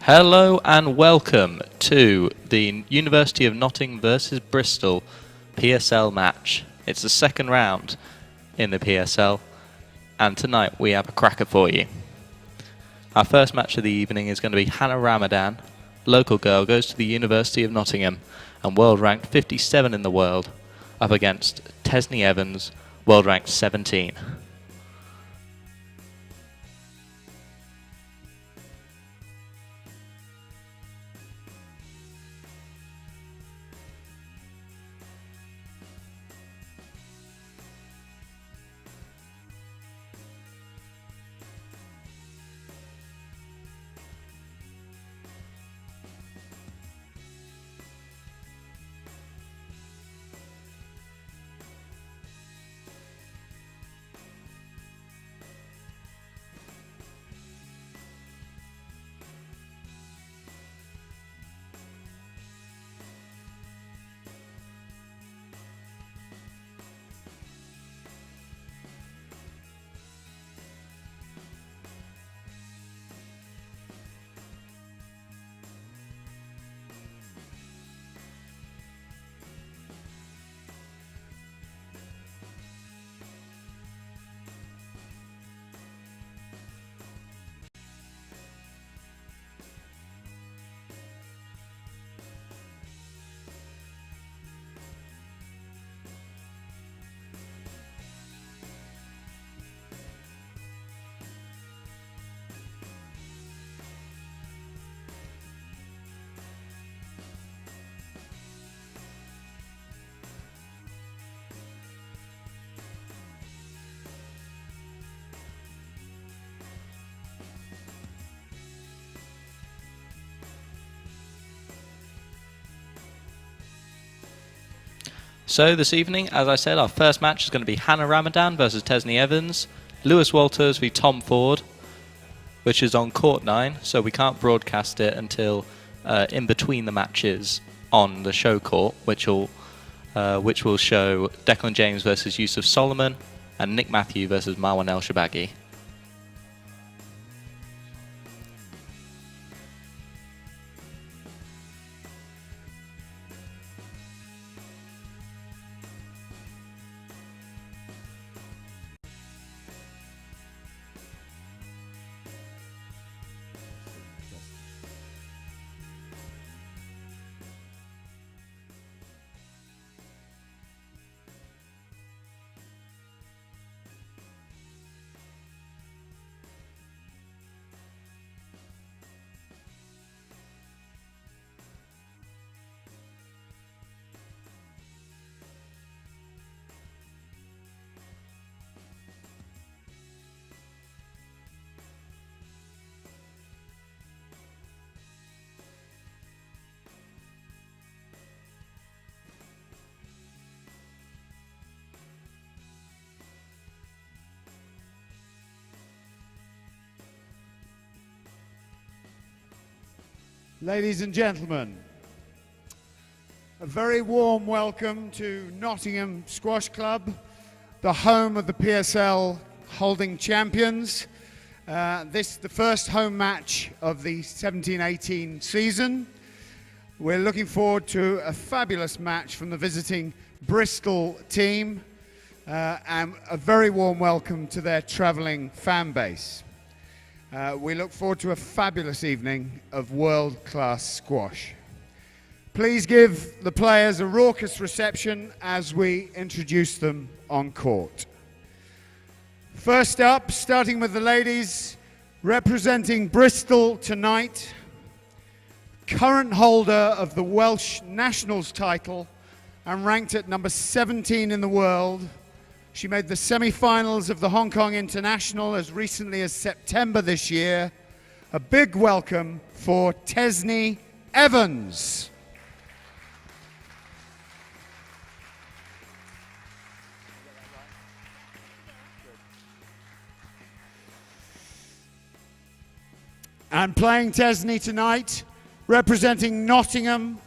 Hello and welcome to the University of Nottingham versus Bristol PSL match. It's the second round in the PSL, and tonight we have a cracker for you. Our first match of the evening is going to be Hannah Ramadan, local girl, goes to the University of Nottingham and world ranked 57 in the world, up against Tesney Evans, world ranked 17. So this evening, as I said, our first match is going to be Hannah Ramadan versus Tesney Evans, Lewis Walters v Tom Ford, which is on Court 9, so we can't broadcast it until in between the matches on the show court, which will show Declan James versus Yusuf Solomon and Nick Matthew versus Marwan El Shabagi. Ladies and gentlemen, a very warm welcome to Nottingham Squash Club, the home of the PSL holding champions. This is the first home match of the 17-18 season. We're looking forward to a fabulous match from the visiting Bristol team and a very warm welcome to their travelling fan base. We look forward to a fabulous evening of world-class squash. Please give the players a raucous reception as we introduce them on court. First up, starting with the ladies, representing Bristol tonight, current holder of the Welsh Nationals title and ranked at number 17 in the world. She made the semi-finals of the Hong Kong International as recently as September this year. A big welcome for Tesney Evans. And playing Tesney tonight, representing Nottingham,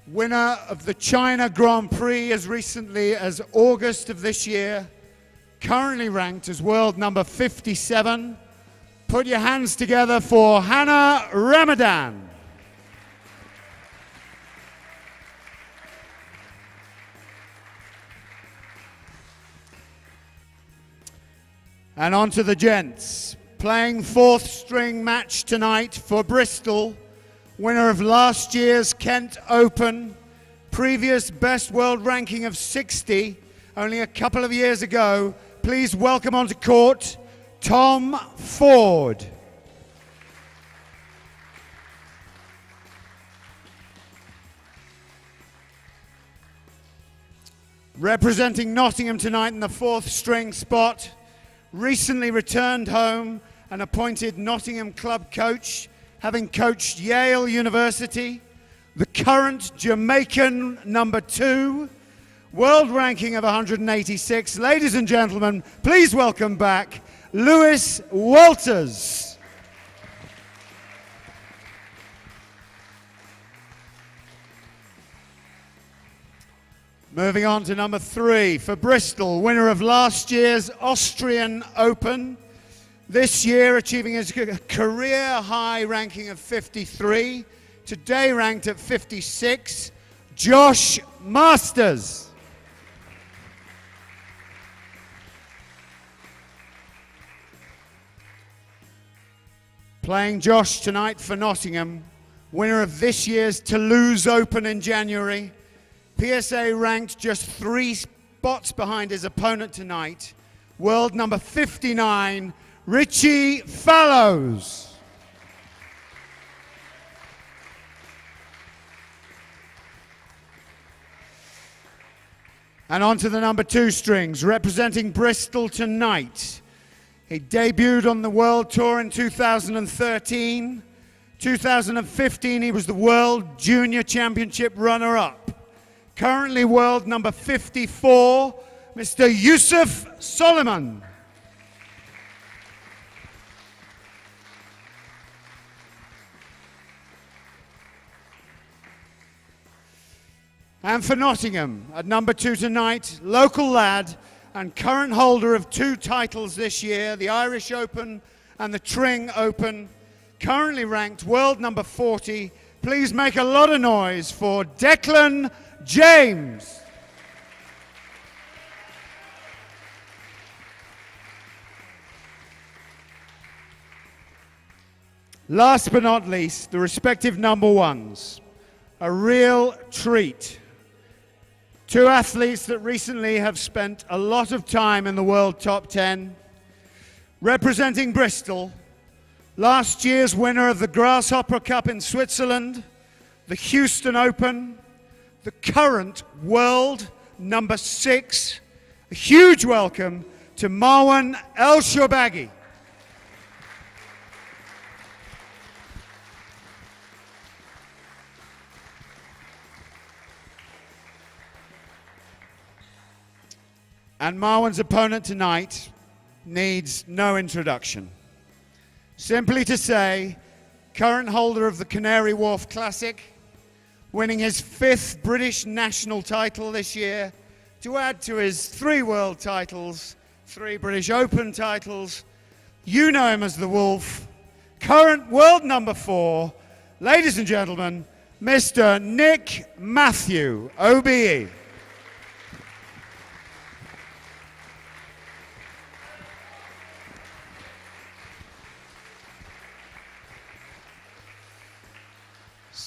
winner of the China Grand Prix as recently as August of this year, currently ranked as world number 57. Put your hands together for Hannah Ramadan. And on to the gents. Playing fourth string match tonight for Bristol, winner of last year's Kent Open, previous best world ranking of 60, only a couple of years ago. Please welcome onto court, Tom Ford. Representing Nottingham tonight in the fourth string spot, recently returned home and appointed Nottingham club coach, having coached Yale University, the current Jamaican number 2, world ranking of 186. Ladies and gentlemen, please welcome back Lewis Walters. Moving on to number 3 for Bristol, winner of last year's Austrian Open. This year achieving his career high ranking of 53, today ranked at 56, Josh Masters. Playing Josh tonight for Nottingham, winner of this year's Toulouse Open in January. PSA ranked just 3 spots behind his opponent tonight, world number 59, Richie Fallows. And on to the number 2 strings, representing Bristol tonight. He debuted on the World Tour in 2013. 2015, he was the World Junior Championship runner-up. Currently world number 54, Mr. Yusuf Soliman. And for Nottingham, at number 2 tonight, local lad and current holder of 2 titles this year, the Irish Open and the Tring Open, currently ranked world number 40. Please make a lot of noise for Declan James. Last but not least, the respective number 1s. A real treat. 2 athletes that recently have spent a lot of time in the world top 10. Representing Bristol, last year's winner of the Grasshopper Cup in Switzerland, the Houston Open, the current world number 6. A huge welcome to Marwan El Shorbagy. And Marwan's opponent tonight needs no introduction. Simply to say, current holder of the Canary Wharf Classic, winning his 5th British national title this year, to add to his 3 world titles, 3 British Open titles. You know him as the Wolf, current world number 4, ladies and gentlemen, Mr. Nick Matthew, OBE.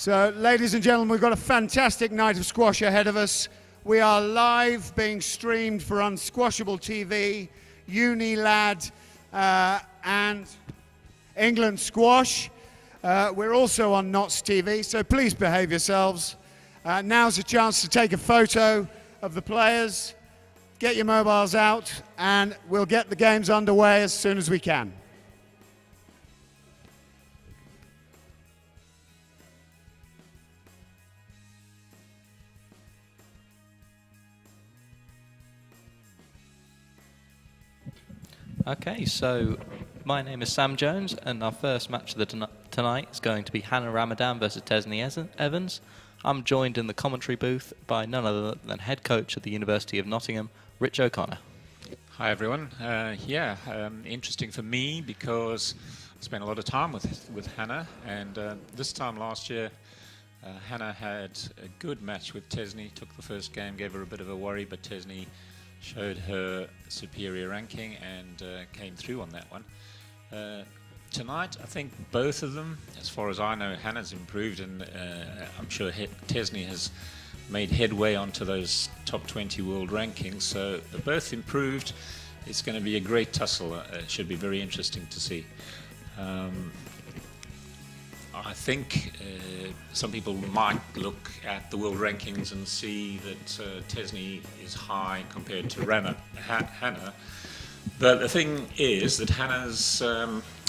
So, ladies and gentlemen, we've got a fantastic night of squash ahead of us. We are live, being streamed for Unsquashable TV, Unilad, and England Squash. We're also on Knots TV, so please behave yourselves. Now's a chance to take a photo of the players. Get your mobiles out, and we'll get the games underway as soon as we can. Okay, so my name is Sam Jones, and our first match of the tonight is going to be Hannah Ramadan versus Tesney Evans. I'm joined in the commentary booth by none other than head coach at the University of Nottingham, Rich O'Connor. Hi everyone. Interesting for me because I spent a lot of time with Hannah, and this time last year Hannah had a good match with Tesney. Took the first game, gave her a bit of a worry, but Tesney showed her superior ranking and came through on that one. Tonight, I think both of them, as far as I know, Hannah's improved, and I'm sure Tesney has made headway onto those top 20 world rankings, so they're both improved. It's going to be a great tussle. It should be very interesting to see. I think some people might look at the world rankings and see that Tesney is high compared to Hannah. But the thing is that Hannah's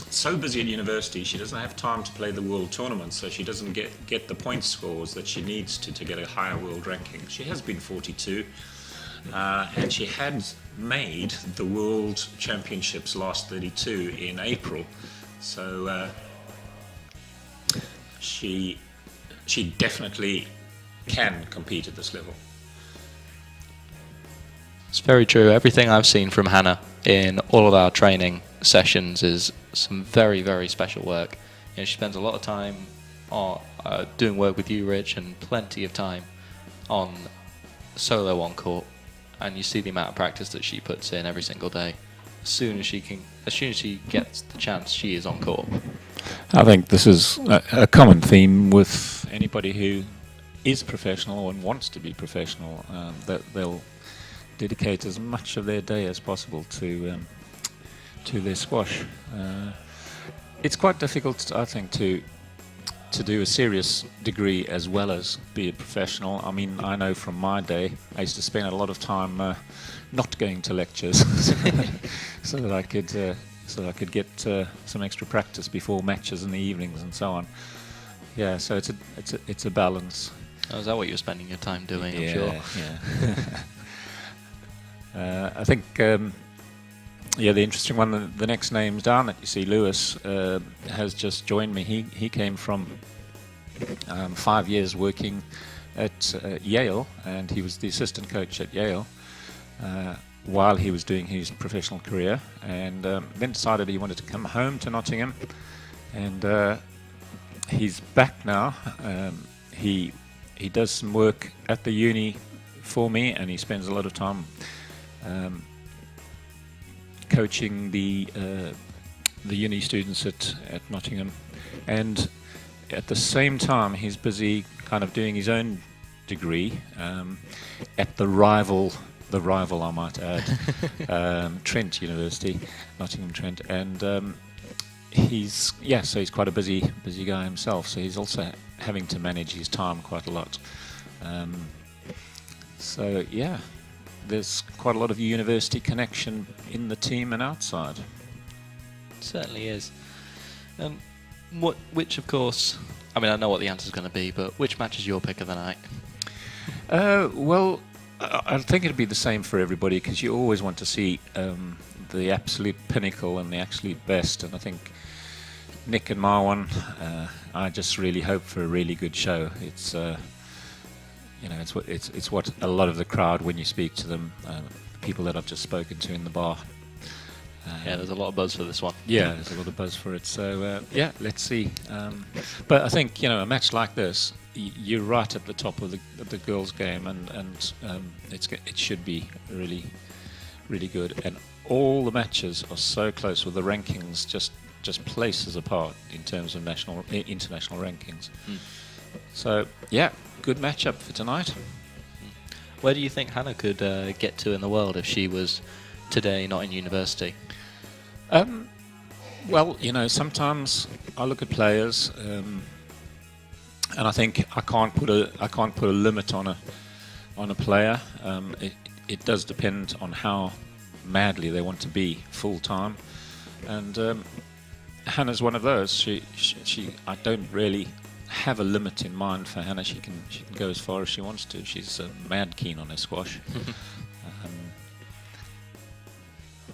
so busy at university, she doesn't have time to play the world tournament, so she doesn't get the point scores that she needs to get a higher world ranking. She has been 42, and she had made the World Championships last 32 in April. So she definitely can compete at this level. It's very true. Everything I've seen from Hannah in all of our training sessions is some very, very special work. You know, she spends a lot of time doing work with you, Rich, and plenty of time on solo on court. And you see the amount of practice that she puts in every single day. As soon as she gets the chance, she is on court. I think this is a common theme with anybody who is professional and wants to be professional, that they'll dedicate as much of their day as possible to their squash. It's quite difficult, I think, to do a serious degree as well as be a professional. I mean, I know from my day, I used to spend a lot of time not going to lectures so that I could get some extra practice before matches in the evenings and so on. Yeah, so it's a balance. Oh, is that what you're spending your time doing? Yeah, I'm sure. Yeah. I think the interesting one, the next name's down that you see, Lewis, has just joined me. He came from 5 years working at Yale, and he was the assistant coach at Yale while he was doing his professional career, and then decided he wanted to come home to Nottingham, and he's back now. He does some work at the uni for me, and he spends a lot of time coaching the uni students at Nottingham, and at the same time he's busy kind of doing his own degree at the rival I might add, Trent University, Nottingham Trent, and he's quite a busy guy himself, so he's also having to manage his time quite a lot. So yeah, there's quite a lot of university connection in the team and outside. It certainly is. Which, of course, I mean, I know what the answer's going to be, but which match is your pick of the night? Well, I think it'd be the same for everybody, because you always want to see the absolute pinnacle and the absolute best, and I think Nick and my one, I just really hope for a really good show. It's it's what a lot of the crowd, when you speak to them, people that I've just spoken to in the bar. Yeah, there's a lot of buzz for this one. Yeah, there's a lot of buzz for it. So let's see. But I think a match like this, you're right at the top of the girls' game, and it should be really, really good. And all the matches are so close, with the rankings just places apart in terms of international rankings. So, yeah, good matchup for tonight. Where do you think Hannah could get to in the world if she was today not in university? Well, sometimes I look at players, and I think I can't put a limit on a player. It does depend on how madly they want to be full time, and Hannah's one of those. She I don't really have a limit in mind for Hannah. She can go as far as she wants to. She's mad keen on her squash.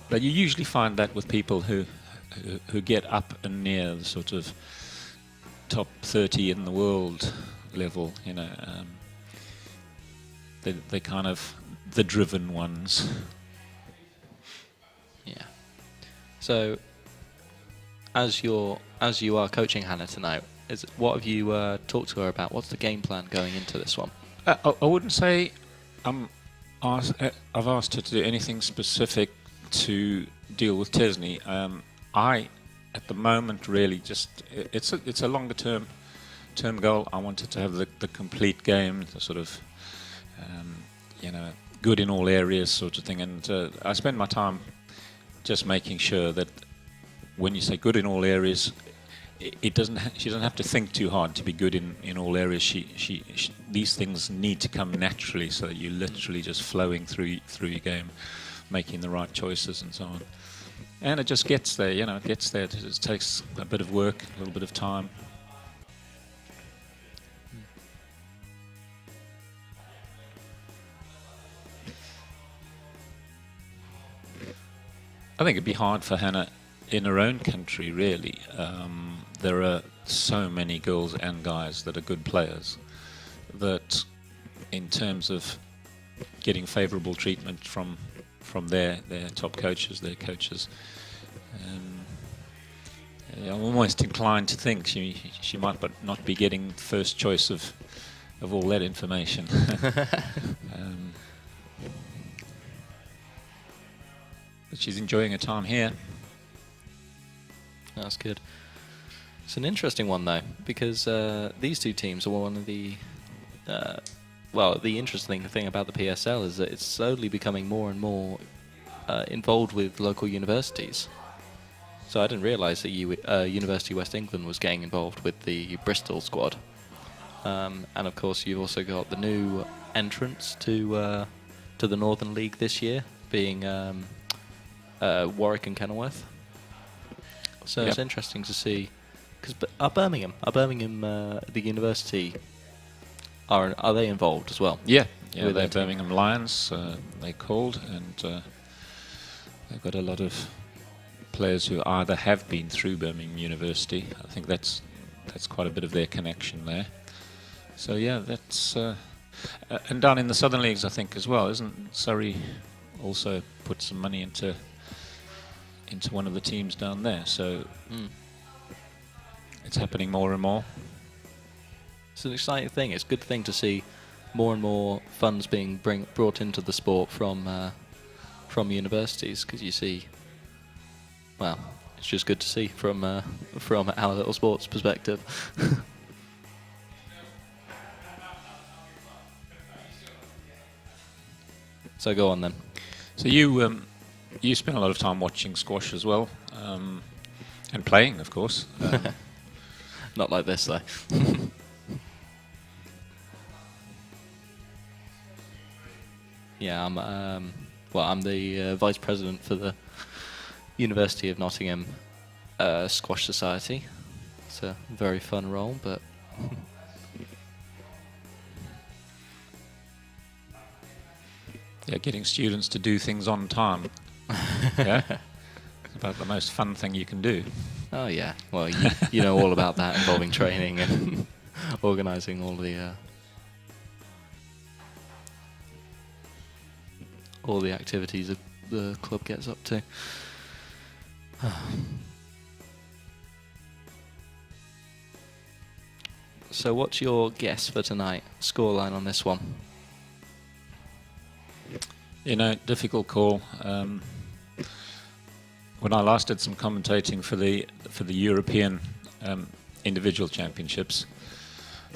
But you usually find that with people who get up and near the sort of top 30 in the world level, they're kind of the driven ones. Yeah. So, as you are coaching Hannah tonight, what have you talked to her about? What's the game plan going into this one? I wouldn't say I've asked her to do anything specific to deal with Tesney. I, at the moment, really just it's a longer term goal. I wanted to have the complete game, the sort of good in all areas sort of thing, and I spend my time just making sure that when you say good in all areas, she doesn't have to think too hard to be good in all areas. She these things need to come naturally, so that you're literally just flowing through your game, making the right choices and so on. And it just gets there, it gets there. It just takes a bit of work, a little bit of time. I think it'd be hard for Hannah in her own country, really. There are so many girls and guys that are good players that, in terms of getting favourable treatment from their top coaches, their coaches, I'm almost inclined to think she might but not be getting first choice of all that information. But she's enjoying her time here. That's good. It's an interesting one, though, because these two teams are one of the... the interesting thing about the PSL is that it's slowly becoming more and more involved with local universities. So I didn't realise that University of West England was getting involved with the Bristol squad. And of course you've also got the new entrants to the Northern League this year, being Warwick and Kenilworth. So Yep. It's interesting to see, because Birmingham, the university, are they involved as well? Yeah, With they're their team. Birmingham Lions, they're called, and they've got a lot of players who either have been through Birmingham University. I think that's quite a bit of their connection there. So yeah, that's and down in the Southern Leagues, I think as well, isn't Surrey also put some money into one of the teams down there? So it's happening more and more. It's an exciting thing. It's a good thing to see more and more funds being brought into the sport from universities, because you see, well, it's just good to see from our little sports perspective. So go on then. So you spend a lot of time watching squash as well, and playing, of course. Not like this though. Yeah, I'm the vice president for the University of Nottingham Squash Society. It's a very fun role, but Yeah, getting students to do things on time. Yeah, it's about the most fun thing you can do. oh yeah, well you know all about that, involving training and organising all the activities that the club gets up to. So what's your guess for tonight? Scoreline on this one? Difficult call. When I last did some commentating for the European individual championships,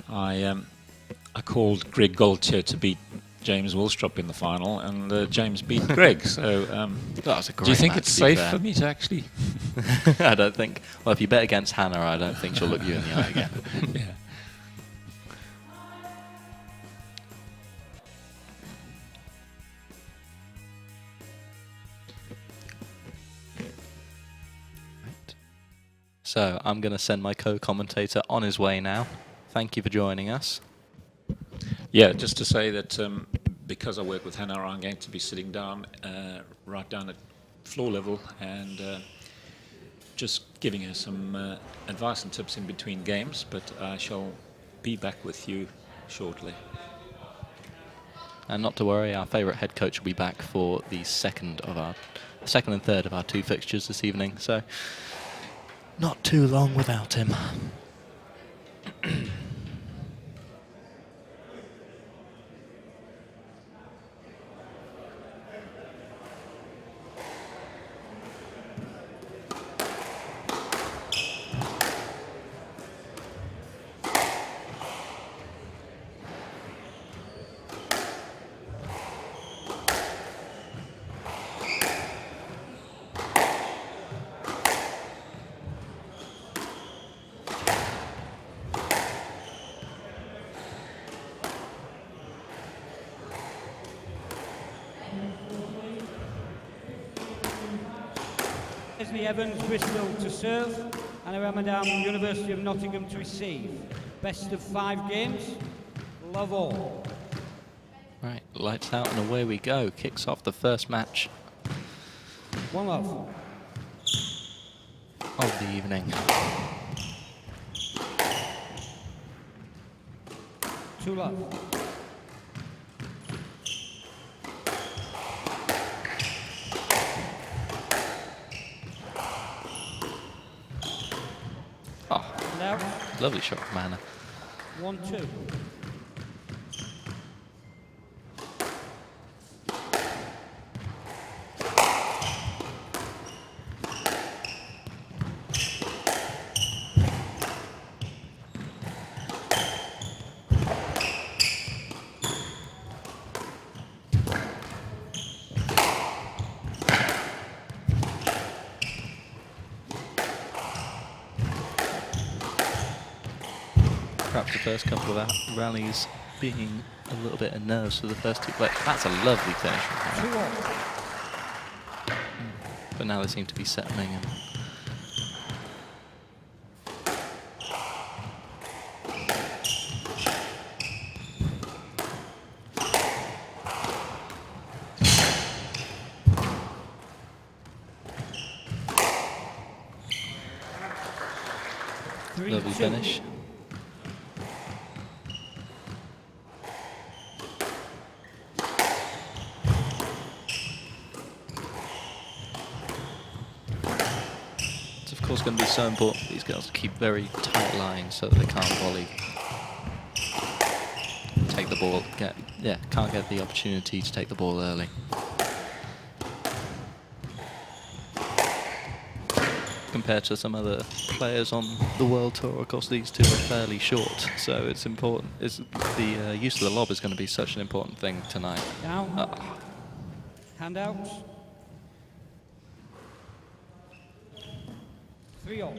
I called Greg Goldtier to beat James Willstrop in the final, and James beat Greg. So, That was a great do you think match, it's to be safe fair. for me to actually? I don't think. Well, if you bet against Hannah, I don't think she'll look you in the eye again. Yeah. Right. So I'm going to send my co-commentator on his way now. Thank you for joining us. Yeah, just to say that because I work with Hannah, I'm going to be sitting down, right down at floor level, and just giving her some advice and tips in between games, but I shall be back with you shortly. And not to worry, our favourite head coach will be back for the second and third of our two fixtures this evening. So not too long without him. Leslie Evans, Bristol to serve, and Ramadan, University of Nottingham to receive. Best of 5 games. Love all. Right, lights out and away we go. Kicks off the first match 1 love. of the evening. 2 love. Oh, And out. lovely shot from Hannah. 1-2. Perhaps the first couple of rallies being a little bit of nerves for the first two players. That's a lovely finish from Hannah. 2 all. But now they seem to be settling in. Lovely 3-2. finish. It's of course going to be so important for these girls to keep very tight lines so that they can't volley. Take the ball, can't get the opportunity to take the ball early. Compared to some other players on the World Tour, of course, these two are fairly short, so it's important. The use of the lob is going to be such an important thing tonight. Down. Hand out. 3 all.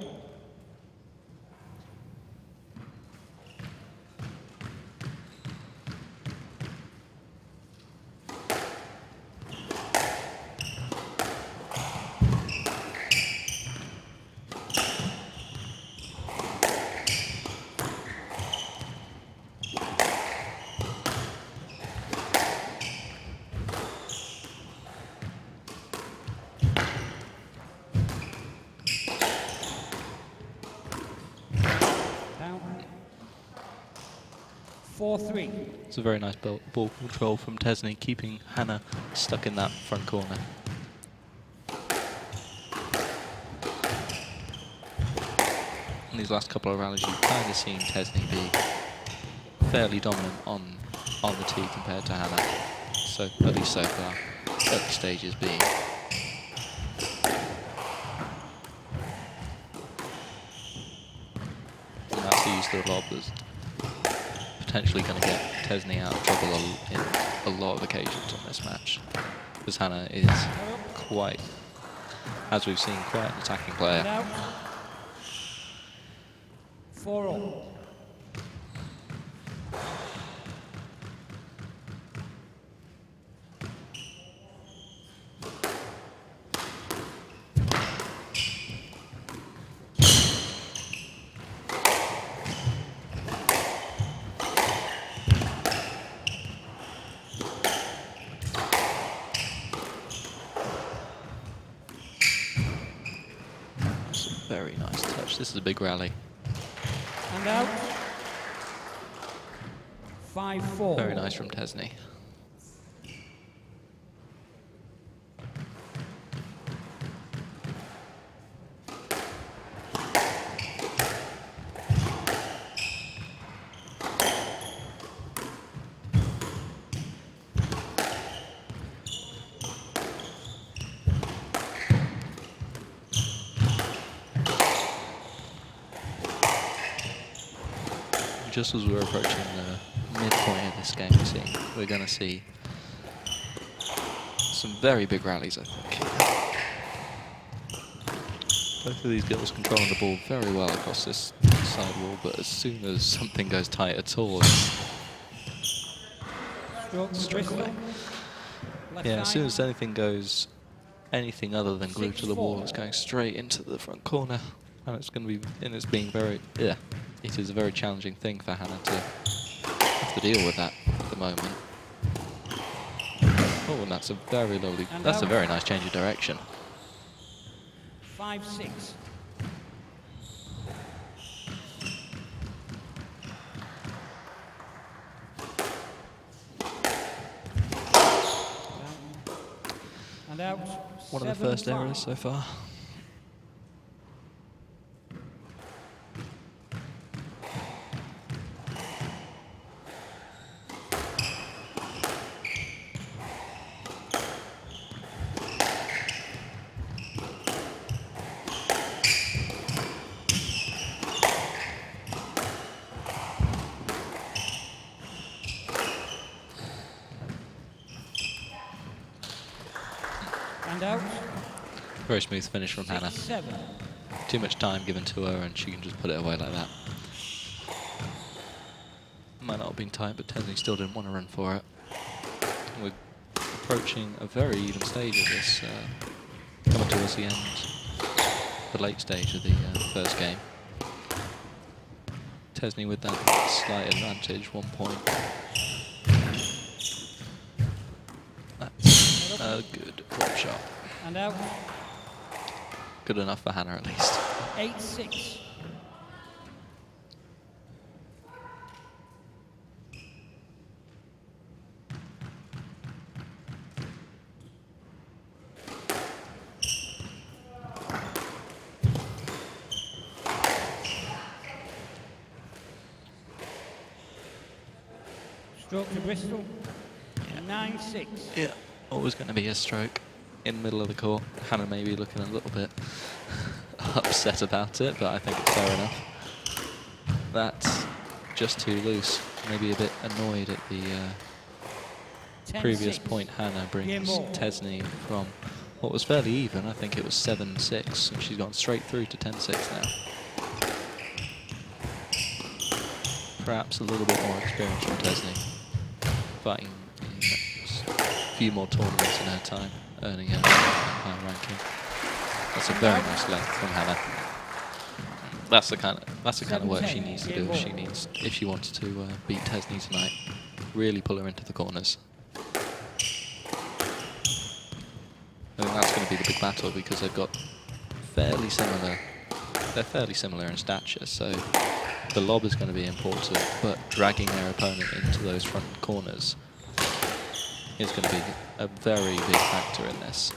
Down. 4-3. It's a very nice ball control from Tesney, keeping Hannah stuck in that front corner. In these last couple of rallies, you've kind of seen Tesney be fairly dominant on the tee compared to Hannah. So, at least so far, early stages being. And that's the use of the lob. potentially going to get Tesney out of trouble in a lot of occasions on this match. Because Hannah is quite, as we've seen, quite an attacking player. Now, 4-all. Very nice touch. This is a big rally. And out. 5-4. Very nice from Tesney. Just as we're approaching the midpoint of this game, we're going to see some very big rallies, I think. Both of these girls controlling the ball very well across this side wall, but as soon as something goes tight at all, it's struck away. Yeah, as soon as anything goes anything other than glued to the wall, it's going straight into the front corner, and it's going to be, and it's being very, yeah. It is a very challenging thing for Hannah to have to deal with that at the moment. Oh, and that's a very lovely, that's a very nice change of direction. 5-6. And out. One of the first errors so far. And out. Very smooth finish from Hannah. 7. Too much time given to her and she can just put it away like that. Might not have been tight, but Tesney still didn't want to run for it. We're approaching a very even stage of this, coming towards the end, the late stage of the first game. Tesney with that slight advantage, 1 point. That's a good drop shot. And out. Good enough for Hannah at least. 8-6. Stroke to Bristol. 9-6. Yeah, always going to be a stroke in the middle of the court. Hannah may be looking a little bit upset about it, but I think it's fair enough. That's just too loose. Maybe a bit annoyed at the previous point. Hannah brings Tesney from what was fairly even. I think it was 7-6, and she's gone straight through to 10-6 now. Perhaps a little bit more experience from Tesney, fighting a few more tournaments in her time, earning a high ranking. That's a very nice length from Hannah. That's the kind of work she needs to do. If she wants to beat Tesney tonight, really pull her into the corners. I think that's going to be the big battle because they've got fairly similar. They're fairly similar in stature, so the lob is going to be important. But dragging their opponent into those front corners is going to be a very big factor in this.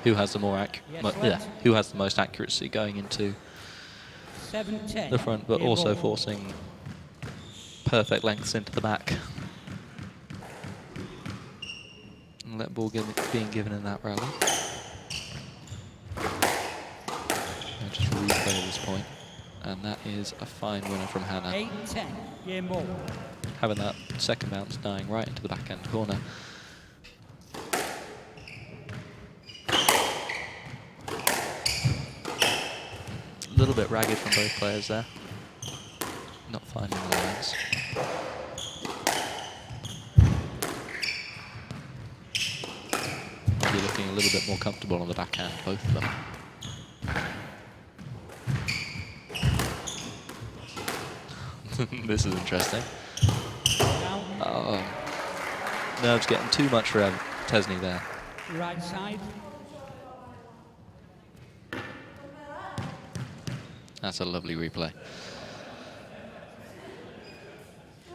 Who has the more who has the most accuracy going into the front, but also forcing perfect lengths into the back. And that ball being given in that rally. I'll just replay this point. And that is a fine winner from Hannah. 8-10, game ball. Having that second bounce dying right into the backhand corner. A little bit ragged from both players there. Not finding the lines. Maybe looking a little bit more comfortable on the backhand, both of them. This is interesting. Nerves getting too much for Tesney there. Right side. That's a lovely replay.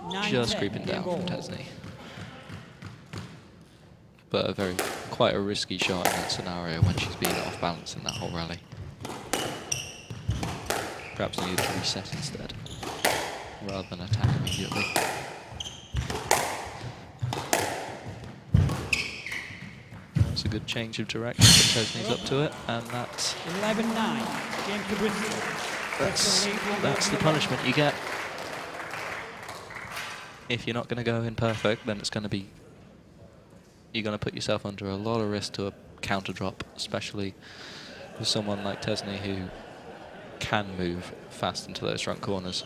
9-10, Just creeping game down ball. from Tesney. But quite a risky shot in that scenario when she's been off balance in that whole rally. Perhaps needed to reset instead, rather than attack immediately. That's a good change of direction, but Tesney's up to it, and that's 11-9, game to Bristol. that's the punishment you get. If you're not going to go in perfect, then it's going to be, you're going to put yourself under a lot of risk to a counter drop, especially with someone like Tesney who can move fast into those front corners.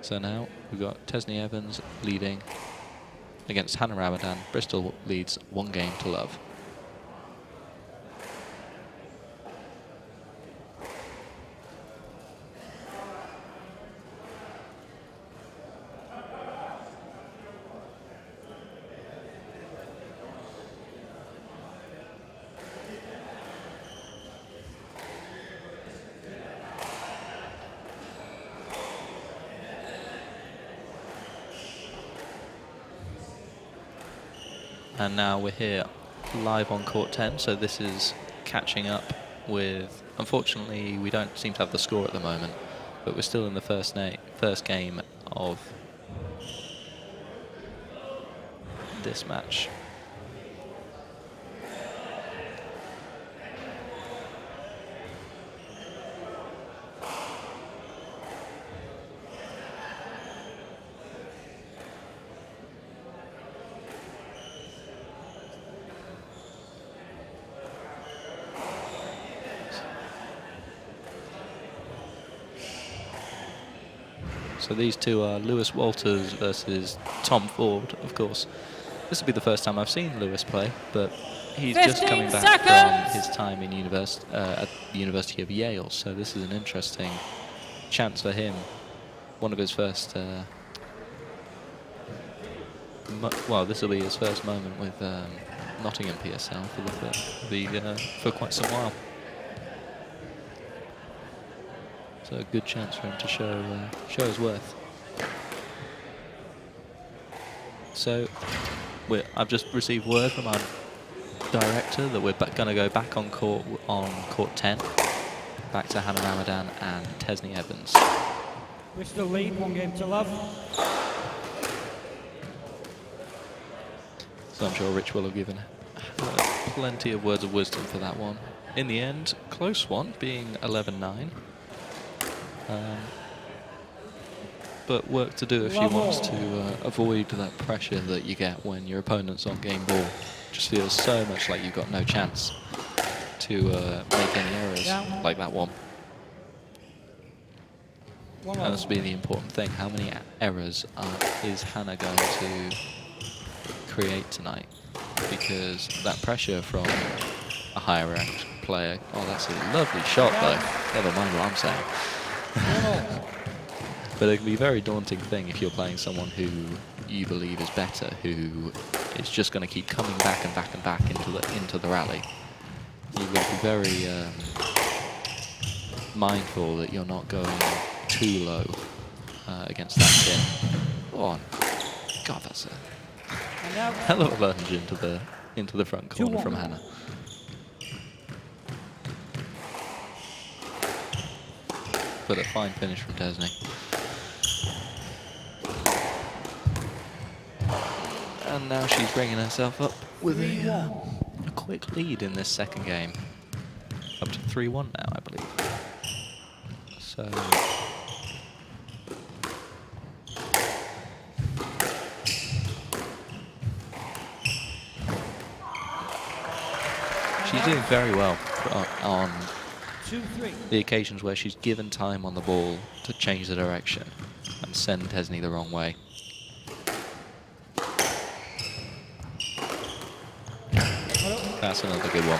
So now we've got Tesney Evans leading against Hannah Ramadan. Bristol leads 1-0. And now we're here live on court 10, so this is catching up with, unfortunately we don't seem to have the score at the moment, but we're still in the first game of this match. So these two are Lewis Walters versus Tom Ford, of course. This will be the first time I've seen Lewis play, but he's just coming back from his time in at the University of Yale, so this is an interesting chance for him. One of his first, well, this will be his first moment with Nottingham PSL for quite some while. So a good chance for him to show his worth. So I've just received word from our director that we're going to go back on court 10, back to Hannah Ramadan and Tesney Evans. Bristol lead, 1-0. So I'm sure Rich will have given plenty of words of wisdom for that one. In the end, close one, being 11-9. But work to do if she wants to avoid that pressure that you get when your opponent's on game ball. Just feels so much like you've got no chance to make any errors like that one. And that's been the important thing. How many errors is Hannah going to create tonight? Because that pressure from a higher ranked player. Oh, that's a lovely shot though. Never mind what I'm saying. But it can be a very daunting thing if you're playing someone who you believe is better, who is just going to keep coming back and back and back into the rally. You've got to be very mindful that you're not going too low against that pin. Oh, God, that's a hell of a lunge into the front corner from Hannah. But a fine finish from Tesney. And now she's bringing herself up with a quick lead in this second game. Up to 3-1 now, I believe. So she's doing very well on 2-3. the occasions where she's given time on the ball to change the direction and send Tesney the wrong way. That's another good one.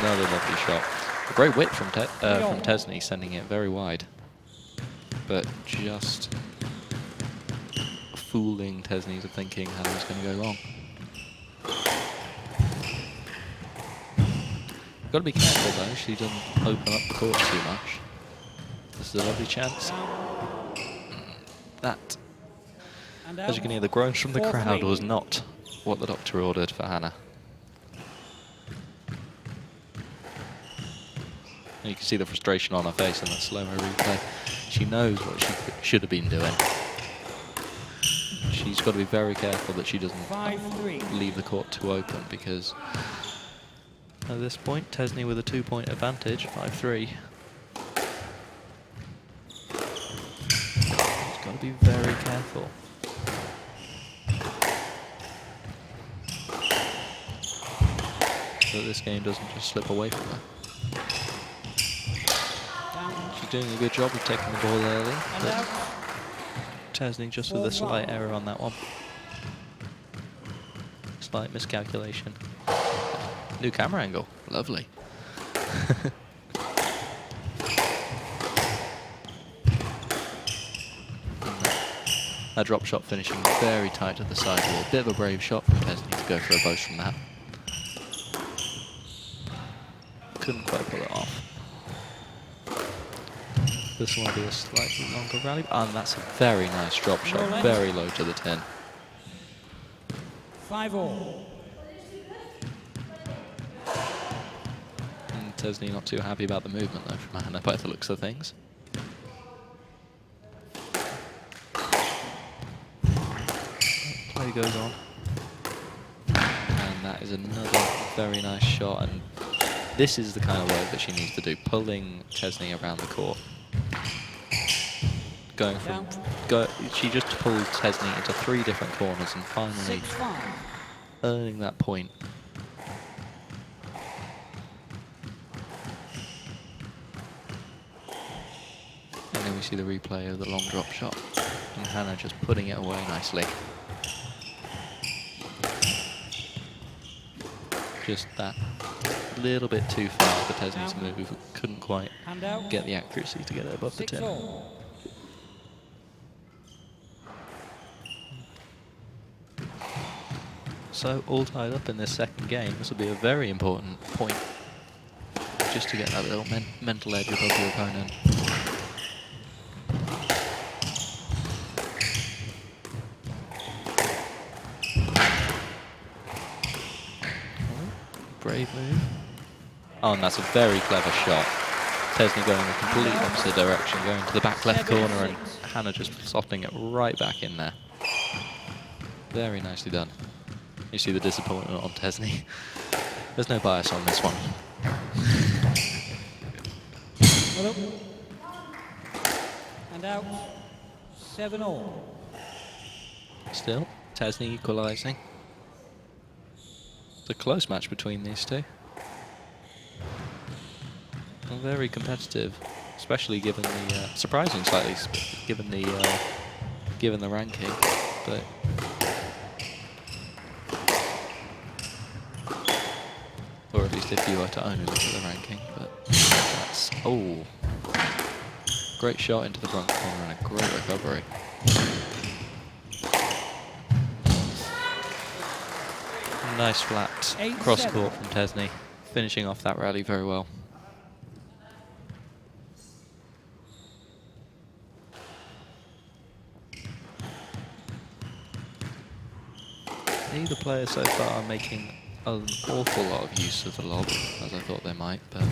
Another lovely shot. A great whip from Tesney, sending it very wide. But just fooling Tesney to thinking how it was going to go wrong. Got to be careful though, she doesn't open up the court too much. This is a lovely chance. That, as you can hear, the groans from the crowd was not what the doctor ordered for Hannah. And you can see the frustration on her face in that slow-mo replay. She knows what she should have been doing. She's got to be very careful that she doesn't leave the court too open, because at this point, Tesney with a 2-point advantage, 5-3. She's got to be very careful. So that this game doesn't just slip away from her. She's doing a good job of taking the ball early, but Tesney just with a slight error on that one. Slight miscalculation. New camera angle, lovely. That drop shot finishing very tight to the sidewall. Bit of a brave shot from Tesney to go for a boast from that. Couldn't quite pull it off. This one will be a slightly longer rally, and that's a very nice drop shot, very low to the 10. 5-all. Tesney not too happy about the movement though from Hannah by the looks of things. Play goes on. And that is another very nice shot, and this is the kind of work that she needs to do, pulling Tesney around the court. Going from she just pulled Tesney into 3 different corners and finally earning that point. And then we see the replay of the long drop shot and Hannah just putting it away nicely. Just that little bit too far for Tesney to move. Couldn't quite get the accuracy to get it above the 10. So all tied up in this second game. This will be a very important point just to get that little mental edge above your opponent. Brave move. Oh, and that's a very clever shot. Tesney going in the complete opposite direction, going to the back left corner, and Hannah just slotting it right back in there. Very nicely done. You see the disappointment on Tesney. There's no bias on this one. And out. 7-all. Still, Tesney equalising. It's a close match between these two. And very competitive, especially given the surprising slightly, given the ranking, but. Or at least if you were to only look at the ranking, but that's, oh, great shot into the front corner and a great recovery. Nice flat cross court from Tesney, finishing off that rally very well. Neither player so far are making an awful lot of use of the lob, as I thought they might, but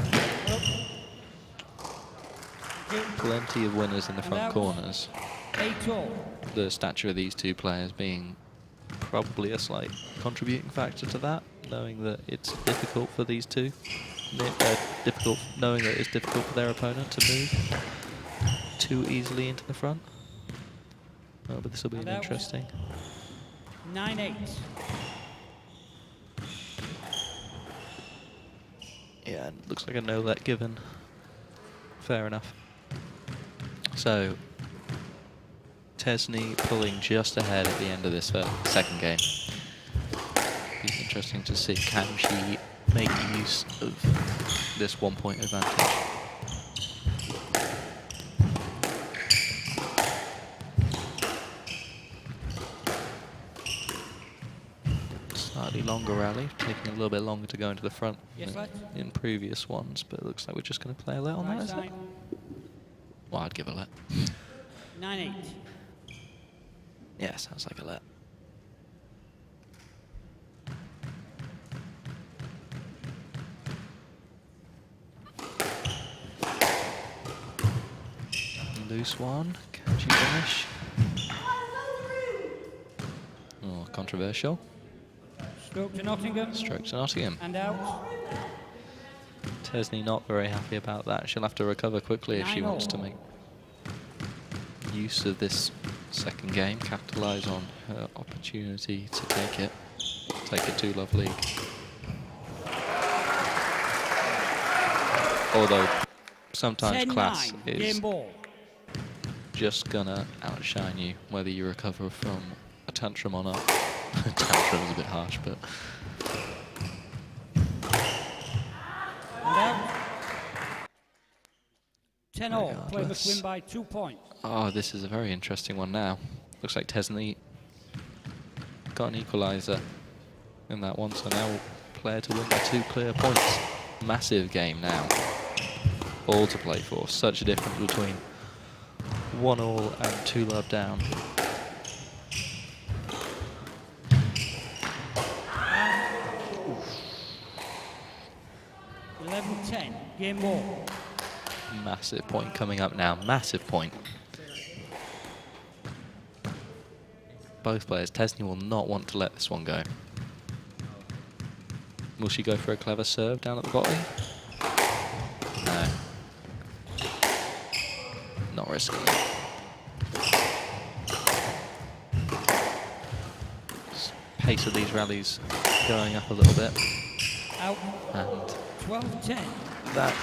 plenty of winners in the front corners. 8-all. The stature of these two players being probably a slight contributing factor to that, knowing that it's difficult for these two, knowing that it's difficult for their opponent to move. too easily into the front. Oh, but this will be And an out. interesting. 9-8. Yeah, and looks like a no-let given. Fair enough. So, Tesney pulling just ahead at the end of this second game. Be interesting to see, can she make use of this 1 point advantage? Slightly longer rally, taking a little bit longer to go into the front Yes, than lad. in previous ones, but it looks like we're just going to play a let on Right that, is it? side. Well, I'd give a let. 9-8. Yeah, sounds like a let. Loose one, can she finish? Oh, controversial. Stroke to Nottingham. Stroke to Nottingham. And out. Tesney not very happy about that. She'll have to recover quickly if she 9-0. wants to make use of this second game, capitalise on her opportunity to take it to Love League. Although sometimes 10-9. class is Game ball. just gonna outshine you, whether you recover from a tantrum or not. Tantrum's a bit harsh, but And out. 10-all. Play must Regardless. win by 2 points. oh, this is a very interesting one now. Looks like Tesney got an equaliser in that one, so now player to win by 2 clear points. Massive game now. All to play for. Such a difference between 1-all and 2 love down. And 11-10. Game ball. Massive point coming up now. Massive point. Both players. Tesney will not want to let this one go. Will she go for a clever serve down at the bottom? No. Not risking it. Pace of these rallies going up a little bit. Out. And 12-10. that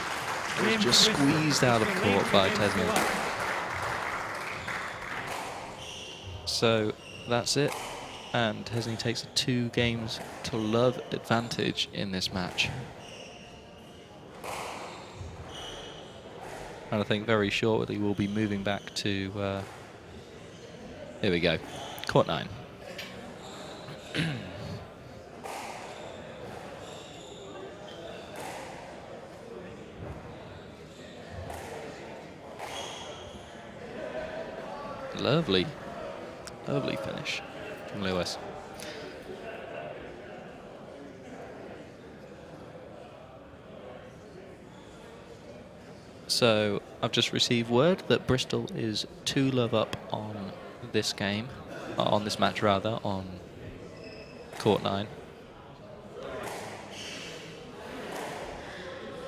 was just squeezed out of court by Tesney. So that's it. And Tesney takes a 2 games to love advantage in this match. And I think very shortly we'll be moving back to, here we go, court 9. Lovely, lovely finish from Lewis. So I've just received word that Bristol is 2 love up on this game, on this match rather, on court 9.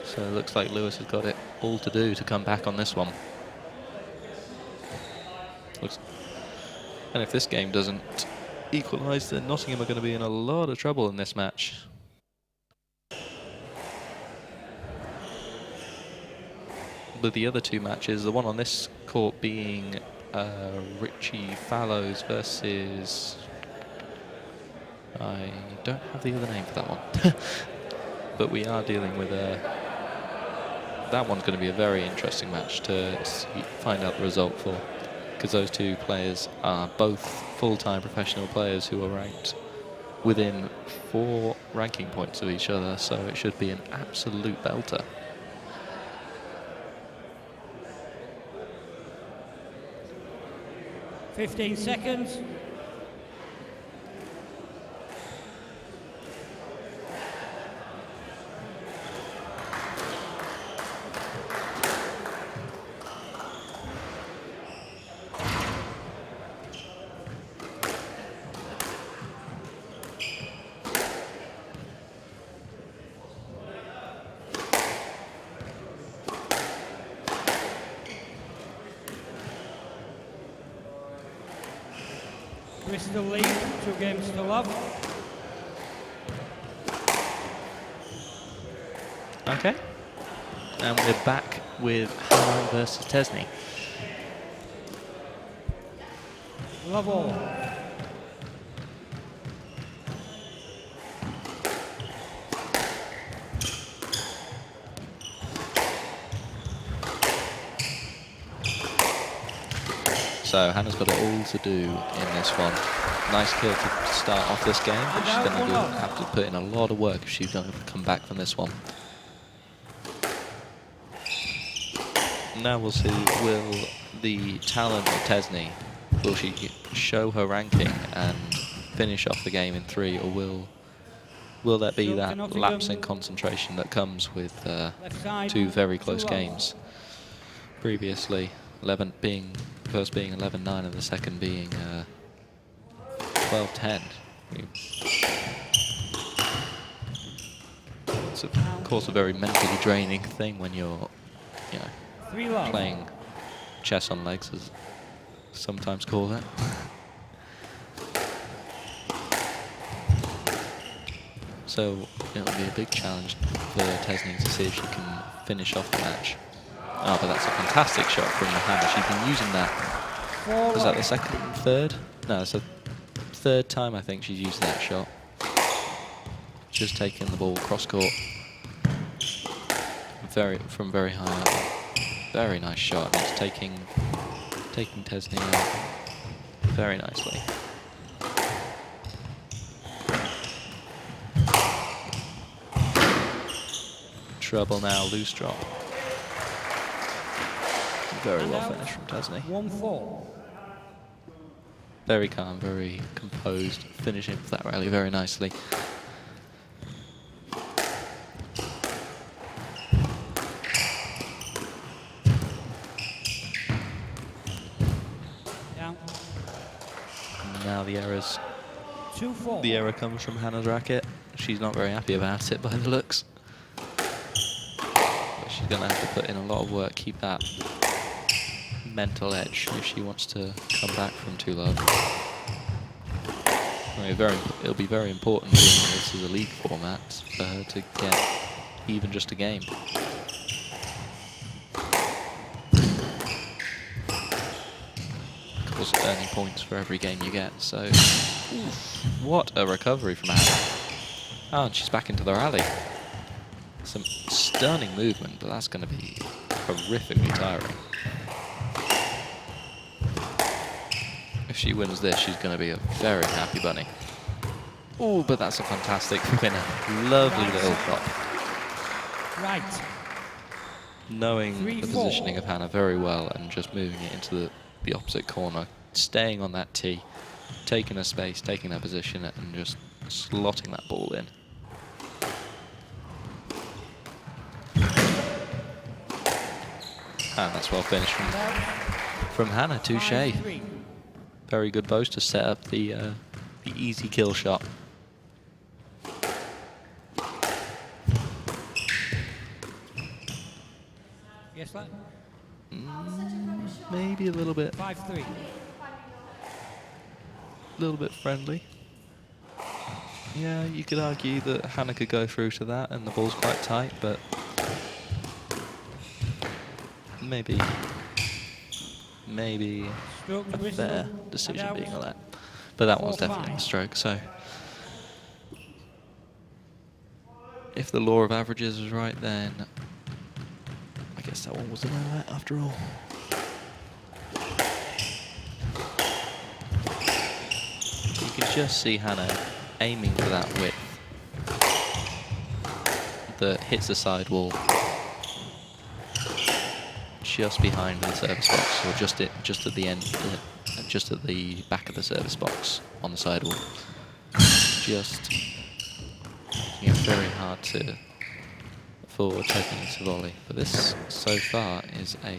So it looks like Lewis has got it all to do to come back on this one. And if this game doesn't equalise, then Nottingham are going to be in a lot of trouble in this match. With the other 2 matches, the one on this court being Richie Fallows versus... I don't have the other name for that one. But we are dealing with a... That one's going to be a very interesting match to find out the result for. Because those 2 players are both full-time professional players who are ranked within 4 ranking points of each other, so it should be an absolute belter. Fifteen seconds. Bristol lead, 2 games to love. Okay. And we're back with Hannah versus Tesney. Love all. So Hannah's got it all to do in this one. Nice kill to start off this game, but she's going to have to put in a lot of work if she's going to come back from this one. Now we'll see, will the talent of Tesney, will she show her ranking and finish off the game in 3, or will there be that lapse in concentration that comes with 2 very close games? Previously, 11 being first being 11-9 and the second being 12-10. It's of course a very mentally draining thing when you're, playing chess on legs, as sometimes call it. So it'll be a big challenge for Tesney to see if she can finish off the match. Oh, but that's a fantastic shot from Hannah. She's been using that. Was that the second, third? No, it's the 3rd time I think she's used that shot. Just taking the ball cross court, from very high up. Very nice shot. It's taking Tesney out very nicely. Trouble now, loose drop. Very well finished from Tesney. 1-4. Very calm, very composed, finishing that rally very nicely. Down. Now the errors. 2-4. The error comes from Hannah's racket. She's not very happy about it by the looks. But she's going to have to put in a lot of work, keep that mental edge if she wants to come back from too low. It'll be very important, being this is a league format, for her to get even just a game. Of course, earning points for every game you get, so what a recovery from Hannah. Oh, and she's back into the rally. Some stunning movement, but that's going to be horrifically tiring. If she wins this, she's going to be a very happy bunny. Oh, but that's a fantastic winner. Lovely little drop. Right. Knowing the positioning of Hannah very well and just moving it into the opposite corner, staying on that tee, taking her space, taking her position, and just slotting that ball in. And that's well finished from Hannah. Touche. Very good bows to set up the easy kill shot. Yes, lad. Maybe a little bit. 5-3. A little bit friendly. Yeah, you could argue that Hannah could go through to that and the ball's quite tight, but maybe a fair decision being on that. But that one's definitely a stroke, so if the law of averages is right, then I guess that one was a no-net after all. You can just see Hannah aiming for that width that hits the sidewall just behind the service box, or just at the end, just at the back of the service box on the sidewall. Just very hard for Tesney to volley. But this so far was a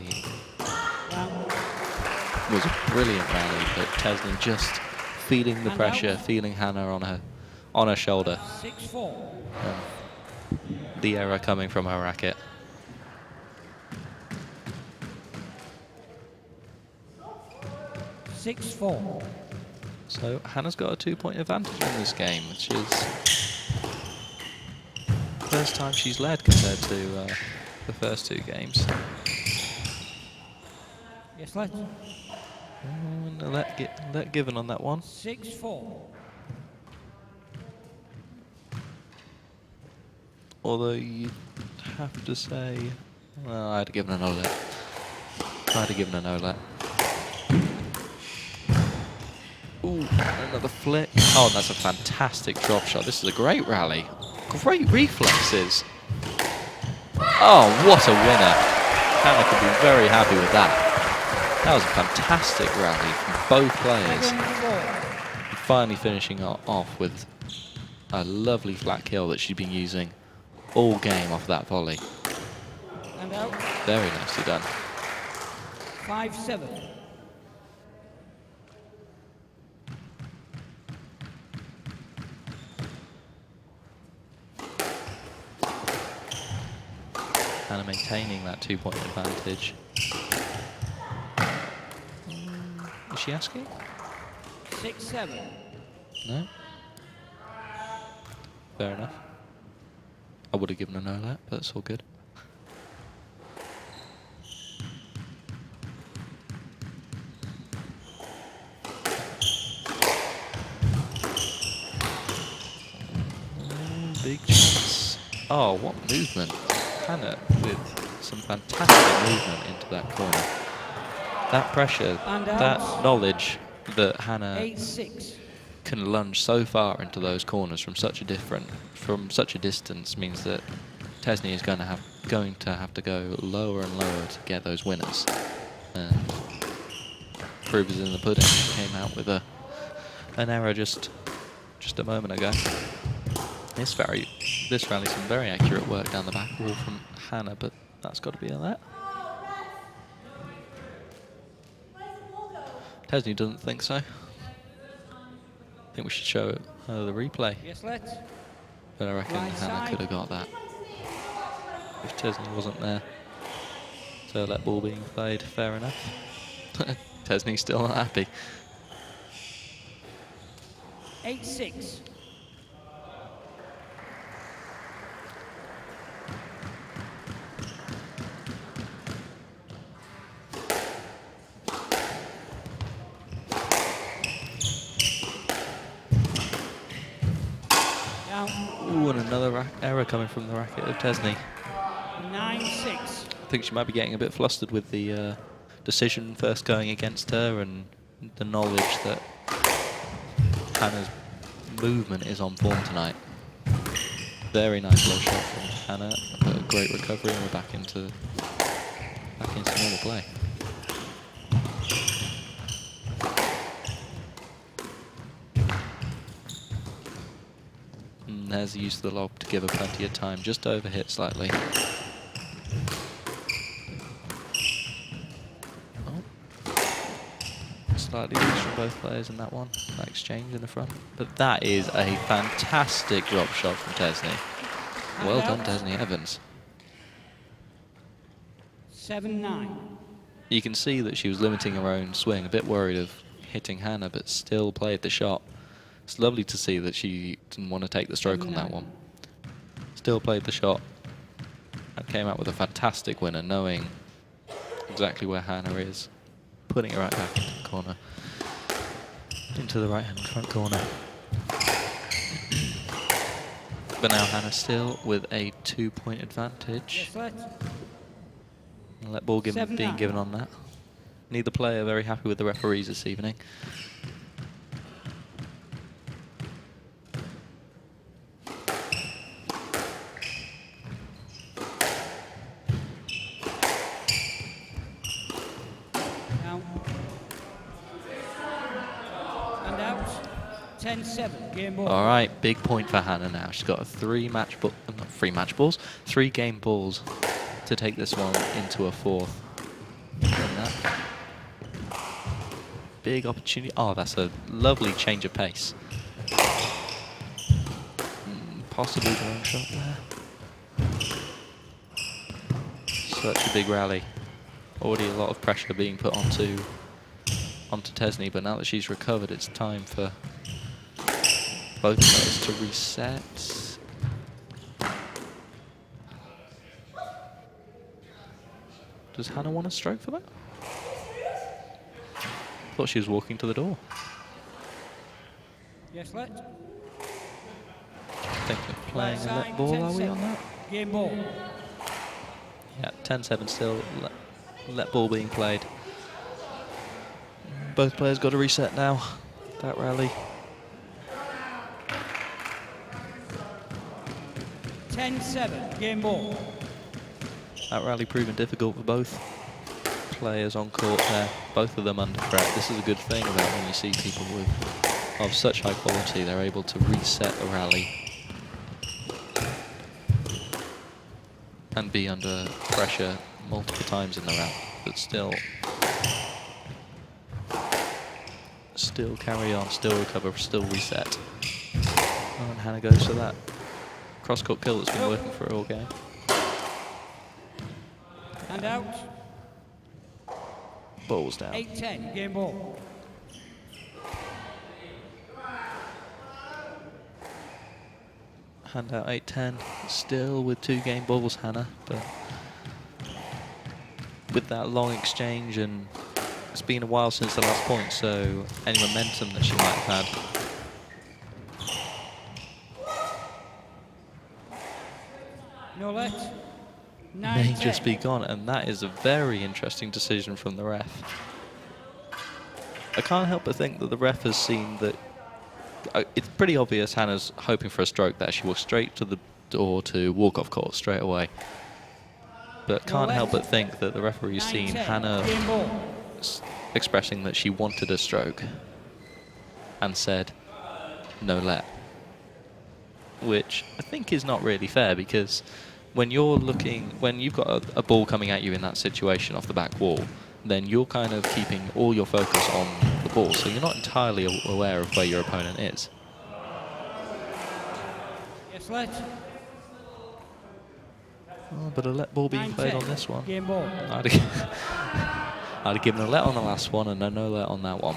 brilliant rally, but Tesney just feeling the pressure, feeling Hannah on her shoulder. 6-4. The error coming from her racket. So Hannah's got a 2-point advantage in this game, which is the first time she's led compared to the first 2 games. Yes, let. No let given on that one. 6-4. Although you'd have to say, well, I'd have given a no-let. I'd have given a no-let. Ooh, another flick. Oh, that's a fantastic drop shot. This is a great rally. Great reflexes. Oh, what a winner. Hannah could be very happy with that. That was a fantastic rally from both players. Finally finishing off with a lovely flat kill that she'd been using all game off that volley. And out. Very nicely done. 5-7. Hannah maintaining that 2-point advantage. Is she asking? 6-7. No? Fair enough. I would have given a no-let, but it's all good. Big chance. Oh, what movement. Hannah with some fantastic movement into that corner. That pressure, that knowledge that Hannah 8-6. can lunge so far into those corners from such a distance means that Tesney is going to have to go lower and lower to get those winners. And proof is in the pudding. Came out with an error just a moment ago. This rally's some very accurate work down the back wall from Hannah, but that's got to be a let. Tesney doesn't think so. I think we should show the replay. Yes, let. But I reckon Right Hannah side. could have got that if Tesney wasn't there. So that ball being played, fair enough. Tesney's still not happy. 8-6. Ooh, and another error coming from the racket of Tesney. 9-6. I think she might be getting a bit flustered with the decision first going against her and the knowledge that Hannah's movement is on form tonight. Very nice low shot from Hannah, but a great recovery, and we're back into normal play. And there's the use of the lob to give her plenty of time, just overhit slightly. Slightly loose from both players in that one, that exchange in the front. But that is a fantastic drop shot from Tesney. Well done, Tesney Evans. 7-9. You can see that she was limiting her own swing, a bit worried of hitting Hannah, but still played the shot. It's lovely to see that she didn't want to take the stroke on that one. Still played the shot and came out with a fantastic winner, knowing exactly where Hannah is, putting it right back into the corner, into the right-hand front corner. But now Hannah still with a 2-point advantage. Yes, let. Let ball being given on that. Neither player very happy with the referees this evening. Now. And out. 10-7. Game ball. All right, big point for Hannah now. She's got a 3 game balls to take this one into a 4th. And that big opportunity. Oh, that's a lovely change of pace. Possibly the wrong shot there. Such a big rally. Already a lot of pressure being put onto onto Tesney, but now that she's recovered, it's time for both players to reset. Does Hannah want a stroke for that? Thought she was walking to the door. Yes, let. I think we're playing a let ball, are we on that? Game ball. Yeah, 10-7 still, let ball being played. Both players got to reset now, that rally. 10-7, game ball. That rally proving difficult for both players on court there, both of them under threat. This is a good thing about when you see people of such high quality, they're able to reset the rally and be under pressure multiple times in the round, but still carry on, still recover, still reset. Oh, and Hannah goes for that cross-court kill that's been working for her all game. And out. Balls down. 8-10, game ball. Hand out 8-10, still with 2 game balls, Hannah, but with that long exchange, and it's been a while since the last point, so any momentum that she might have had No let. may 9-10. just be gone, and that is a very interesting decision from the ref. I can't help but think that the ref has seen that it's pretty obvious Hannah's hoping for a stroke there. She walks straight to the door to walk off court straight away. But can't help but think that the referee's seen Hannah expressing that she wanted a stroke and said no let. Which I think is not really fair, because when you've got a ball coming at you in that situation off the back wall, then you're kind of keeping all your focus on the ball, so you're not entirely aware of where your opponent is. Yes, let. Oh, but a let ball being played on this one. Game ball. I'd have given a let on the last one and a no let on that one.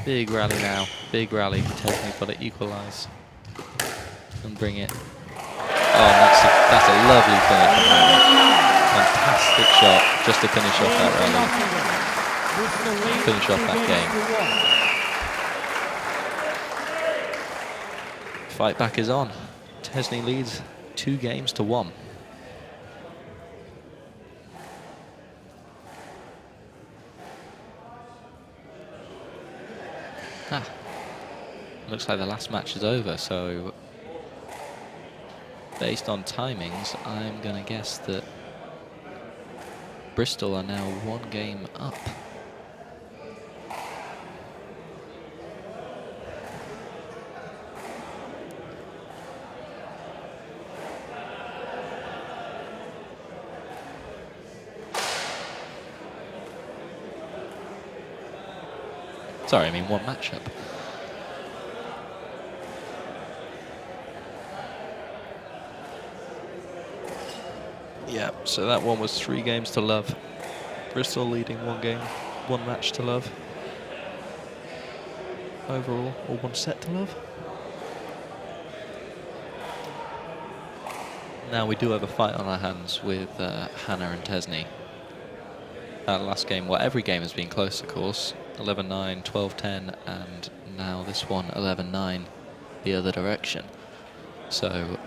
Big rally now, big rally. Tesney's got to equalise and bring it. Oh, that's a lovely finish from Hannah. Fantastic shot just to finish off that rally. Finish off that game. Fight back is on. Tesney leads 2-1. Looks like the last match is over, so based on timings, I'm going to guess that Bristol are now 1 game up. Sorry, I mean 1 match up. Yeah, so that one was 3 games to love. Bristol leading 1 match to love. Overall, or 1 set to love. Now we do have a fight on our hands with Hannah and Tesney. Last game, well, every game has been close, of course. 11-9, 12-10, and now this one 11-9 the other direction. So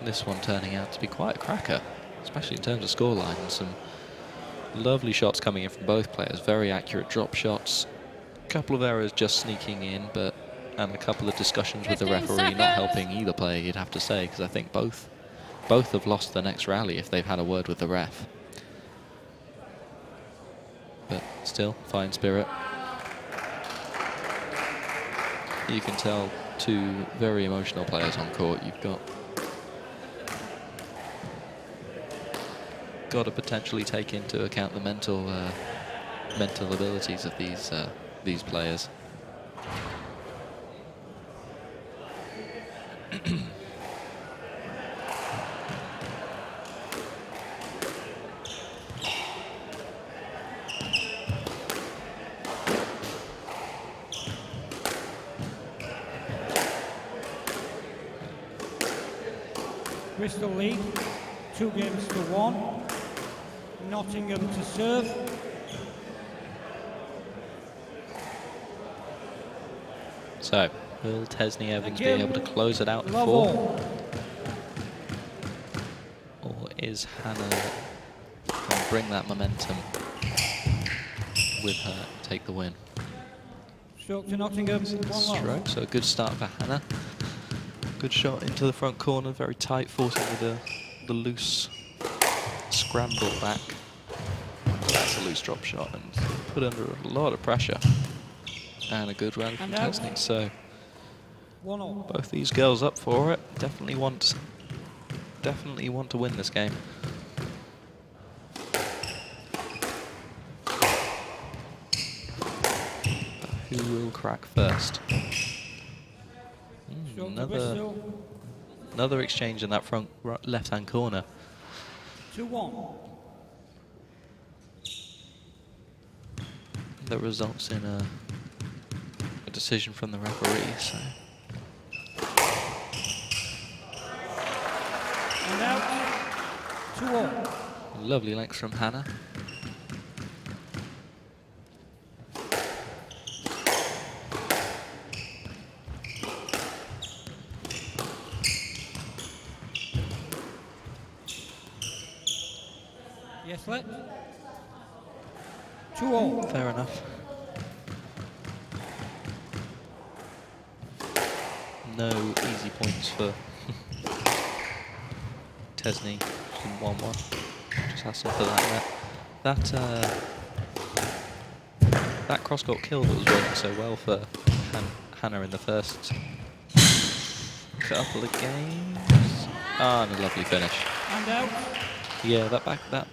this one turning out to be quite a cracker, especially in terms of scoreline. And some lovely shots coming in from both players, very accurate drop shots. A couple of errors just sneaking in, and a couple of discussions with the referee not helping either player, you'd have to say, because I think both have lost the next rally if they've had a word with the ref. But still, fine spirit. You can tell 2 very emotional players on court. You've got to potentially take into account the mental abilities of these players. Bristol lead, 2 games to 1. Nottingham to serve. So, will Tesney Evans be able to close it out in 4? Lovell. Or is Hannah going to bring that momentum with her, take the win? Stroke to Nottingham, 1 love. Stroke, so a good start for Hannah. Good shot into the front corner, very tight, forcing with the loose scramble back. That's a loose drop shot and put under a lot of pressure. And a good rally from Tesney. So 1-all. both these girls up for it. Definitely want to win this game. But who will crack first? Stroke to Bristol, Another exchange in that front left-hand corner. 2-1. That results in a decision from the referee. So And out, 2-all. lovely length from Hannah. Yes, let. 2-all. Fair enough. No easy points for Tesney in 1-1. Just has to put that that cross-court kill that was working so well for Hannah in the first couple of games. Ah, and a lovely finish. And out, Yeah, that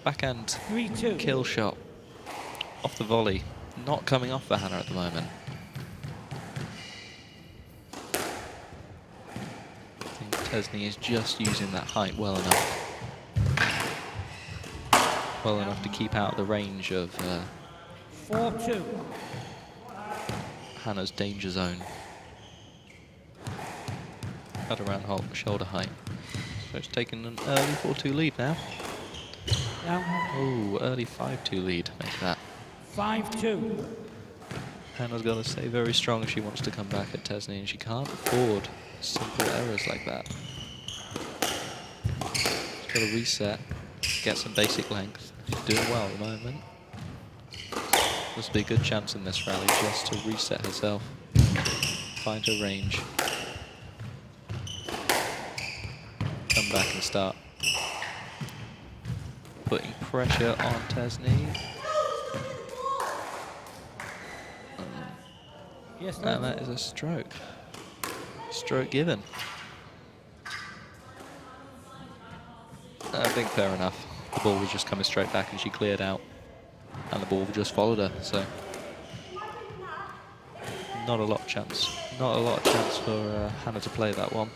backhand 3-2. kill shot off the volley, not coming off for Hannah at the moment. I think Tesney is just using that height well enough. Well enough to keep out of the range of 4-2. Hannah's danger zone. At around shoulder height. So it's taken an early 4-2 lead now. Down, Oh, early 5-2 lead, make that. 5-2. Hannah's got to stay very strong if she wants to come back at Tesney, and she can't afford simple errors like that. She's got to reset, get some basic length. She's doing well at the moment. This will be a good chance in this rally just to reset herself, find her range, come back and start putting pressure on Tesney. Yes, And let. that is a stroke. Stroke given. I think fair enough. The ball was just coming straight back and she cleared out. And the ball just followed her, so not a lot of chance. Not a lot of chance for Hannah to play that one.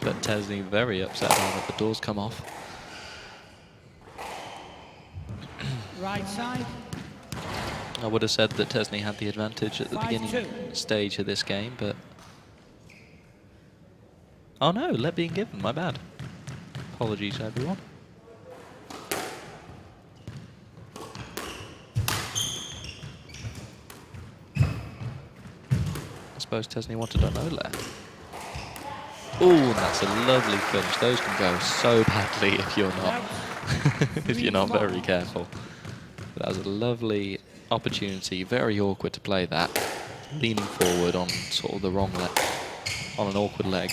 But Tesney very upset now that the doors come off. Right side, I would have said that Tesney had the advantage at the 5-2. beginning stage of this game, but... Oh no, let being given, my bad. Apologies, everyone. I suppose Tesney wanted a no let. Oh, that's a lovely finish. Those can go so badly if you're not if you're not very careful. That was a lovely opportunity, very awkward to play that. Leaning forward on sort of the wrong leg, on an awkward leg.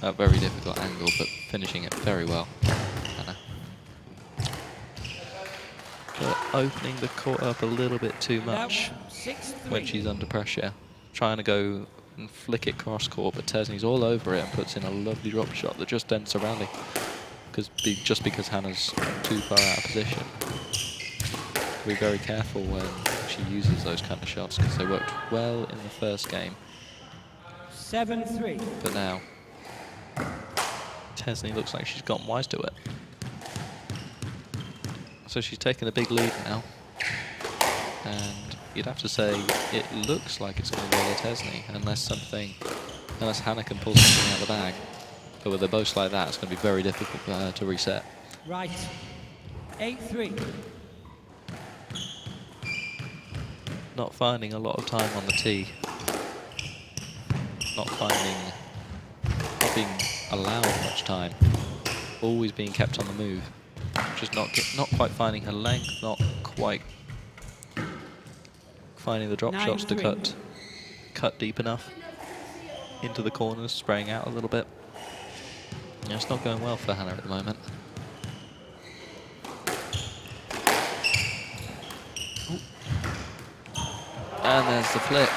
A very difficult angle, but finishing it very well. Hannah. But opening the court up a little bit too much 6-3. when she's under pressure. Trying to go and flick it cross court, but Tesney's all over it and puts in a lovely drop shot that just ends the rally. Just because Hannah's too far out of position. Be very careful when she uses those kind of shots because they worked well in the first game. 7-3. But now, Tesney looks like she's gotten wise to it. So she's taken a big lead now. And you'd have to say it looks like it's going to go to Tesney unless Hannah can pull something out of the bag. But with a boast like that, it's going to be very difficult to reset. Right. 8-3. Not finding a lot of time on the tee. Not being allowed much time. Always being kept on the move. Just not quite finding her length, not quite finding the drop shots to cut deep enough into the corners, spraying out a little bit. Yeah, it's not going well for Hannah at the moment. And there's the flick.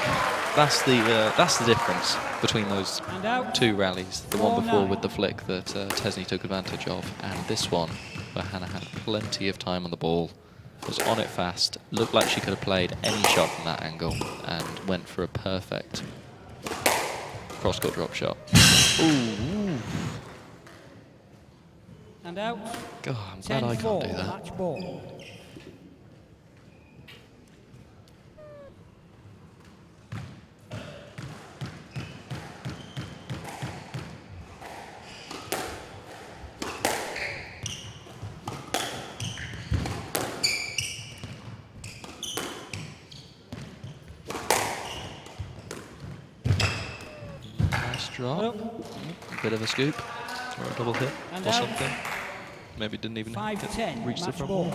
That's the difference between those two rallies. The one before with the flick that Tesney took advantage of, and this one where Hannah had plenty of time on the ball, was on it fast, looked like she could have played any shot from that angle, and went for a perfect cross-court drop shot. Ooh. And out. God, I'm glad I can't do that. Match ball. Nice drop. A bit of a scoop or a double hit or something. Maybe didn't even reach the front wall.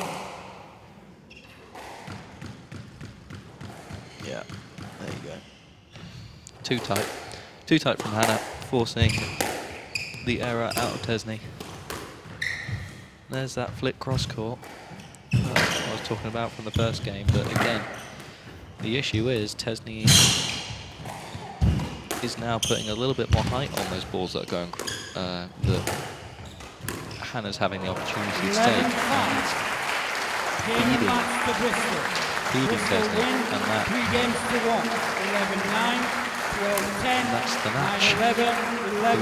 Yeah, there you go. Too tight. Too tight from Hannah, forcing the error out of Tesney. There's that flick cross court I was talking about from the first game, but again, the issue is Tesney is now putting a little bit more height on those balls that are going, that Hannah's having the opportunity to take. Feeding Tesney, and that, 3 games to 1. 11-9, 12-10. that's the match.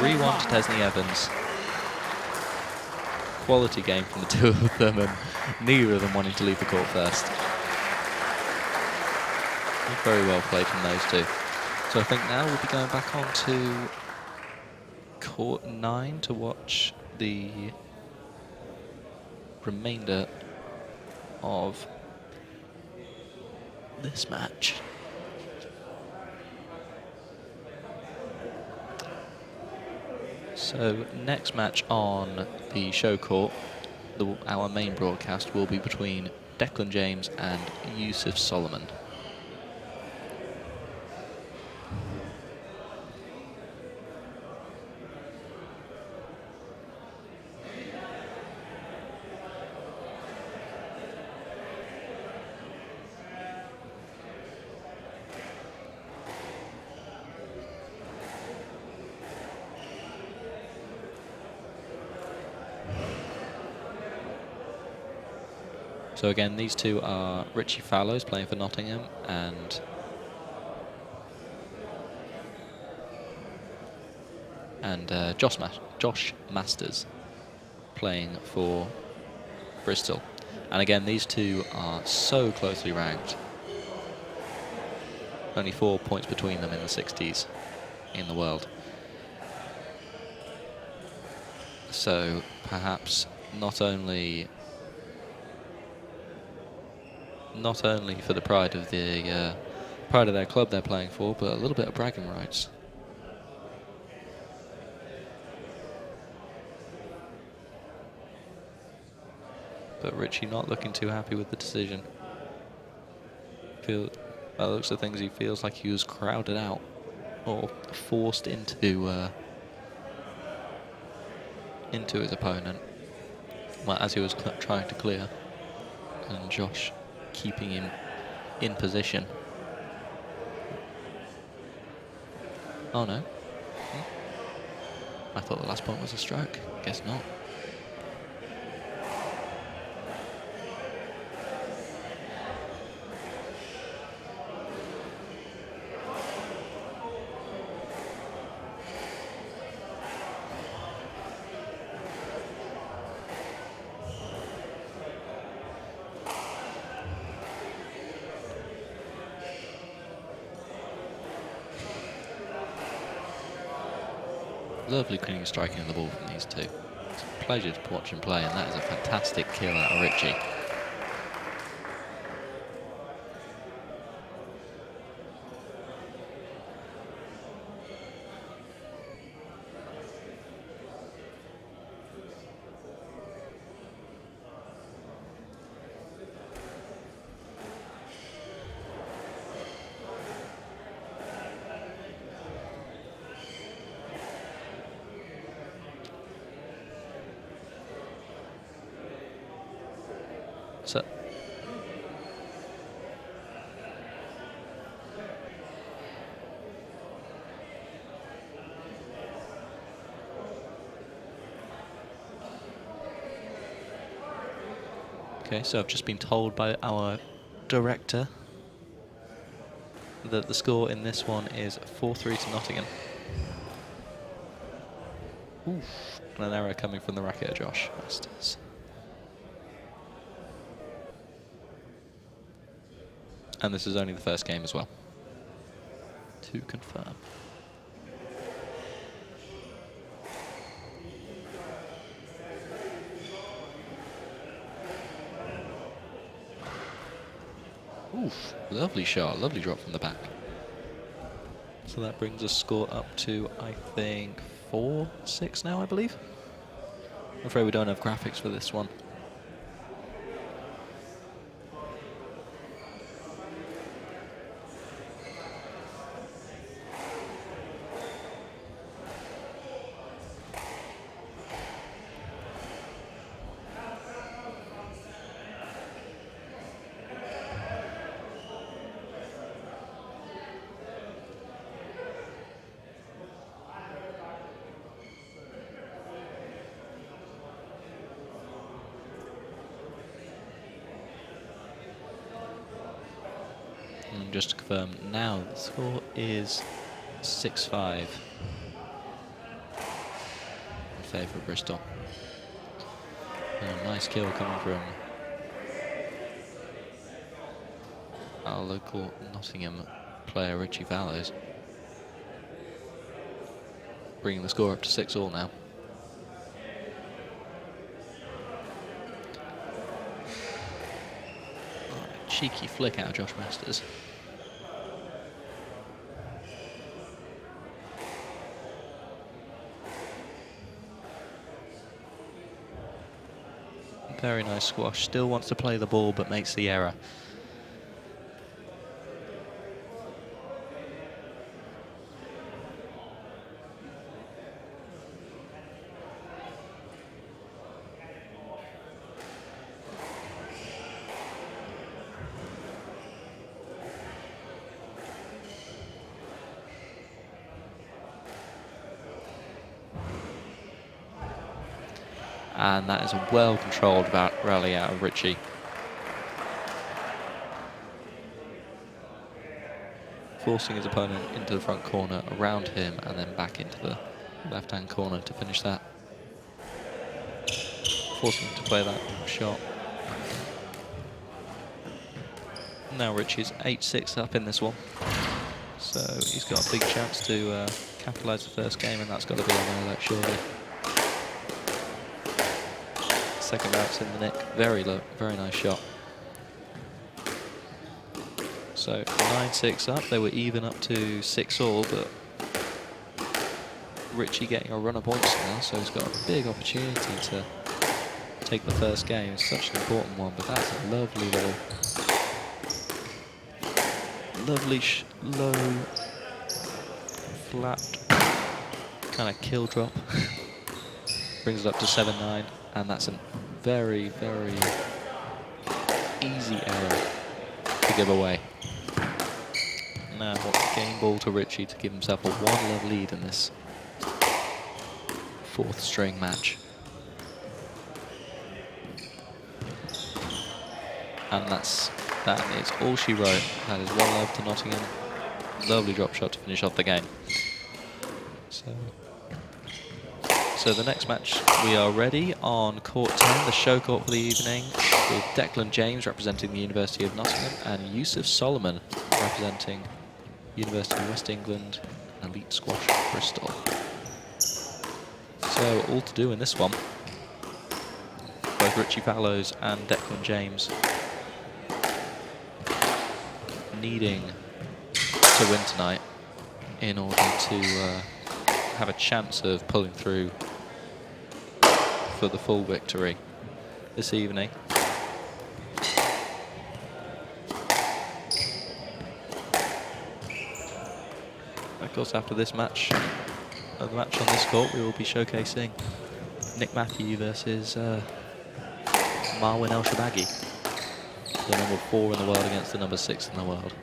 3-1 to Tesney Evans. Quality game from the two of them, and neither of them wanting to leave the court first. Very well played from those two. So I think now we'll be going back on to court 9 to watch the remainder of this match. So next match on the show court, our main broadcast will be between Declan James and Yusuf Solomon. So again, these two are Richie Fallows playing for Nottingham and Josh Masters playing for Bristol. And again, these two are so closely ranked. Only 4 points between them in the 60s in the world. So perhaps not only for the pride of their club they're playing for, but a little bit of bragging rights. But Richie not looking too happy with the decision. By the looks of things, he feels like he was crowded out or forced into his opponent, well, as he was trying to clear, and Josh keeping him in position. Oh no. I thought the last point was a stroke. Guess not. Lovely clean striking of the ball from these two. It's a pleasure to watch him play, and that is a fantastic kill out of Richie. So, okay, so I've just been told by our director that the score in this one is 4-3 to Nottingham. Oof, and an error coming from the racket of Josh Masters. And this is only the first game as well. To confirm. Oof, lovely shot, lovely drop from the back. So that brings the score up to, I think, 4-6 now, I believe. I'm afraid we don't have graphics for this one. And just to confirm, now the score is 6-5 in favour of Bristol. Nice kill coming from our local Nottingham player, Richie Fallows. Bringing the score up to 6-all now. Cheeky flick out of Josh Masters. Very nice squash. Still wants to play the ball, but makes the error. And that is a well-controlled rally out of Richie. Forcing his opponent into the front corner, around him, and then back into the left-hand corner to finish that. Forcing him to play that shot. Now Richie's 8-6 up in this one. So he's got a big chance to capitalise the first game, and that's got to be on there, surely. Second bounce in the nick, very low, very nice shot. So 9-6 up, they were even up to 6-all, but Richie getting a run of points now, so he's got a big opportunity to take the first game. It's such an important one, but that's a lovely little, low, flat kind of kill drop. Brings it up to 7-9. And that's a very, very easy error to give away. Now, game ball to Richie to give himself a 1-love lead in this fourth string match. And that is all she wrote. That is 1-love to Nottingham. Lovely drop shot to finish off the game. So the next match, we are ready on court 10, the show court for the evening, with Declan James representing the University of Nottingham and Yusuf Solomon representing University of West England and Elite Squash Bristol. So all to do in this one. Both Richie Fallows and Declan James needing to win tonight in order to have a chance of pulling through for the full victory this evening. Of course, after this match, the match on this court, we will be showcasing Nick Matthew versus Marwin El Shabaghi, the number 4 in the world against the number 6 in the world.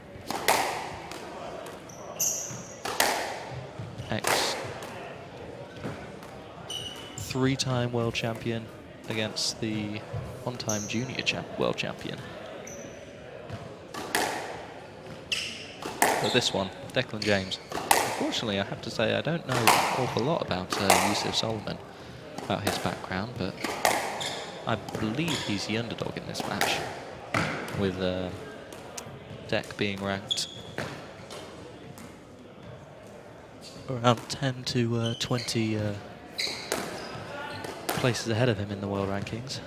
Ex-3-time world champion against the 1-time junior world champion. But this one, Declan James. Unfortunately, I have to say I don't know an awful lot about Yusuf Solomon, about his background, but I believe he's the underdog in this match, with Dec being ranked around 10 to 20 places ahead of him in the world rankings.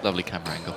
Lovely camera angle.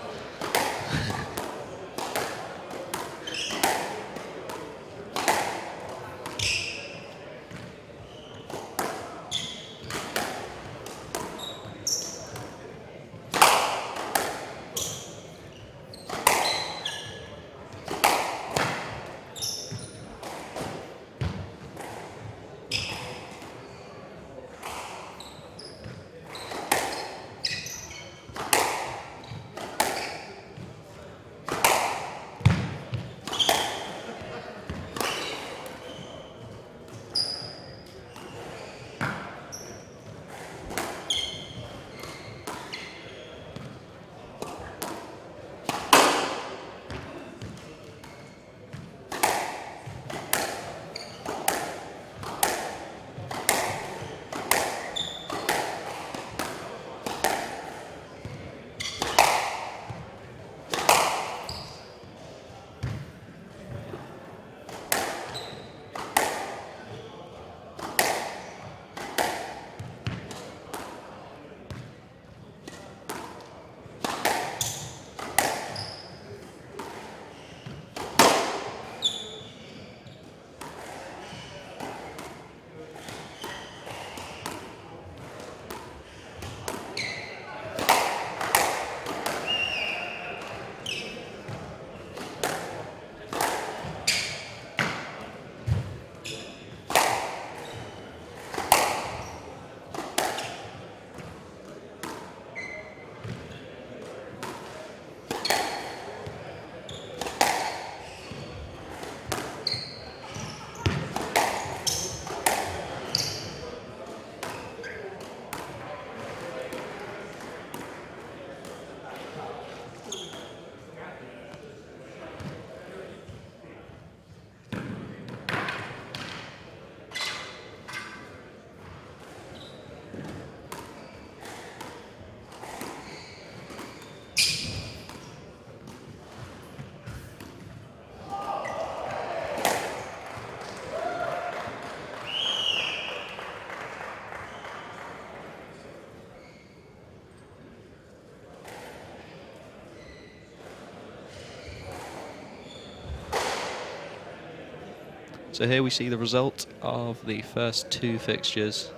So here we see the result of the first 2 fixtures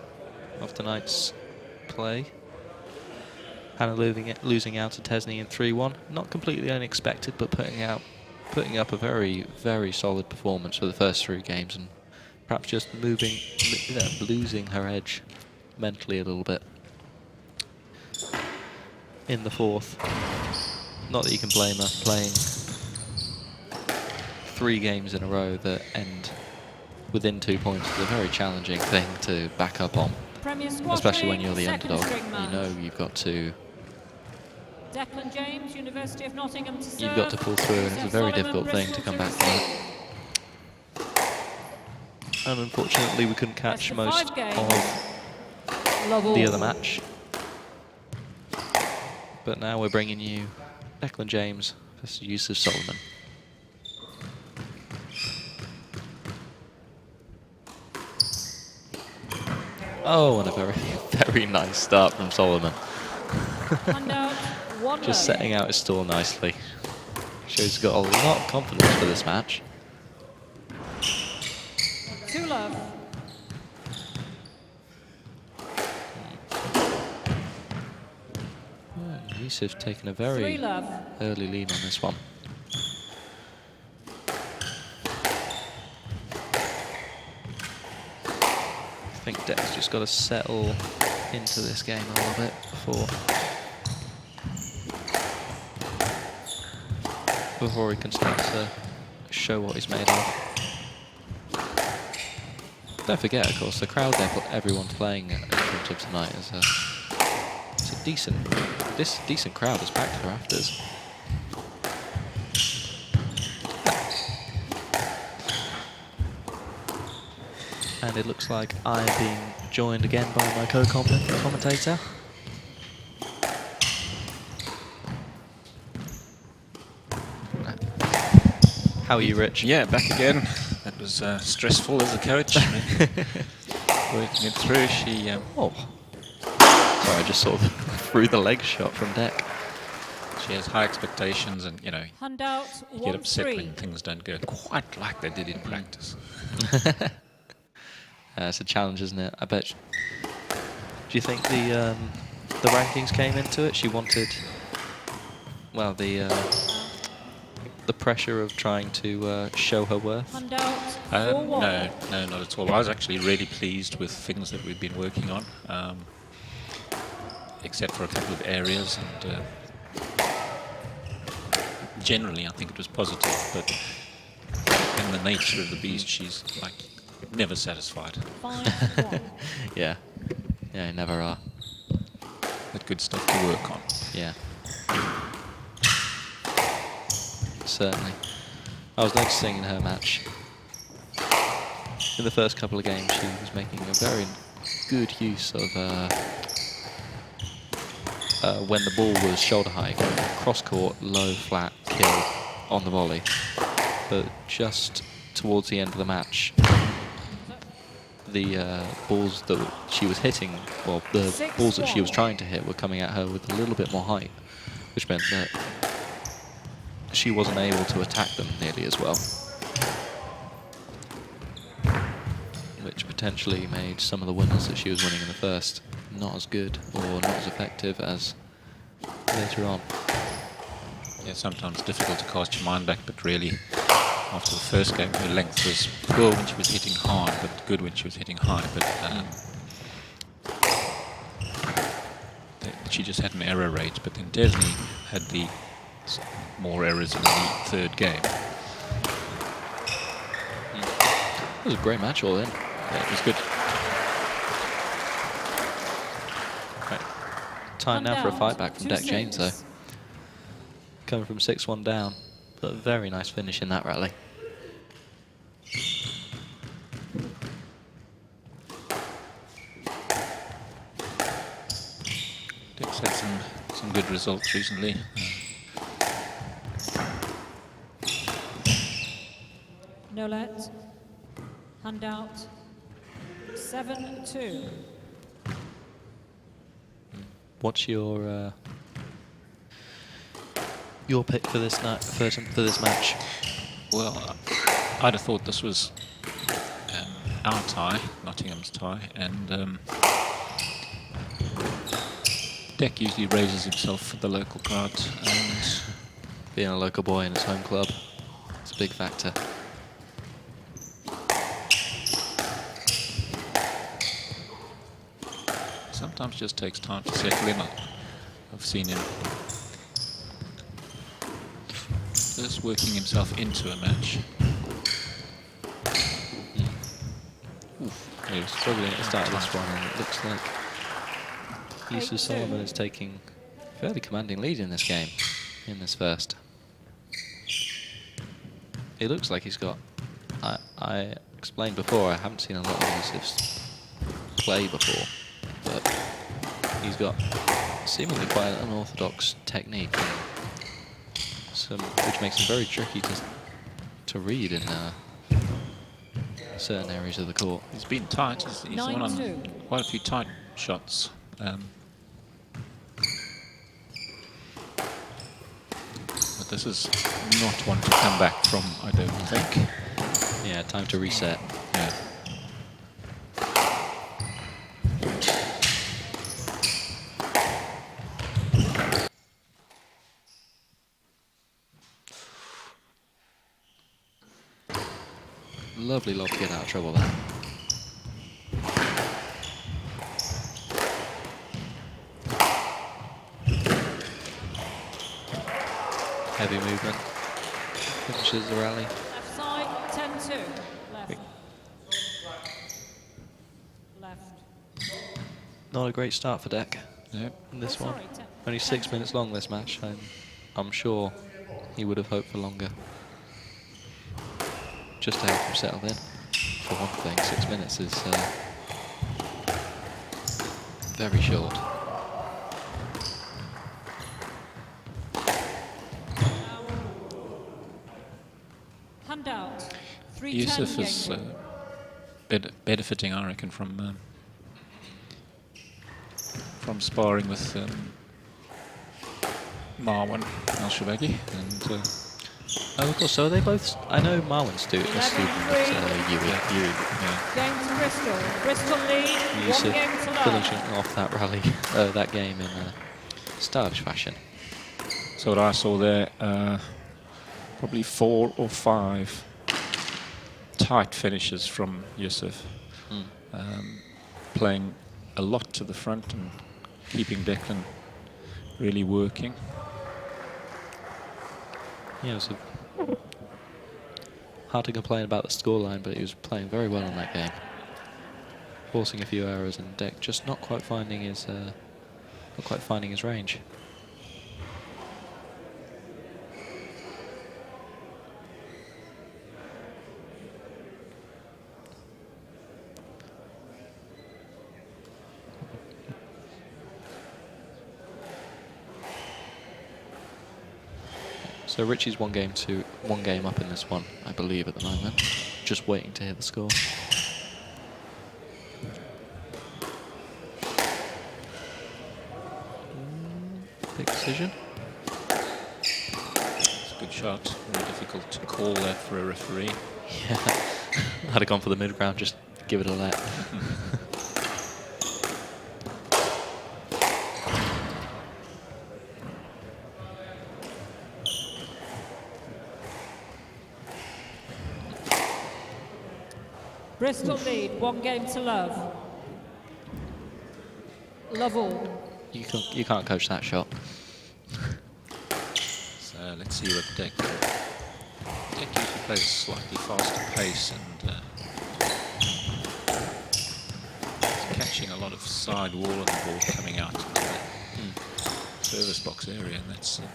of tonight's play. Hannah losing out to Tesney in 3-1. Not completely unexpected, but putting up a very, very solid performance for the first 3 games, and perhaps just losing her edge mentally a little bit in the 4th. Not that you can blame her, playing 3 games in a row that end within 2 points is a very challenging thing to back up on, especially when you're the underdog. You know you've got to Declan James, University of Nottingham to serve. You've got to pull through, and it's a very difficult thing to come back from. And unfortunately, we couldn't catch most of the other match. But now we're bringing you Declan James That's Yusuf Solomon. Oh, and a very, very nice start from Solomon. Handout, 1 Just love. setting out his stall nicely. Shows he's got a lot of confidence for this match. 2 love. Yusuf taking a 3 very love. early lead on this one. I think Deck's just got to settle into this game a little bit before he can start to show what he's made of. Don't forget, of course, the crowd everyone's playing in front of tonight is it's a decent crowd. It's packed to the rafters. And it looks like I'm being joined again by my co-commentator. How are you, Rich? Yeah, back again. That was stressful as a coach. Working it through, she... Oh. Sorry, I just sort of threw the leg shot from Deck. She has high expectations, and you Handout, get 1 upset 3. when things don't go quite like they did in practice. It's a challenge, isn't it? I bet. Do you think the rankings came into it? She wanted, well, the pressure of trying to show her worth. Handout, 4 1. No, not at all. I was actually really pleased with things that we've been working on, except for a couple of areas, and generally I think it was positive, but in the nature of the beast, she's like never satisfied. 5 1. Yeah, you never are. But good stuff to work on. Yeah. Certainly. I was noticing in her match, in the first couple of games, she was making a very good use of when the ball was shoulder high, cross court, low, flat, kill on the volley. But just towards the end of the match, the balls that she was hitting, well, the balls that she was trying to hit were coming at her with a little bit more height, which meant that she wasn't able to attack them nearly as well, which potentially made some of the winners that she was winning in the first not as good or not as effective as later on. Yeah, sometimes difficult to cast your mind back, but really, after the first game, her length was poor when she was hitting hard, but good when she was hitting high. But she just had an error rate. But then Desney had the more errors in the third game. It was a great match all in. Yeah, it was good. Right. Time now for a fight back from Deck James, though. Coming from 6-1 down, but a very nice finish in that rally. Deck's had some good results recently. No let. Handout, 7 2. What's your pick for this night, for this match? Well, I'd have thought this was our tie, Nottingham's tie, and Deck usually raises himself for the local crowd, and Being a local boy in his home club, it's a big factor. sometimes just takes time to settle in. I've seen him just working himself into a match. He was struggling at the start of this one, and it looks like Yusuf Solomon is taking a fairly commanding lead in this game, in this first. It looks like he's got... I explained before, I haven't seen a lot of Yusuf's play before, but he's got seemingly quite an unorthodox technique. which makes them very tricky to read in certain areas of the court. He's been tight. He's won on 9-2. quite a few tight shots. But this is not one to come back from, I don't think. Yeah, time to reset. Yeah. Lovely lob to get out of trouble there. Heavy movement. Finishes the rally. Left side, 10-2. Left. Left. Not a great start for Deck Yeah. in this Oh, one. sorry, Only 6 10-2. minutes long this match. I'm sure he would have hoped for longer. Just to help him settle in. For one thing, 6 minutes is very short. Handout. 3-10 Yusuf is game. benefiting, I reckon, from sparring with Marwan Al-Shabagi. And Oh, of course. So are they both? I know Marwan's a student. 11-3. Yuri. yeah. Game to Bristol. Bristol lead. Yusuf 1 game to love. finishing off that rally, that game in stylish fashion. So what I saw there, probably 4 or 5 tight finishes from Yusuf, playing a lot to the front and keeping Declan really working. Yeah, it was hard to complain about the scoreline, but he was playing very well in that game, forcing a few errors, and Deck just not quite finding his range. So Richie's one game up in this one, I believe, at the moment. Just waiting to hear the score. Big decision. It's a good shot. Very difficult to call that for a referee. Yeah, I'd have gone for the mid ground, just give it a let. Bristol lead. 1 game to love. Love all. You can't coach that shot. So let's see what Deck usually plays a slightly faster pace and is catching a lot of side wall and the ball coming out into the service box area, and that's not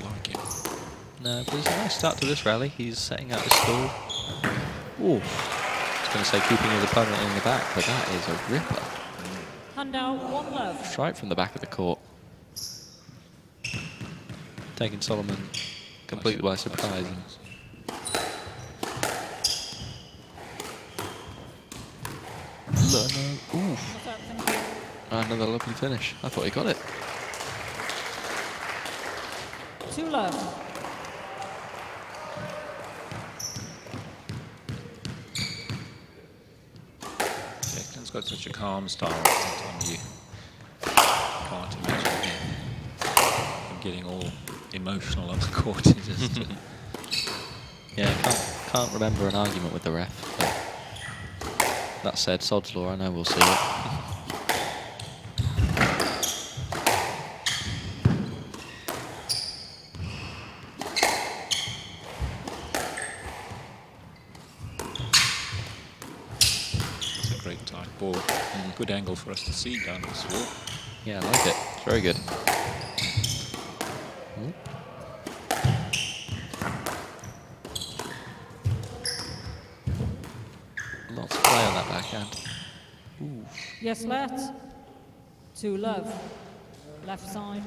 like him. No, but it's a nice start to this rally. He's setting out his stall. Ooh, I was going to say keeping his opponent in the back, but that is a ripper. Handout. 1 love. Straight from the back of the court. Taking Solomon completely by surprise. Ooh, What's that? Thank you. another lovely finish. I thought he got it. 2 love. Declan's got such a calm style. Sometimes you can't imagine him getting all emotional on the court. It's just, Yeah, can't remember an argument with the ref. But that said, sod's law, I know we'll see it. it's a great tight ball and good angle for us to see down this wall. Yeah, I like it. It's very good. Ooh. Lots of play on that backhand. Ooh. Yes, let. 2 love. Left side.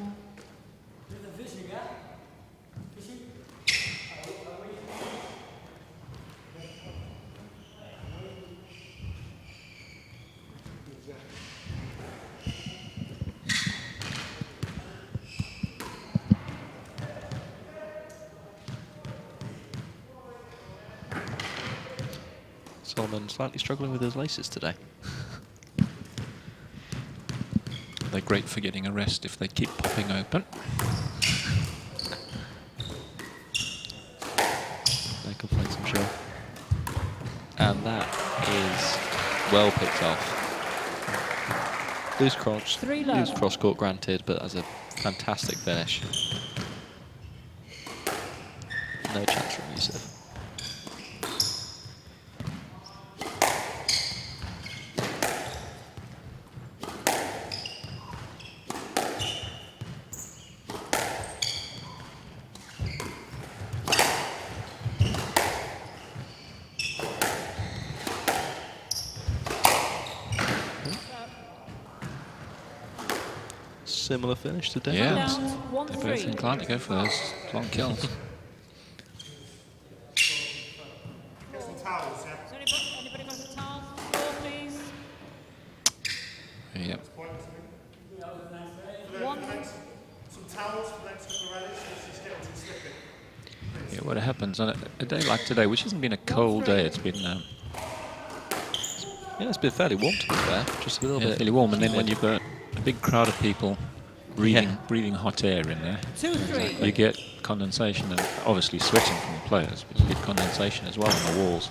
Solomon slightly struggling with his laces today. They're great for getting a rest if they keep popping open. No complaints, I'm sure. And that is well picked off. Loose cross court granted, but as a fantastic finish. No chance from Yusuf. Similar finish to David. Yeah, Down, they're both 1-3. inclined to go for those long kills. Is anybody got a towel? Floor, please. Yep. 1. Yeah, what happens on a day like today, which hasn't been a cold day, it's been Yeah, it's been fairly warm to be fair. Just a little bit. fairly warm, and then when you've got a big crowd of people breathing hot air in there, 2-3. you get condensation and obviously sweating from the players, but you get condensation as well on the walls.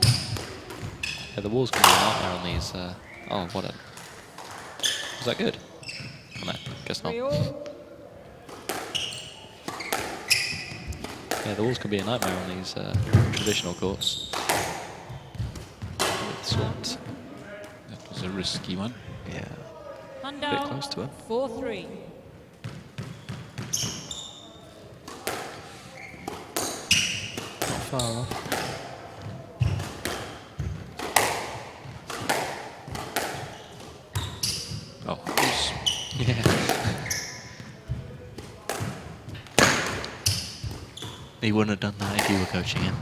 Yeah, the walls can be a nightmare on these. Oh, what a. Was that good? Oh, no, guess not. 3-all. Yeah, the walls can be a nightmare on these traditional courts. Swamped. That was a risky one. Yeah. Hand Bit down. close to him. 4-3. Not far off. Oh, loose. Yeah. He wouldn't have done that if you were coaching him.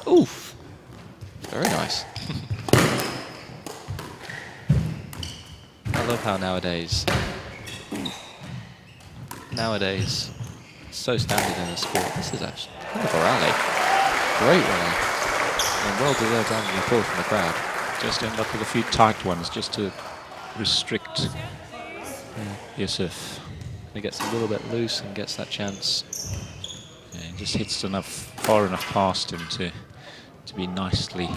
Oof. Very nice. I love how nowadays, so standard in the sport. This is actually kind of a rally. Great rally. And well deserved round of applause from the crowd. Just end up with a few tight ones just to restrict Yusuf. He gets a little bit loose and gets that chance. Yeah, he just hits far enough past him to be nicely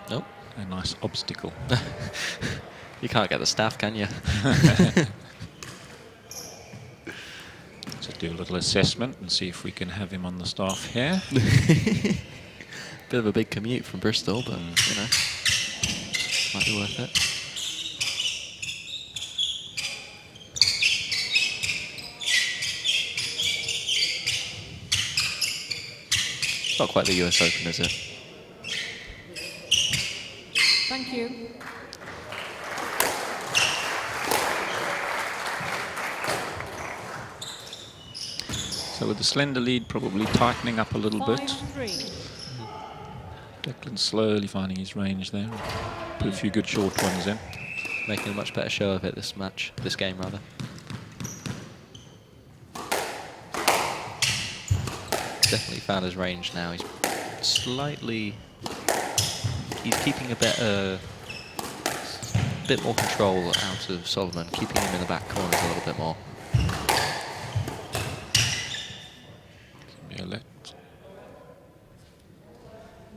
Nope. a nice obstacle. You can't get the staff, can you? Just do a little assessment and see if we can have him on the staff here. Bit of a big commute from Bristol, but you know, might be worth it. It's not quite the US Open, is it? Thank you. So with the slender lead probably tightening up a little bit. 5-3. Declan slowly finding his range there. Put a few good short ones in. Making a much better show of it this game rather. Definitely found his range now. He's keeping a bit more control out of Solomon, keeping him in the back corners a little bit more. Be a let.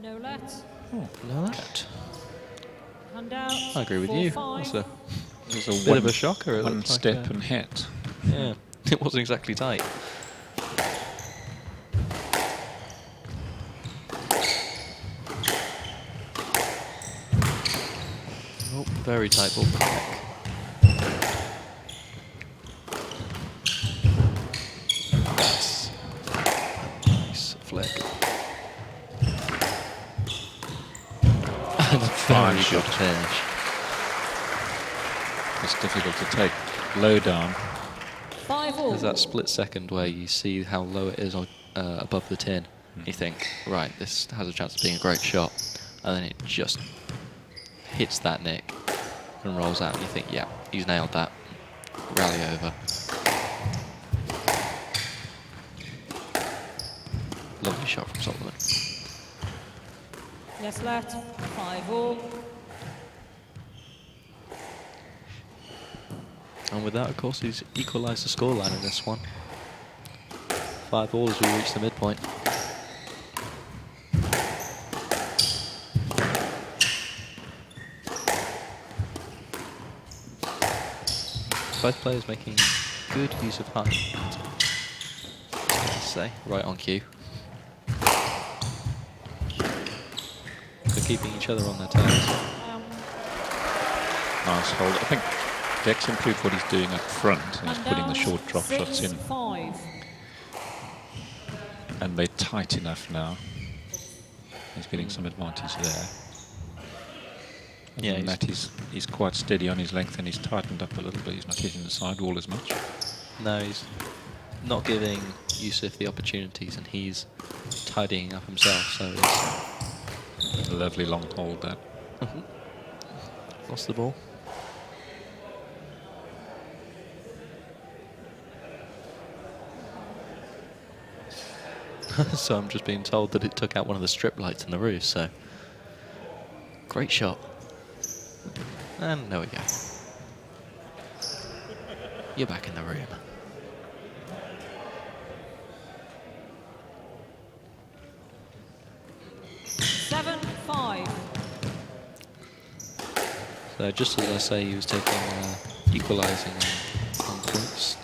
No let. Oh, no that. Hand out. I agree with you. 4-5. That's There's a bit of a shocker. It one looked like, step and hit. yeah, it wasn't exactly tight. Oh, very tight ball from Beck. That's a nice flick. And a very good finish. It's difficult to take low down. 5-all. There's that split second where you see how low it is above the tin. You think, right, this has a chance of being a great shot. And then it just hits that nick and rolls out. And you think, yeah, he's nailed that. Rally over. Lovely shot from Solomon. Yes, left. 5-all. And with that, of course, he's equalised the scoreline in this one. 5-all as we reach the midpoint. Both players making good use of height. Let's say, right on cue. For keeping each other on their toes. Nice hold. I think Dex improved what he's doing up front, and he's putting the short drop shots in. 6-5. And they're tight enough now. He's getting some advantage there. Yeah, And that he's quite steady on his length, and he's tightened up a little bit. He's not hitting the sidewall as much. No, he's not giving Yusuf the opportunities, and he's tidying up himself, so A lovely long hold there. lost the ball. So I'm just being told that it took out one of the strip lights in the roof, so great shot. And there we go. You're back in the room. 7-5. So just as I say, he was taking equalising on points.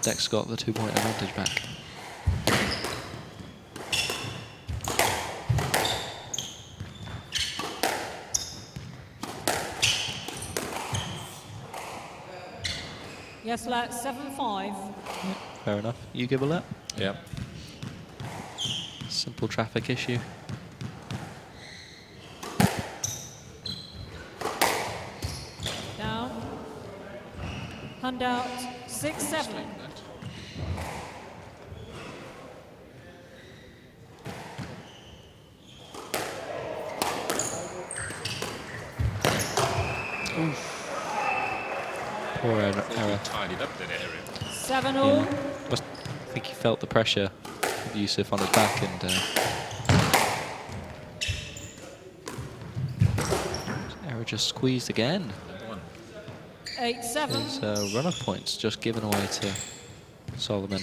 Dex got the 2-point advantage back. Yes, left. 7-5. Fair enough. You give a let? Yeah. Simple traffic issue. Down. Hand out. 6-7. Poor error. Tidied up that area. 7-all. Yeah. I think he felt the pressure of Yusuf on his back, and error just squeezed again. 8-7. His run-off points just given away to Solomon.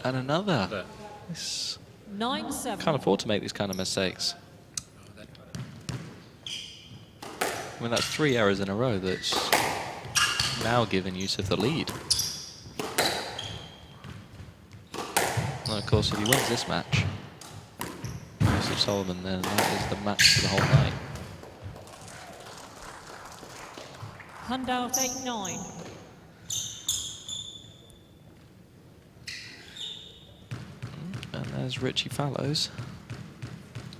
And another. This 9-7. can't afford to make these kind of mistakes. I mean, that's 3 errors in a row that's now given Yusuf the lead. And of course, if he wins this match, Yusuf Solomon, then that is the match for the whole night. Hand out. 8-9. And there's Richie Fallows.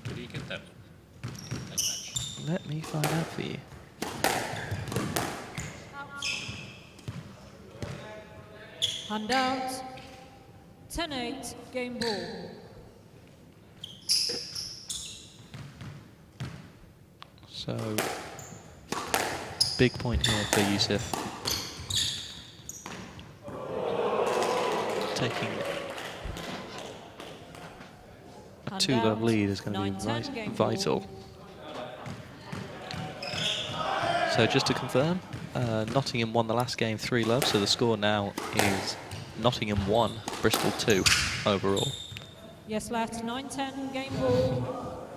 Where do you get that match? Let me find out for you. Hand out. 10-8. Game ball. So, big point here for Yusuf. Taking a Hand 2-love out. lead is going to 9-10 be game vital. ball. So just to confirm, Nottingham won the last game 3-love, so the score now is Nottingham 1, Bristol 2 overall. Yes, left. 9-10. Game ball.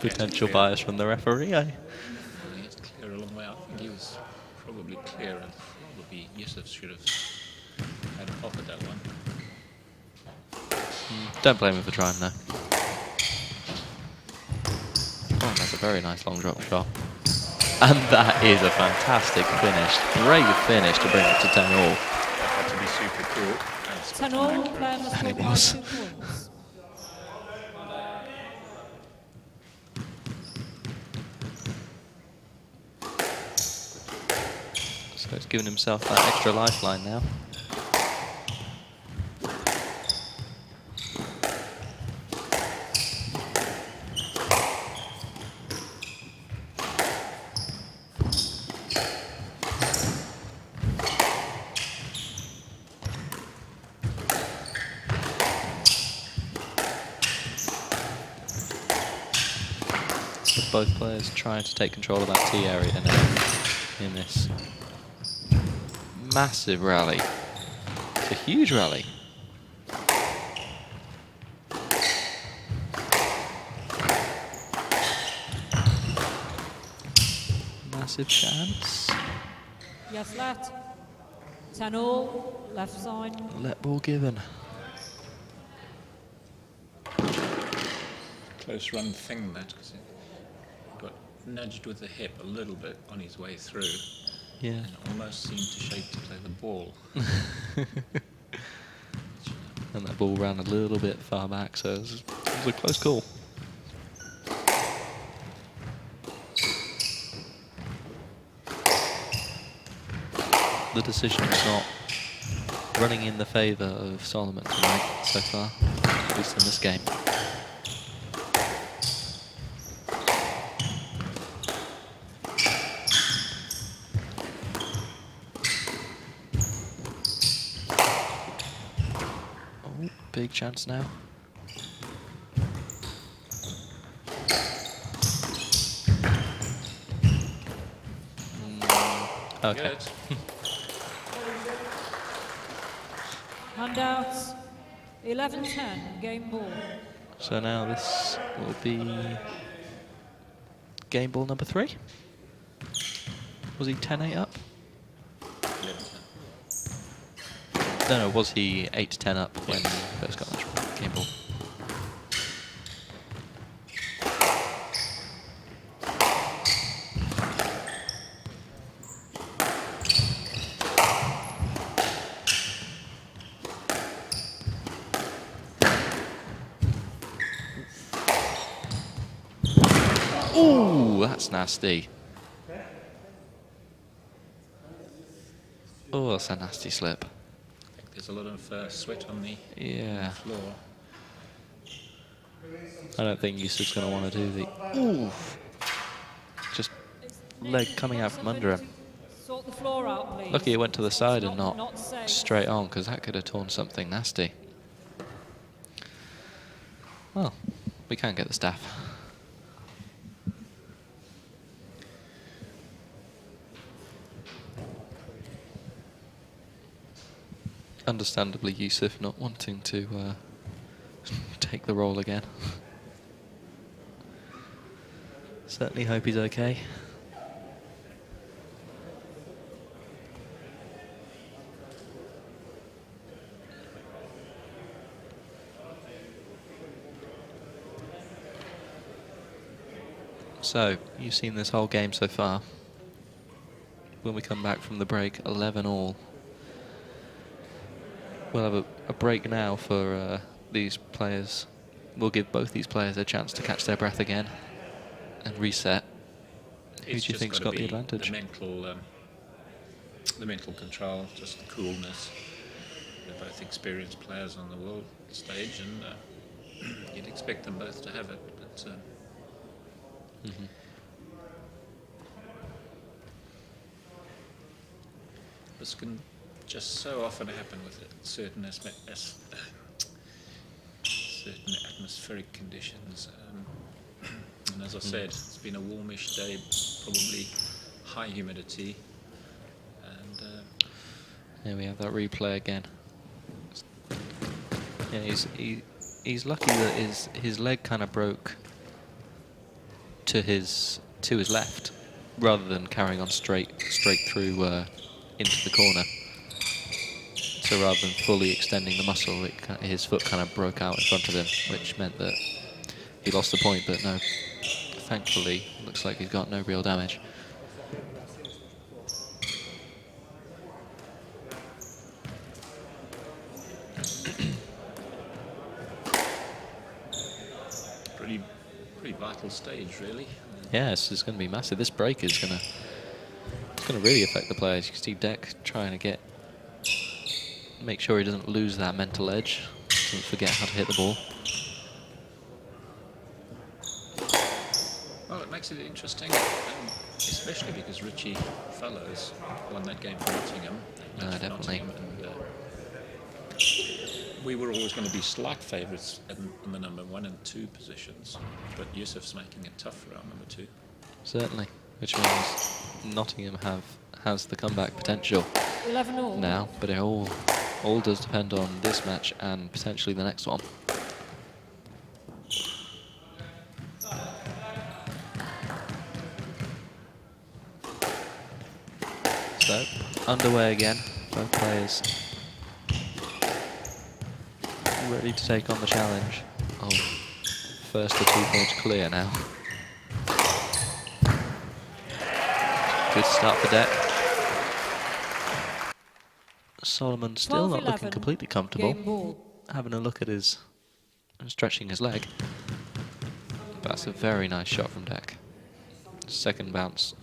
Potential bias from the referee, eh? He's clear a long way. I think he was probably clear, and probably Yusuf should have had a pop at that one. Don't blame him for trying though. Oh, that's a very nice long drop shot. And that is a fantastic finish. Great finish to bring it to 10 all. That had to be super cool. And 10 all, player must And it win by was. 2 points. So he's given himself that extra lifeline now. With both players trying to take control of that tee area now in this massive rally. It's a huge rally. Massive chance. Yes, left. 10 all, left side. Let ball given. close run thing, that, because he got nudged with the hip a little bit on his way through. Yeah. And almost seemed to shape to play the ball. And that ball ran a little bit far back, so it was a close call. The decision is not running in the favour of Solomon tonight so far, at least in this game. Oh, big chance now. Okay. Good. Handouts, 11-10, game ball. So now this will be game ball number 3. Was he 10-8 up? No, was he 8-10 up when he first got that game ball? Ooh, that's nasty. Oh, that's a nasty slip. I think there's a lot of sweat on the Yeah. floor. I don't think Yusuf's going to want to do the... Ooh! Just leg coming out from under him. Sort the floor out, please. Lucky it went to the side and Not not safe. straight on, because that could have torn something nasty. Well, we can get the staff. Understandably, Yusuf not wanting to take the role again. Certainly hope he's okay. So, you've seen this whole game so far. When we come back from the break, 11 all. We'll have a break now for these players. We'll give both these players a chance to catch their breath again and reset. Who do you think's got the advantage? The mental control, just the coolness. They're both experienced players on the world stage, and you'd expect them both to have it. But this can just so often happen with certain certain atmospheric conditions. And as I said, it's been a warmish day, probably high humidity. And There we have that replay again. Yeah, he's lucky that his leg kind of broke to his left, rather than carrying on straight through into the corner. So rather than fully extending the muscle, his foot kind of broke out in front of him, which meant that he lost the point. But no, thankfully, looks like he's got no real damage. pretty vital stage, really. Yes, it's going to be massive. This break is going to really affect the players. You can see Deck trying to make sure he doesn't lose that mental edge, doesn't forget how to hit the ball. Well, it makes it interesting, and especially because Richie Fellows won that game for Nottingham. Definitely. And we were always going to be slight favourites in the number 1 and 2 positions, but Yusuf's making it tough around number 2. Certainly, which means Nottingham has the comeback potential 11 all. now, but it all does depend on this match and potentially the next one. So, underway again, both players ready to take on the challenge. Oh, first the 2 points clear now. Good start for Deck. Solomon still not looking 12-11, completely comfortable. game ball. Having a look at stretching his leg. That's a very nice shot from Deck. Second bounce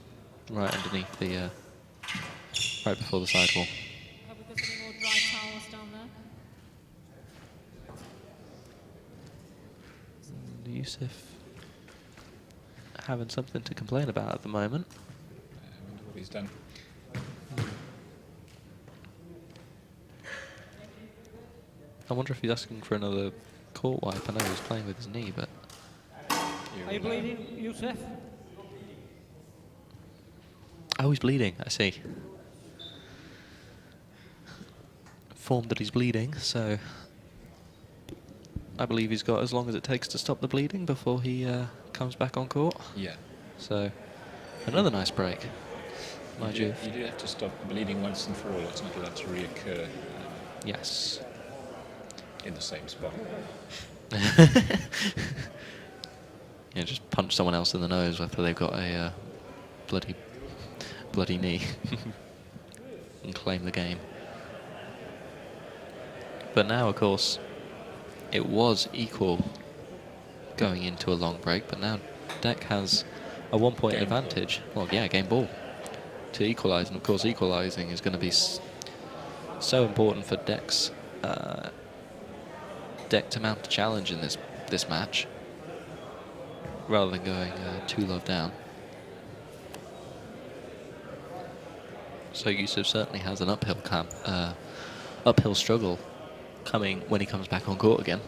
right underneath the, right before the sidewall. Have we got any more dry towels down there? Yusuf having something to complain about at the moment. I wonder what he's done. I wonder if he's asking for another court wipe. I know he's playing with his knee, but Are you bleeding, Yusuf? oh, he's bleeding. I see. Informed that he's bleeding, so I believe he's got as long as it takes to stop the bleeding before he comes back on court. Yeah. So another nice break. Mind you. You do have to stop bleeding once and for all. It's not allowed to reoccur Yes. in the same spot. Yeah, just punch someone else in the nose after they've got a bloody knee and claim the game. But now, of course, it was equal going into a long break, but now Deck has a 1 point Game advantage. Well, yeah, game ball to equalise, and of course, equalising is going to be so important for Deck to mount a challenge in this match, rather than going 2-love down. So Yusuf certainly has an uphill struggle coming when he comes back on court again.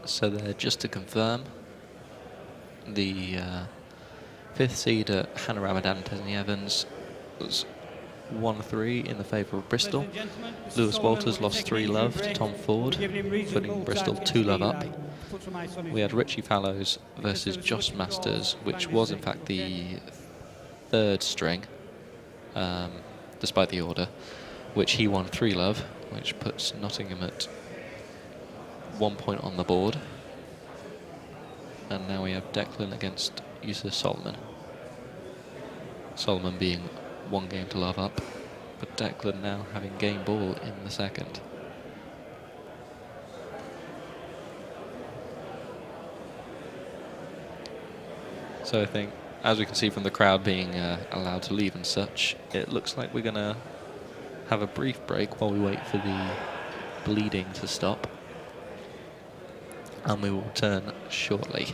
So there, just to confirm, the 5th seed at Hannah Ramadan and Tesney Evans was 1-3 in the favour of Bristol. Ladies and gentlemen, Mr. Lewis Solomon Walters will lost take an easy 3-love to break. Tom Ford, We're giving him putting reasonable Bristol time 2-love to up. speed. Put some ice on his We had feet. Richie Fallows versus Josh Masters, which was in fact the 3rd string, despite the order, which he won 3-love, which puts Nottingham at 1 point on the board. And now we have Declan against Yusuf Solomon. Solomon being 1 game to love up, but Declan now having game ball in the second. So I think, as we can see from the crowd being allowed to leave and such, it looks like we're going to have a brief break while we wait for the bleeding to stop. And we will return shortly.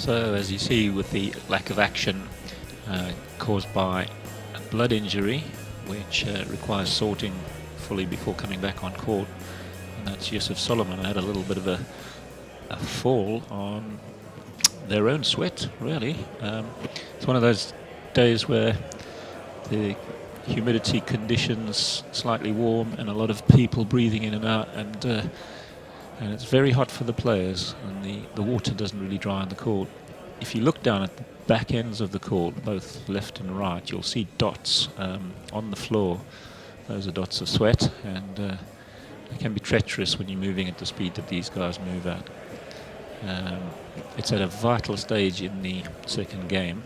So as you see, with the lack of action caused by a blood injury, which requires sorting fully before coming back on court, and that's Yusuf Solomon had a little bit of a fall on their own sweat, really. It's one of those days where the humidity conditions slightly warm and a lot of people breathing in and out, and it's very hot for the players, and the water doesn't really dry on the court. If you look down at the back ends of the court, both left and right, you'll see dots on the floor. Those are dots of sweat, and they can be treacherous when you're moving at the speed that these guys move at. It's at a vital stage in the second game.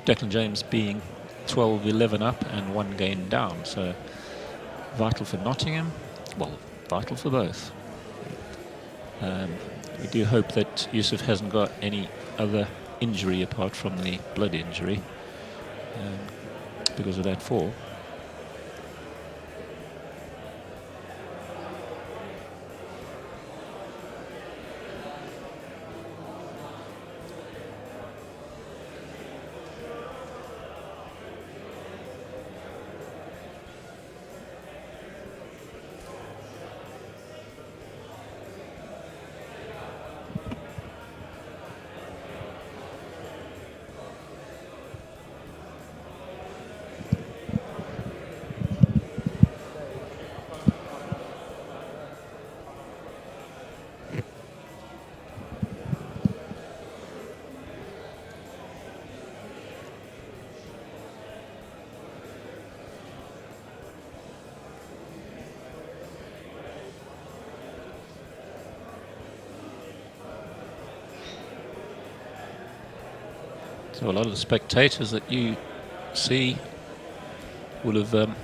Declan James being 12-11 up and 1 game down, so vital for Nottingham, well, vital for both. We do hope that Yusuf hasn't got any other injury apart from the blood injury because of that fall. So a lot of the spectators that you see will have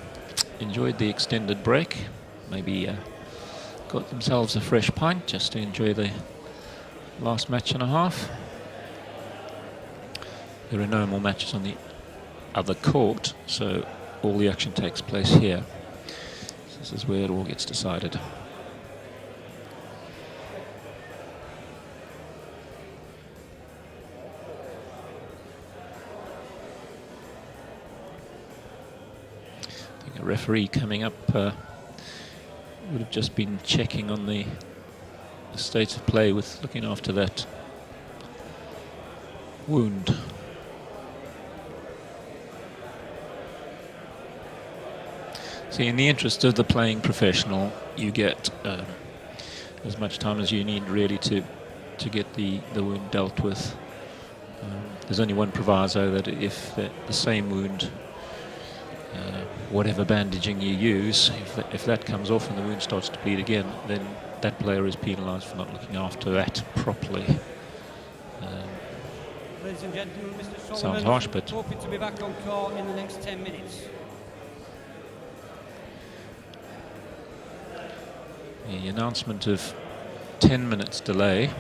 enjoyed the extended break, maybe got themselves a fresh pint just to enjoy the last match and a half. There are no more matches on the other court, so all the action takes place here. So this is where it all gets decided. Referee coming up would have just been checking on the state of play with looking after that wound. See, in the interest of the playing professional, you get as much time as you need really to get the wound dealt with. There's only one proviso, that if the same wound, whatever bandaging you use, if that comes off and the wound starts to bleed again, then that player is penalised for not looking after that properly. Ladies and gentlemen, Mr. Solomon Sounds harsh, but hoping to be back on court in the next 10 minutes. The announcement of 10 minutes delay.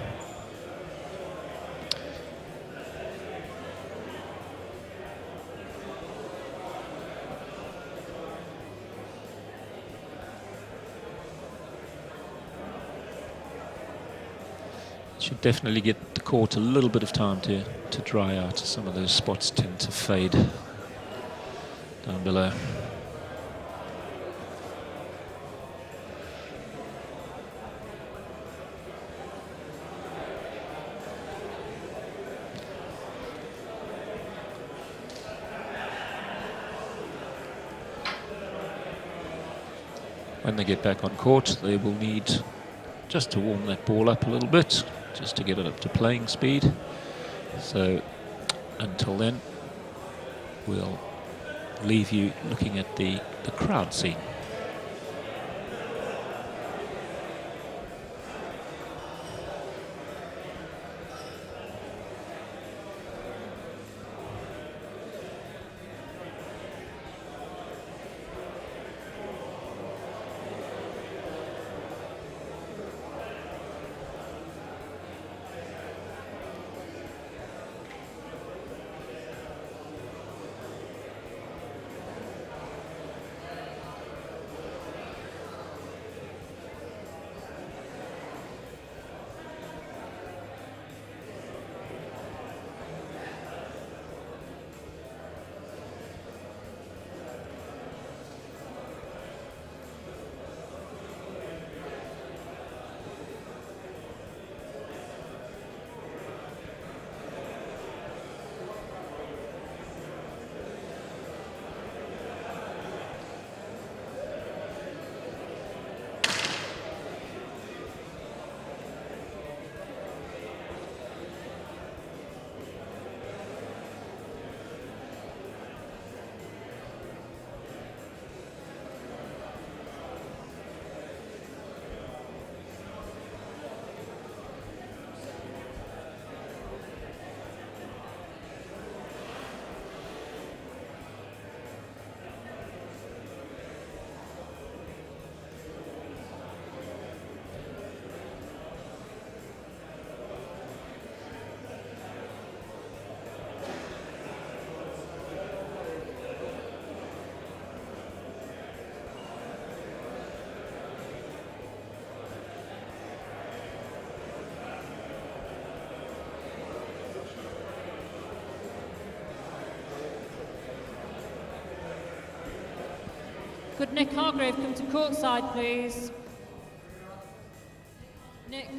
Should definitely get the court a little bit of time to dry out. Some of those spots tend to fade down below. When they get back on court, they will need just to warm that ball up a little bit, just to get it up to playing speed. So until then, we'll leave you looking at the crowd scene. Could Nick Hargrave come to courtside, please? Nick.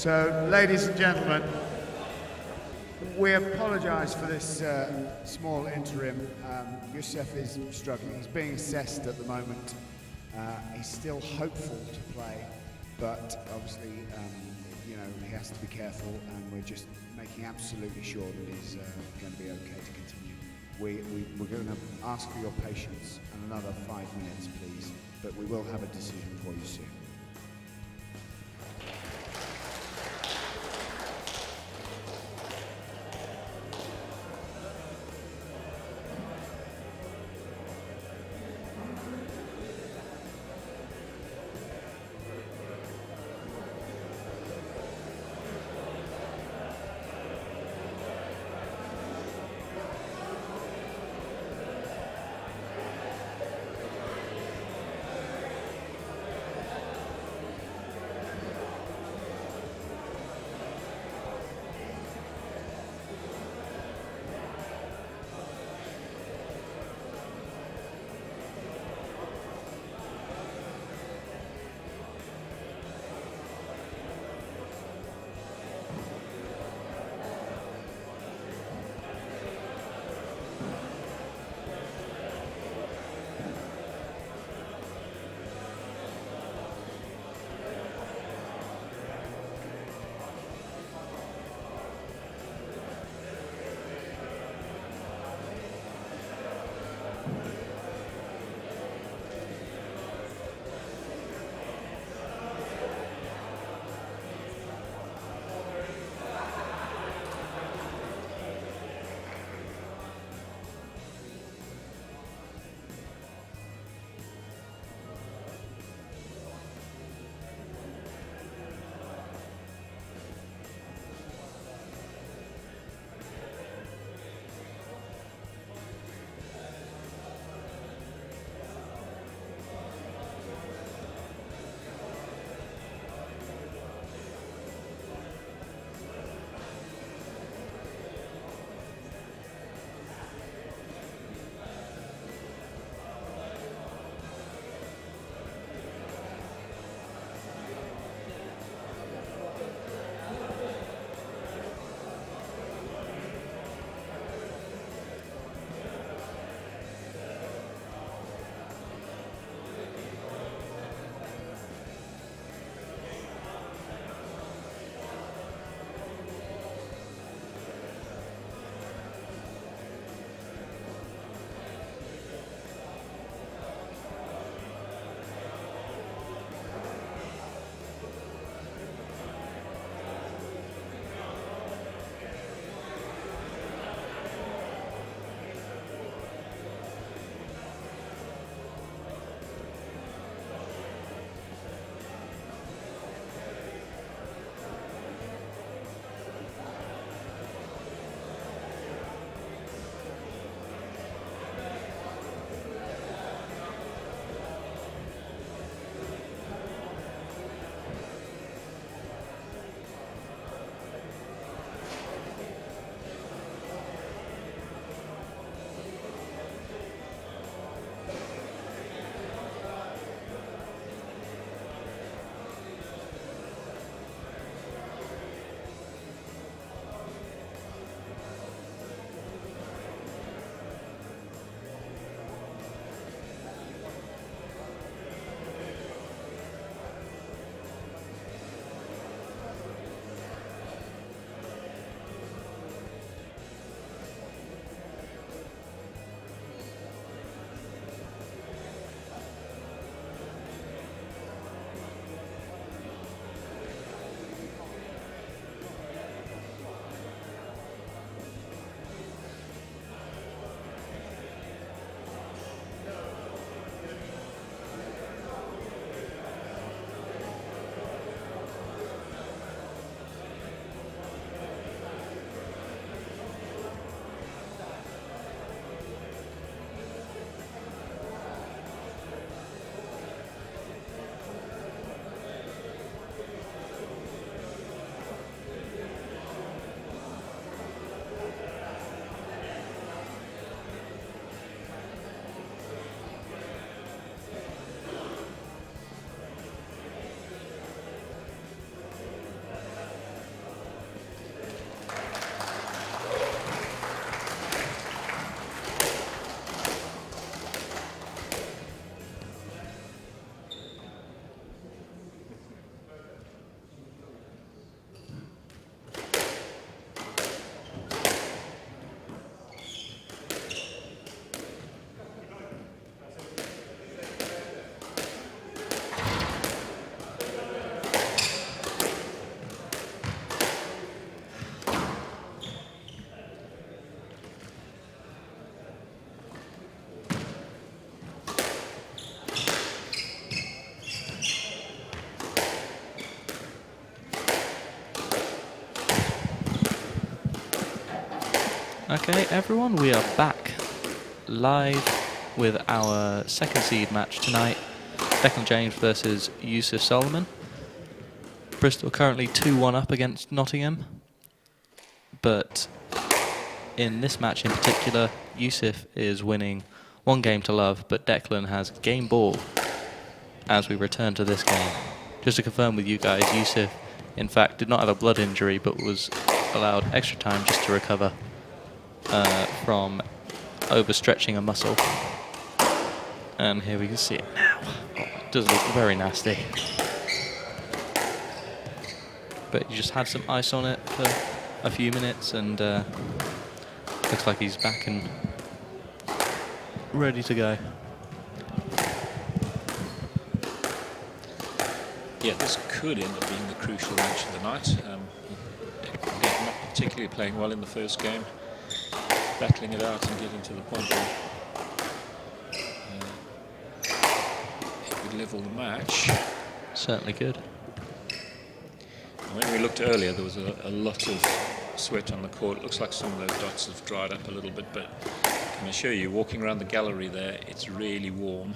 So, ladies and gentlemen, we apologise for this small interim. Youssef is struggling. He's being assessed at the moment. He's still hopeful to play, but obviously, you know, he has to be careful, and we're just making absolutely sure that he's going to be okay to continue. We're going to ask for your patience and another 5 minutes, please, but we will have a decision for you soon. Okay, everyone, we are back live with our second seed match tonight. Declan James versus Yusuf Solomon. Bristol currently 2-1 up against Nottingham. But in this match in particular, Yusuf is winning 1 game to love, but Declan has game ball as we return to this game. Just to confirm with you guys, Yusuf, in fact, did not have a blood injury, but was allowed extra time just to recover from overstretching a muscle. And here we can see it now. Oh, it does look very nasty. But he just had some ice on it for a few minutes, and looks like he's back and ready to go. Yeah, this could end up being the crucial match of the night. Not particularly playing well in the first game, battling it out and getting to the point where it would level the match. Certainly could. When we looked earlier, there was a lot of sweat on the court. It looks like some of those dots have dried up a little bit, but I can assure you, walking around the gallery there, it's really warm.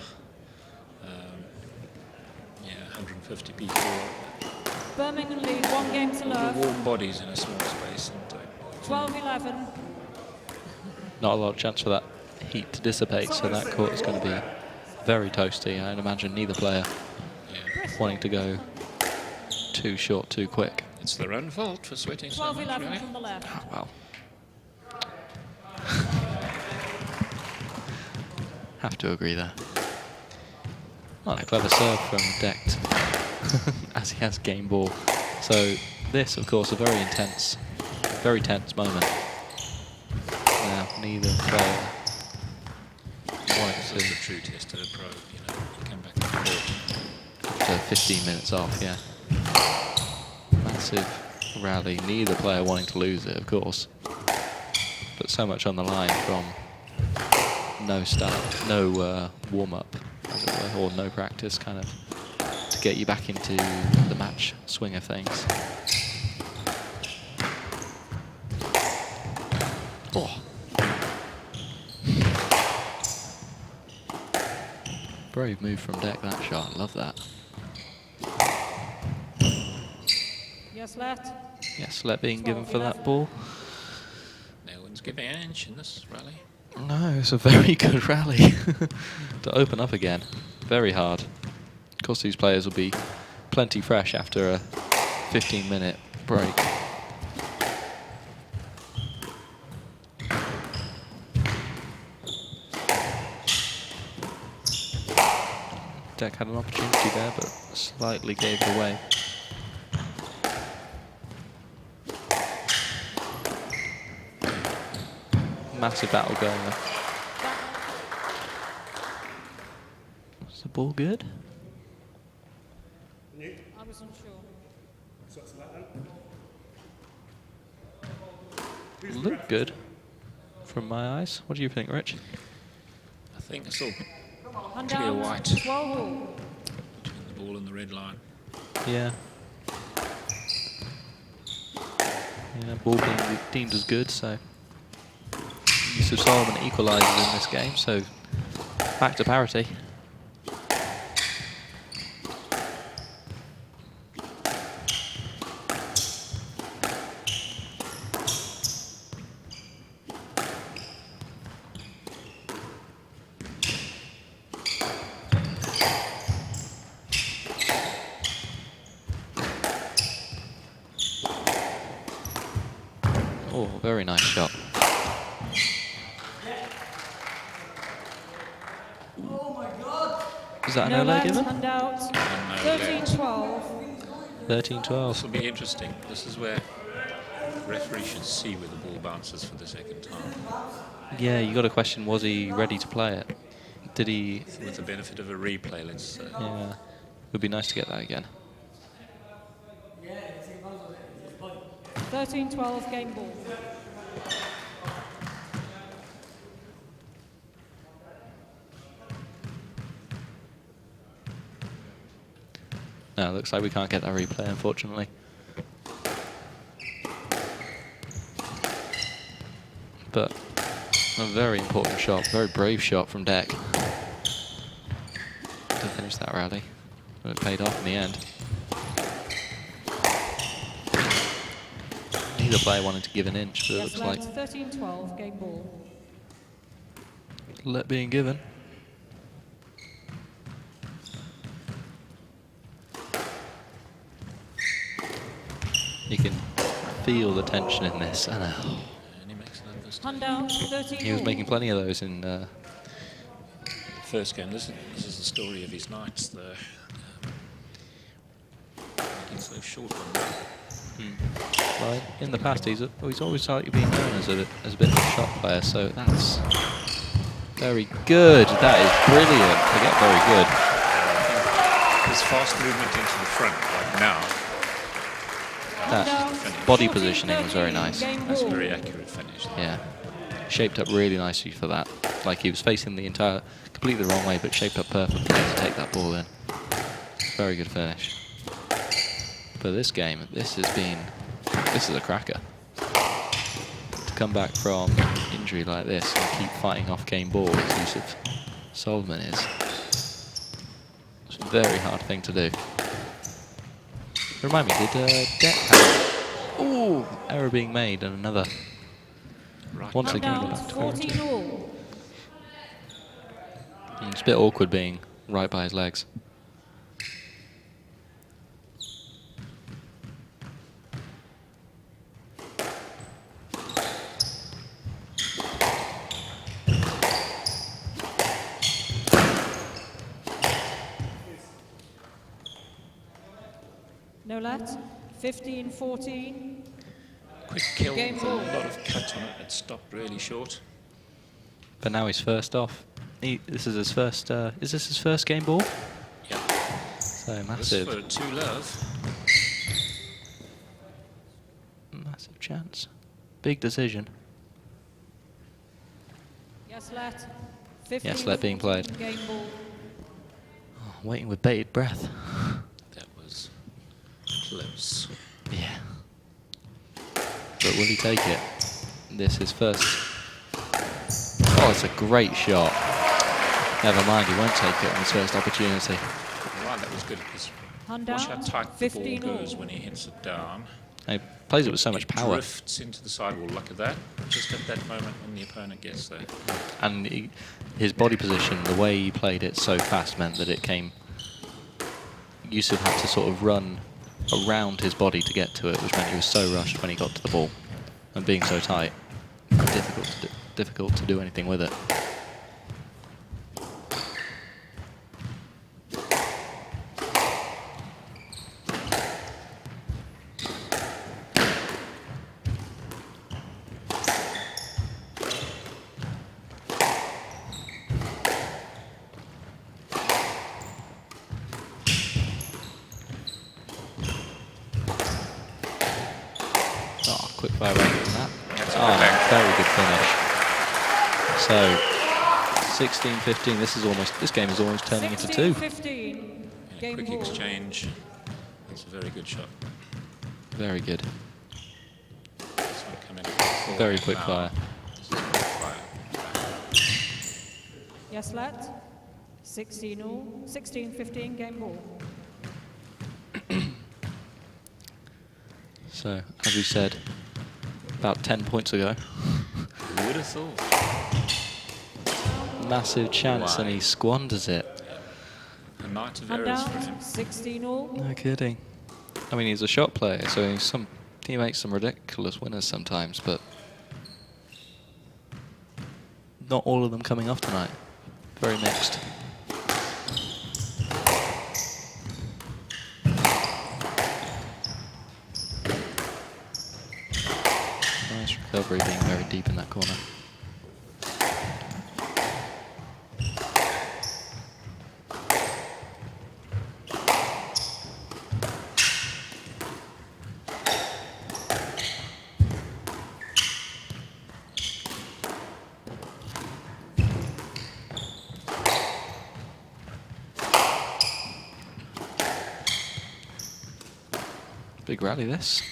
150 people. Birmingham lead 1 game to love. Warm bodies in a small space. And, 12-11. Not a lot of chance for that heat to dissipate, so that court is going to be very toasty. I'd imagine neither player wanting to go too short too quick. It's their own fault for sweating so much, 12-11 really. from the left. Oh, wow. Have to agree there. Oh, a clever serve from Decked as he has game ball. So this, of course, a very tense moment. Now, neither player wanted This is the true test of a pro, you know, you come back to the court. after 15 minutes off, yeah. Massive rally, neither player wanting to lose it, of course. But so much on the line from no start, no warm-up, as it were, or no practice, kind of, to get you back into the match swing of things. Oh. Brave move from Deck, that shot, love that. Yes, left. Yes, let being given for that ball. No one's giving an inch in this rally. No, it's a very good rally to open up again. Very hard. Of course, these players will be plenty fresh after a 15-minute break. Deck had an opportunity there, but slightly gave it away. Massive battle going there. Was the ball good? I was unsure. Looked good from my eyes. What do you think, Rich? I think I saw Hand clear down. white 12 all. between the ball and the red line. Yeah. Yeah, ball being deemed as good, so Yusuf Solomon equalises in this game, so back to parity. Oh, very nice shot. Is that No an left, given? hand out. And no left. 13-12. 13-12. This will be interesting. This is where the referee should see where the ball bounces for the second time. Yeah, you got to question, was he ready to play it? Did he? With the benefit of a replay, let's Yeah. It would be nice to get that again. 13-12 game ball. No, it looks like we can't get that replay, unfortunately. but a very important shot, very brave shot from Deck to finish that rally. But it paid off in the end. Neither player wanted to give an inch, but it looks like 13-12, game ball. let being given. You can feel the tension in this. I know. And he makes another mistake. Hand out, 13. He was making plenty of those in. The first game, this is the story of his nights there. Making so short one. Well, in the past, he's always slightly been known as a bit of a shot player, so that's very good. That is brilliant. Forget very good. His fast movement into the front, like now, That body positioning was very nice. that's a very accurate finish. Yeah, shaped up really nicely for that. Like he was facing the entire, completely the wrong way, but shaped up perfectly to take that ball in. Very good finish. But this game, this is a cracker. To come back from injury like this and keep fighting off game ball as Yusuf Solomon is, it's a very hard thing to do. Remind me, did Deck have... Ooh, error being made and another. Right. Once Hand again, out, back to 14 all. It's a bit awkward being right by his legs. No let, 15-14. Quick kill, Game with a ball. lot of cut on it. It stopped really short. But now he's first off. This is his first. Is this his first game ball? Yeah. So This massive, for 2-love. massive chance. Big decision. Yes let, 15. Yes, let being played. Game ball. Oh, waiting with bated breath. That was close. Yeah. But will he take it? This is first. Oh, it's a great shot. Never mind, he won't take it on his first opportunity. Right, that was good because Hand watch how out, tight the ball 15 all. goes when he hits it down. And he plays it with so much It power. drifts into the sidewall. Look at that. Just at that moment when the opponent gets there. And his body position, the way he played it so fast, meant that it came. Yusuf had to sort of run around his body to get to it, which meant he was so rushed when he got to the ball. And being so tight, difficult to do anything with it. Oh, quick fire away from that. That's a Oh, good back. very good finish. So, 16-15. This game is almost turning into 2. 15. Yeah, Game quick ball. exchange. That's a very good shot. Very good. This one coming full Very hand quick now. fire. This is quick fire. Yes let, 16 all. 16-15. Game ball. So, as we said, about 10 points ago, Who would have thought? massive chance and he squanders it. A night of Hand errors for out, him. 16 all. No kidding. I mean, he's a shot player, so he makes some ridiculous winners sometimes, but not all of them coming off tonight. Very mixed. Nice recovery, being very deep in that corner. Big rally this.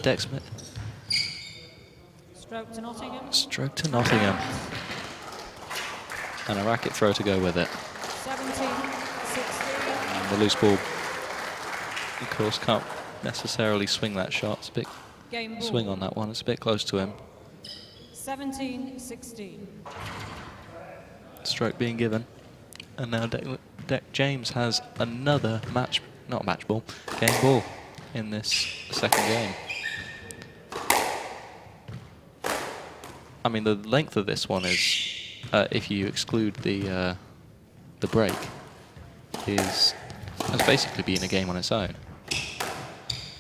Deck Smith. Stroke to Nottingham. Stroke to Nottingham. And a racket throw to go with it. 17-16. And the loose ball, of course, can't necessarily swing that shot. It's a bit Game ball. swing on that one. It's a bit close to him. 17-16. Stroke being given. And now Deck James has another match, not match ball, game ball in this second game. I mean, the length of this one is, if you exclude the break, has basically been a game on its own.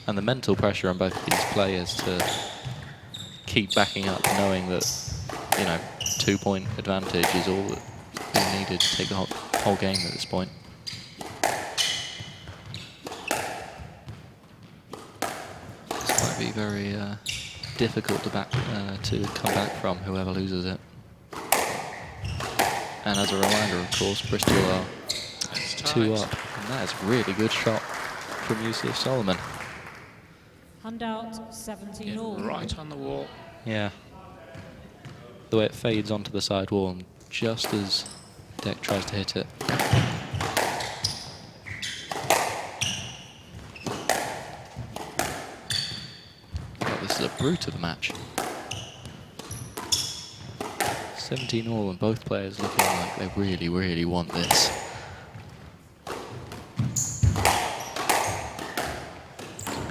And the mental pressure on both of these players to keep backing up, knowing that, you know, 2-point advantage is all that is needed to take the whole game at this point. This might be very difficult to come back from, whoever loses it. And as a reminder, of course, Bristol are 2 up, and that is a really good shot from Yusuf Solomon. Handout 17 all. Right on the wall. Yeah. The way it fades onto the side wall, and just as Deck tries to hit it. Oh, this is a brute of a match. 17 all, and both players looking like they really, really want this.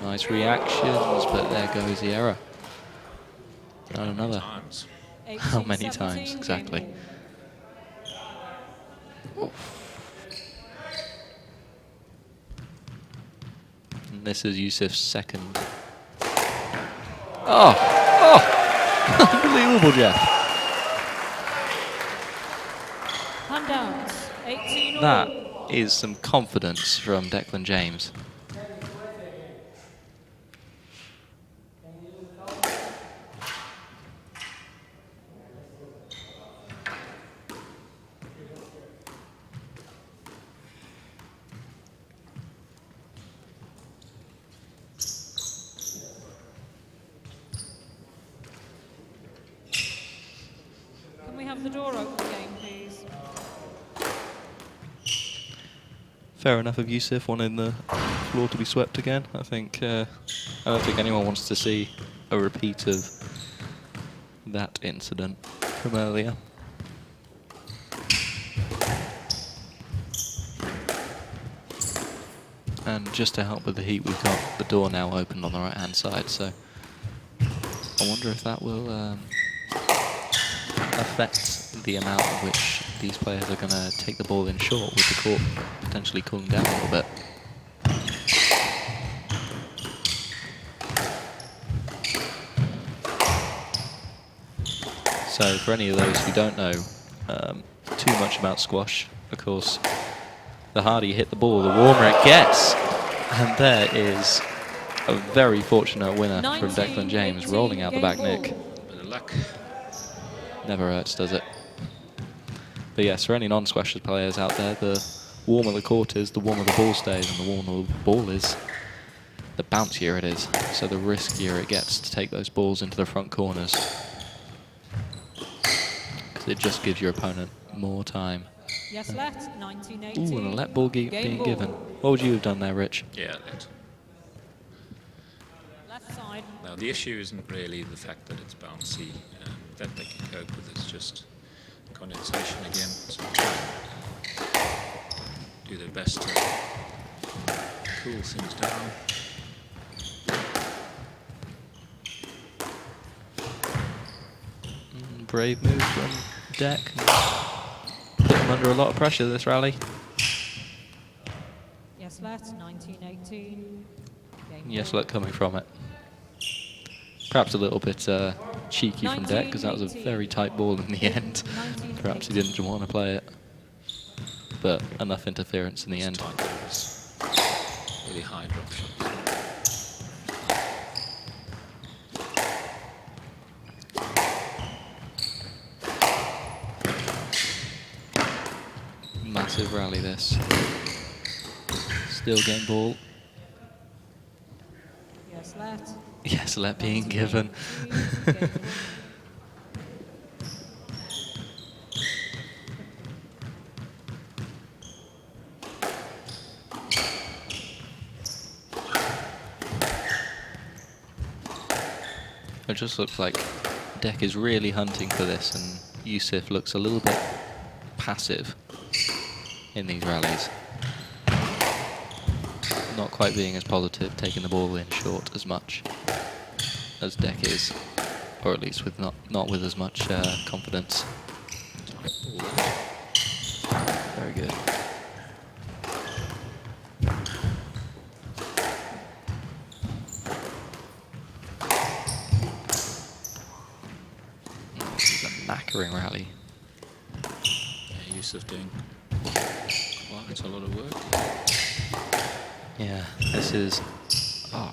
Nice reactions, but there goes the error. And another. How many times, exactly? And this is Yusuf's second. Oh! Oh! Unbelievable, Jeff. Handout 18 all. That is some confidence from Declan James. Can we have the door open again, please? Fair enough of Yusuf wanting the floor to be swept again. I don't think anyone wants to see a repeat of that incident from earlier. And just to help with the heat, we've got the door now opened on the right-hand side, so I wonder if that will affect the amount in which these players are going to take the ball in short, with the court potentially cooling down a little bit. So for any of those who don't know too much about squash, of course, the harder you hit the ball, the warmer it gets. And there is a very fortunate winner from Declan James, rolling out the back nick. Bit of luck. Never hurts, does it? But yes, for any non-squashers players out there, the warmer the court is, the warmer the ball stays, and the warmer the ball is, the bouncier it is. So the riskier it gets to take those balls into the front corners. Because it just gives your opponent more time. Yes, let 19-18. Ooh, and a let ball being given. What would you have done there, Rich? Yeah, let. Left side. Now, the issue isn't really the fact that it's bouncy. That they can cope with. It's just condensation again. So do their best to cool things down. Brave move from Deck. Put him under a lot of pressure this rally. Yes, let 19-18. Yes, look coming from it. Perhaps a little bit cheeky from Deck, because that was a very tight ball in the end. Perhaps he didn't want to play it. But enough interference in the end. Really high drop shots. Massive rally this. Still game ball. Yes, let. Yes, Yes, let being given. It just looks like Deck is really hunting for this, and Yusuf looks a little bit passive in these rallies. Not quite being as positive, taking the ball in short as much as Deck is, or at least with not with as much confidence. Very good. This is a knackering rally. Yeah, Yusuf doing quite a lot of work. Yeah, this is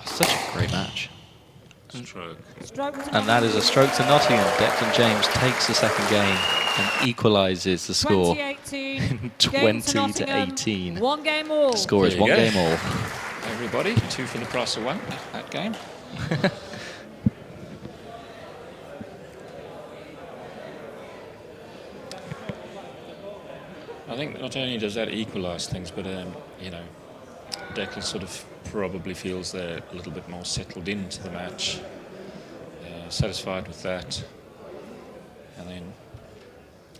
such a great match. Stroke. And that is a stroke to Nottingham. Declan James takes the second game and equalises the score 2018. 20 to 18. 1 game all. The score is There you 1 go. game all. Everybody, 2 for the price of 1 that game. I think not only does that equalise things, but you know, Declan sort of probably feels they're a little bit more settled into the match, satisfied with that, and then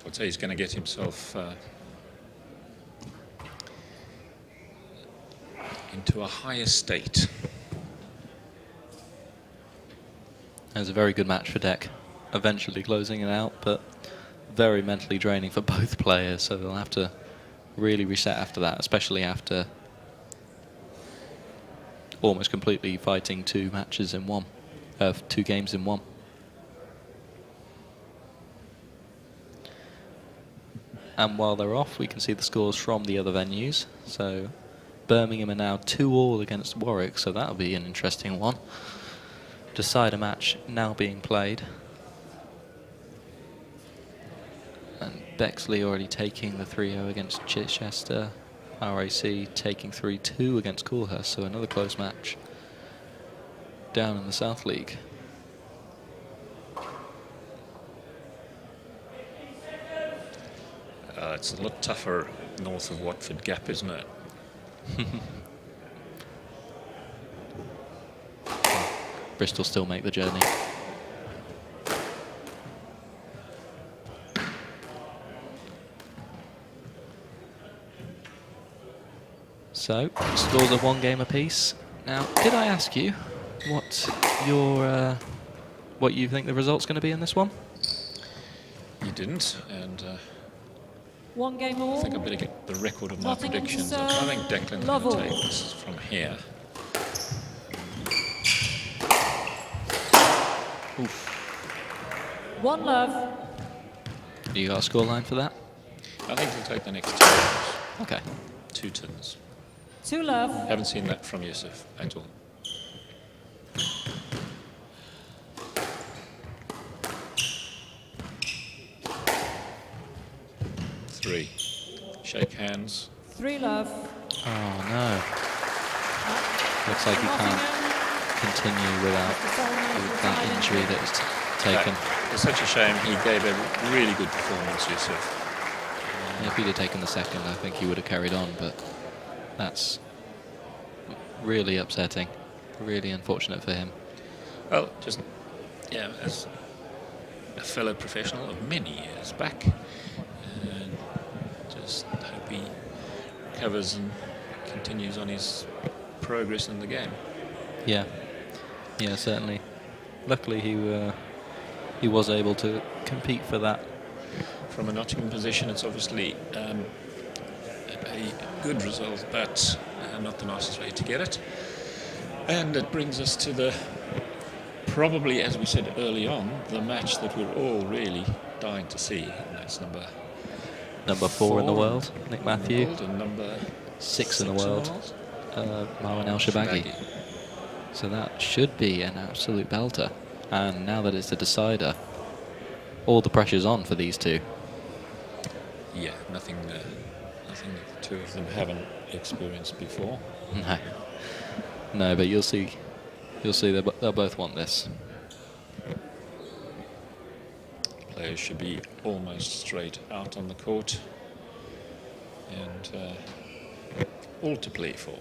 I'd say he's going to get himself into a higher state. It was a very good match for Deck, eventually closing it out, but very mentally draining for both players, so they'll have to really reset after that, especially after almost completely fighting 2 matches in 1, 2 games in 1. And while they're off, we can see the scores from the other venues. So Birmingham are now 2-2 against Warwick, so that'll be an interesting one. Decider match now being played. And Bexley already taking the 3-0 against Chichester. RAC taking 3-2 against Coolhurst, so another close match down in the South League. It's a lot tougher north of Watford Gap, isn't it? Bristol still make the journey. So, scores of 1 game apiece. Now, did I ask you what you think the result's going to be in this one? You didn't, and 1 game all. I think I better get the record of my Nottingham predictions. serve. I think Declan's going Lovell. to take this from here. Oof. 1 love. You got a scoreline for that? I think he'll take the next 2 turns. Okay. 2 turns. 2 love. Haven't seen that from Yusuf at all. Three. Shake hands. 3 love. Oh no. Looks like he can't continue without with that injury that he's taken. It's such a shame. He gave a really good performance, Yusuf. If he'd have taken the second, I think he would have carried on, but that's really upsetting. Really unfortunate for him. Well, just, yeah, as a fellow professional of many years back, just hope he recovers and continues on his progress in the game. Yeah, certainly. Luckily, he was able to compete for that. From a Nottingham position, it's obviously a good result, but not the nicest way to get it. And it brings us to the, probably, as we said early on, the match that we're all really dying to see, and that's number 4 in the world, Nick Matthew. And number 6 in the world, Marwan El Shabaghi. So that should be an absolute belter. And now that it's a decider, all the pressure's on for these two. Yeah, nothing that the 2 of them haven't experienced before. No, but you'll see You'll see they'll both want this. Players should be almost straight out on the court, and all to play for.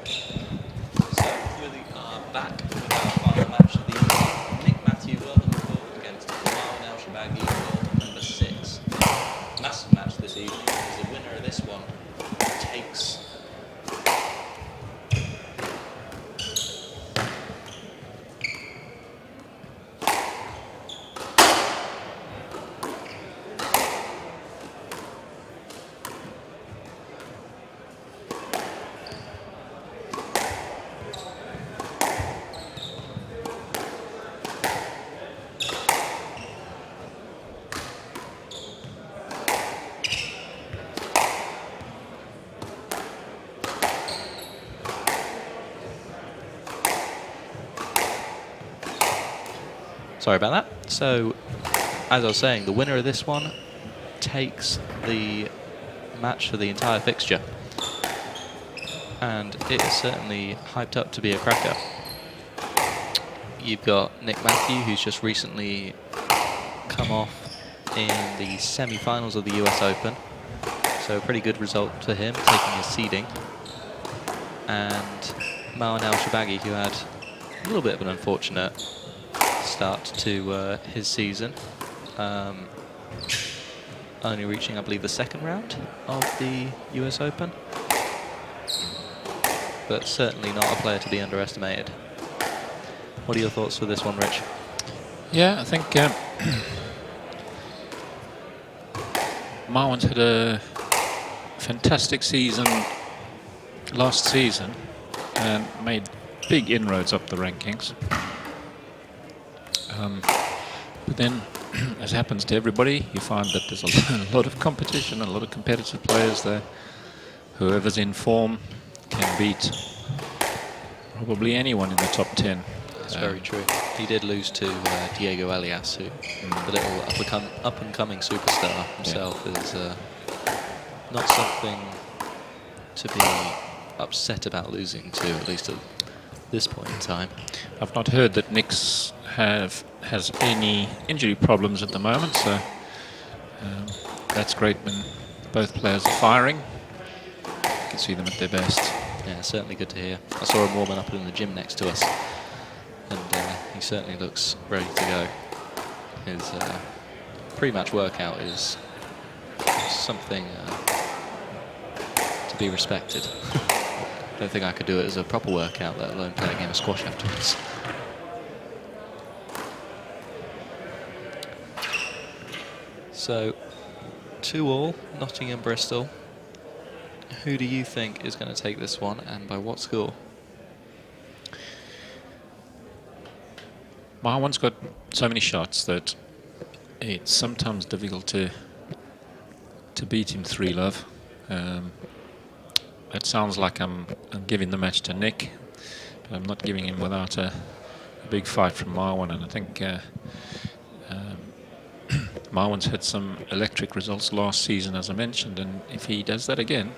So we are back with our final match of the evening. Nick Matthew World number 4 against Marwan El Shabaghi World number 6. Massive match this evening because the winner of this one takes Sorry about that. So, as I was saying, the winner of this one takes the match for the entire fixture. And it is certainly hyped up to be a cracker. You've got Nick Matthew, who's just recently come off in the semi-finals of the US Open. So a pretty good result for him, taking his seeding. And Marwan El Shabaghi, who had a little bit of an unfortunate start to his season, only reaching, I believe, the second round of the US Open, but certainly not a player to be underestimated. What are your thoughts for this one, Rich? Yeah, I think Marwan's had a fantastic season last season and made big inroads up the rankings. But then, as happens to everybody, you find that there's a lot of competition, a lot of competitive players there. Whoever's in form can beat probably anyone in the top 10. That's very true. He did lose to Diego Elias, who the little up-and-coming superstar himself, is not something to be upset about losing to, at least at this point in time. I've not heard that Nick's has any injury problems at the moment, so that's great when both players are firing. You can see them at their best. Yeah, certainly good to hear. I saw him warming up in the gym next to us, and he certainly looks ready to go. His pre-match workout is something to be respected. I don't think I could do it as a proper workout, let alone play a game of squash afterwards. So, 2-2, Nottingham, Bristol. Who do you think is going to take this one, and by what score? Marwan's got so many shots that it's sometimes difficult to beat him 3-love. It sounds like I'm giving the match to Nick, but I'm not giving him without a big fight from Marwan, and I think Marwan's had some electric results last season, as I mentioned, and if he does that again,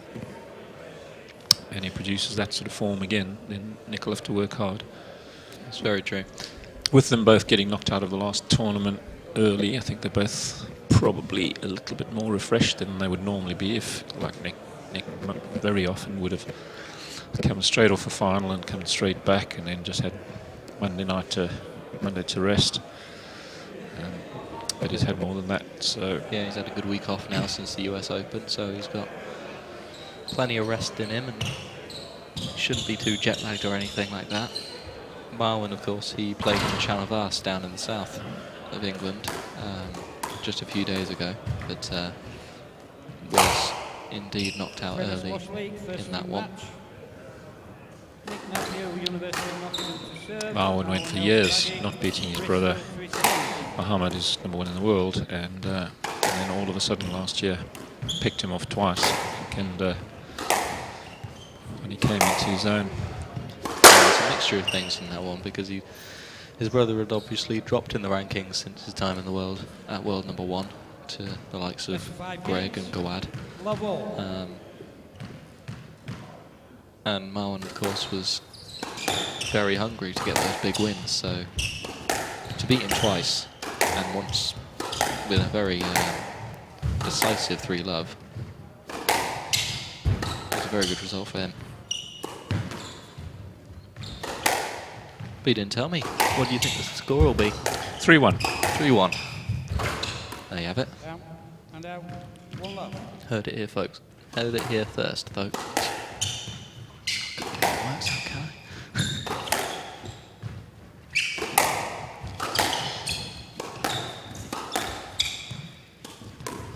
and he produces that sort of form again, then Nick will have to work hard. That's very true. With them both getting knocked out of the last tournament early, I think they're both probably a little bit more refreshed than they would normally be if, like Nick very often would have come straight off a final and come straight back and then just had Monday to rest. But he's had more than that, so... Yeah, he's had a good week off now since the US Open, so he's got plenty of rest in him and shouldn't be too jet-lagged or anything like that. Marwan, of course, he played in the Channel Vast down in the south of England just a few days ago, but was indeed knocked out early in that one. Marwan went for years not beating his brother. Muhammad is #1 in the world, and then all of a sudden last year picked him off twice. And when he came into his own, There's a mixture of things in that one because his brother had obviously dropped in the rankings since his time in the world at world #1 to the likes of Greg and Gawad. And Marwan, of course, was very hungry to get those big wins, so to beat him twice and once with a very decisive 3-love was a very good result for him. But you didn't tell me. What do you think the score will be? 3-1. 3-1. There you have it. Down and out. 1 love. Heard it here, folks. Heard it here first, folks. Works out, can I?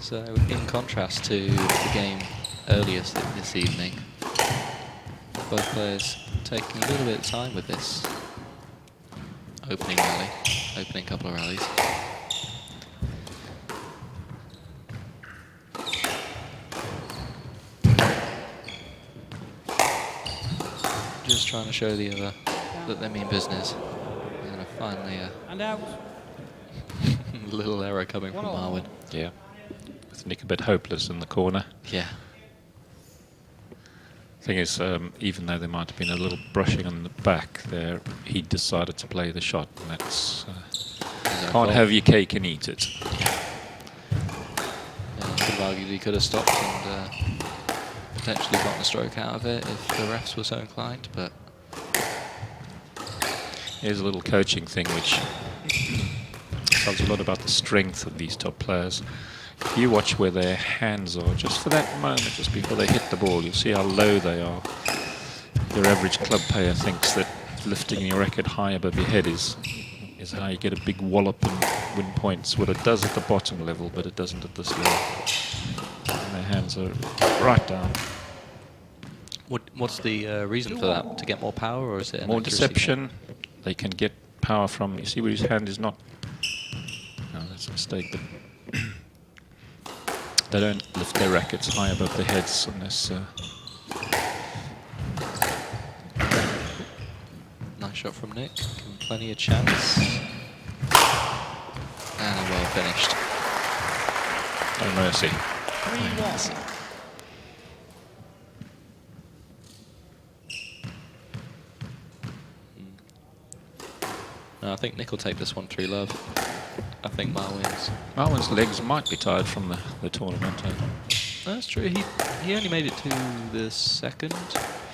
So, in contrast to the game earlier this evening, both players taking a little bit of time with this opening rally, opening couple of rallies. Just trying to show the other that they mean business. And then finally And out. a little error coming from 1-1. Marwin. Yeah. With Nick a bit hopeless in the corner. Yeah. Thing is, even though there might have been a little brushing on the back there, he decided to play the shot, and that's can't have your cake and eat it. Yeah, could have argued he could have stopped and potentially gotten a stroke out of it if the refs were so inclined, but Here's a little coaching thing which tells you a lot about the strength of these top players. If you watch where their hands are, just for that moment, just before they hit the ball, you'll see how low they are. Your average club player thinks that lifting your racket high above your head is how you get a big wallop and win points. Well, it does at the bottom level, but it doesn't at this level. And their hands are right down. what's the reason for that? To get more power, or is it an More accuracy thing? deception. They can get power from. You see where his hand is not. No, that's a mistake. But they don't lift their rackets high above their heads unless. Nice shot from Nick. Give him plenty of chance. And well finished. No mercy. 3-1. No, I think Nick will take this one 3 love. I think Mar wins. Marwin's legs might be tired from the tournament. That's true. He only made it to the second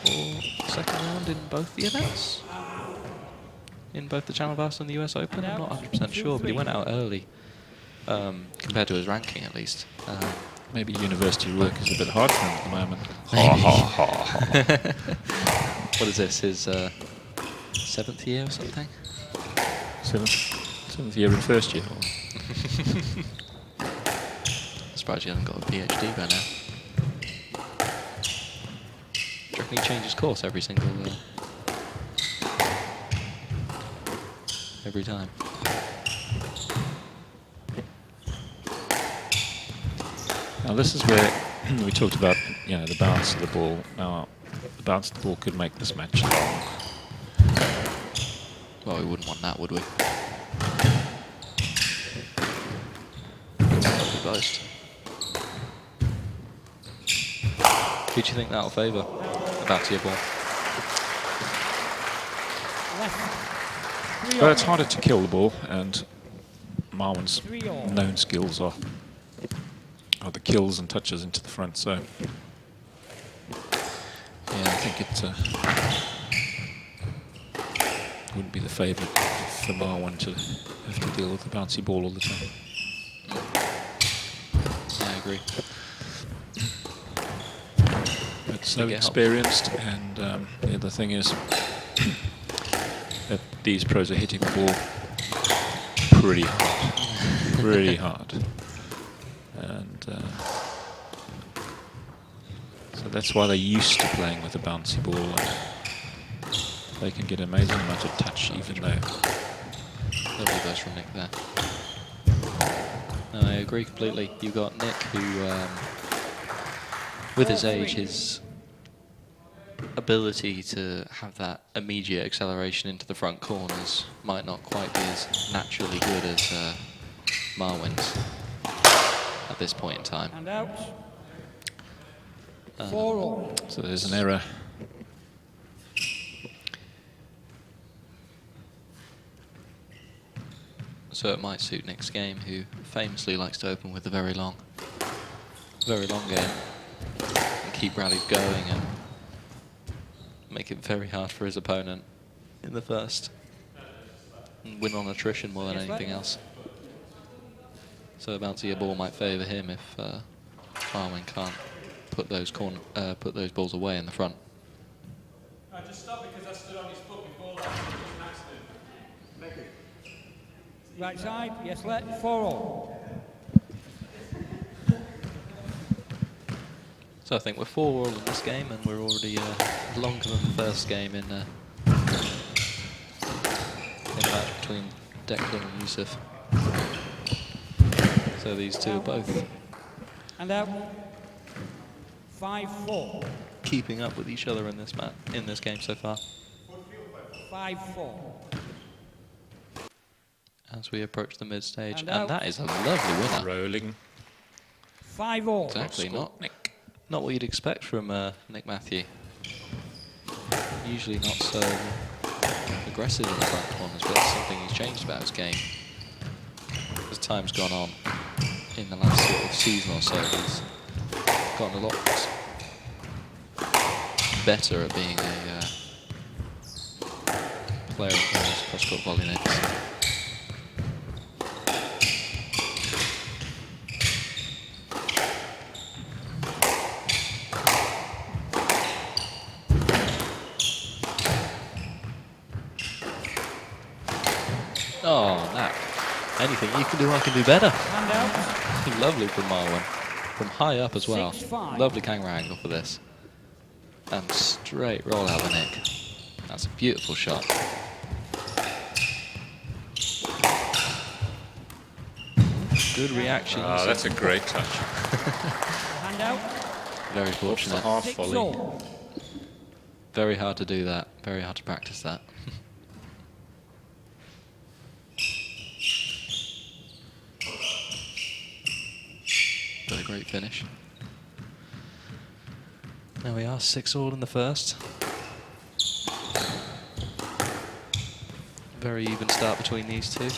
round in both the events. In both the Channel Vast and the US Open. I'm not 100% sure, but he went out early compared to his ranking at least. Maybe university work is a bit hard for him at the moment. What is this? His 7th year or something? Seventh year in first year. Surprised he hasn't got a PhD by now. Do you reckon he changes course every time? Now this is where we talked about, the bounce of the ball. Now the bounce of the ball could make this match long. Well, we wouldn't want that, would we? Boast. Who do you think that'll favour? The bounce of your ball. Well, it's harder to kill the ball, and Marwin's known skills are the kills and touches into the front. So, yeah, I think it wouldn't be the favourite for Marwin to have to deal with the bouncy ball all the time. Yeah, I agree. But so experienced, and the other thing is that these pros are hitting the ball pretty hard, and so that's why they're used to playing with a bouncy ball. And they can get an amazing amount of touch, even though. Lovely burst from Nick there. No, I agree completely. You've got Nick who, with his age, his ability to have that immediate acceleration into the front corners might not quite be as naturally good as Marwin's at this point in time. And out. 4-all. So there's an error. So it might suit Nick's game, who famously likes to open with a very long game and keep rallies going and make it very hard for his opponent in the first. and win on attrition more than anything else. So a bouncier ball might favour him if Marwin can't put those balls away in the front. I just stopped because I stood on his foot before that. It was an accident. Right side, yes, let 4-all. So I think we're 4-all in this game, and we're already longer than the first game in the match between Declan and Yusuf. So these two are both And out. 5-4. keeping up with each other in this game so far. 5-4. As we approach the mid stage, And and that is a lovely winner. Rolling. 5-all. Exactly, not what you'd expect from Nick Matthew. Usually not so aggressive in the front corners, but that's something he's changed about his game. As time's gone on in the last sort of season or so, he's gotten a lot better at being a player of those cross-court volley nicks. Oh, Knack. Anything you can do, I can do better. And out. Lovely from Marwin. From high up as well. 6-5. Lovely camera angle for this. And straight roll out the nick. That's a beautiful shot. Good reaction. Ah, that's a great touch. And out. Very Off the fortunate. half volley. 6-all. Very hard to do that. Very hard to practice that. But a great finish. There we are, 6-all in the first. Very even start between these two.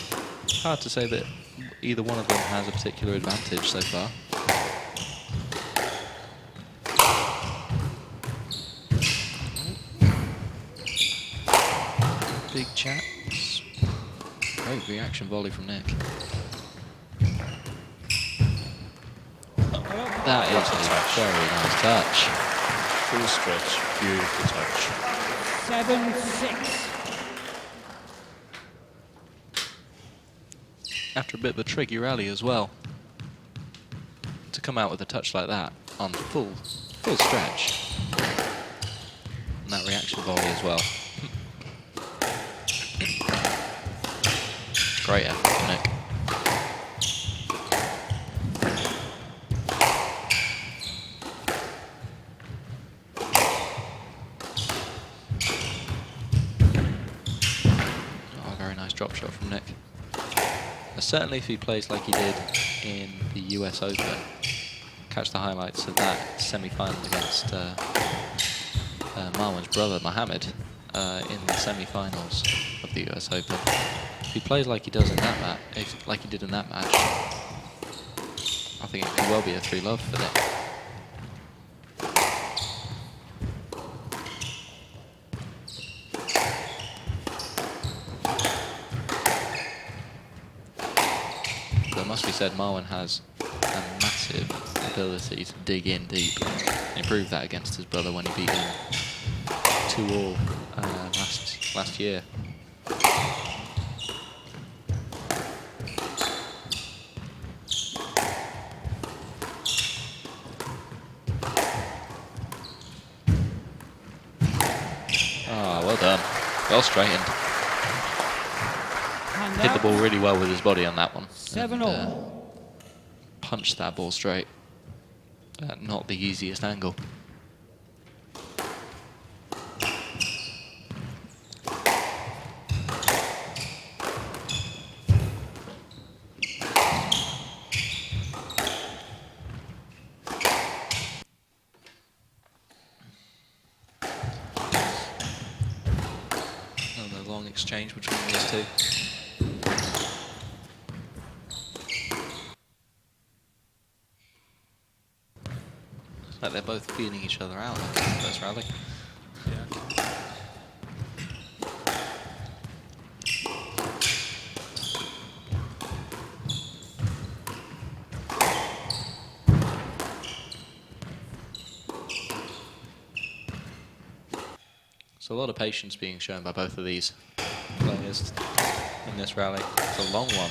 Hard to say that either one of them has a particular advantage so far. Big chats. Great reaction volley from Nick. That is a very nice touch. Full stretch. Beautiful touch. 7-6. After a bit of a tricky rally as well. To come out with a touch like that on full stretch. And that reaction volley as well. Great effort from Nick. Oh, very nice drop shot from Nick. Certainly if he plays like he did in the US Open, catch the highlights of that semi-final against Marwan's brother Mohammed in the semi-finals of the US Open. If he plays like he does in that match, like he did in that match, I think it could well be a 3-love for Nick. Must be said, Marwin has a massive ability to dig in deep. He proved that against his brother when he beat him 2-all last year. Ah, well done. Well straightened. Hit the ball really well with his body on that one. 7-all. Punched that ball straight. Not the easiest angle. Another long exchange between these two. Like they're both feeling each other out like in the first rally. Yeah. So a lot of patience being shown by both of these players in this rally. It's a long one.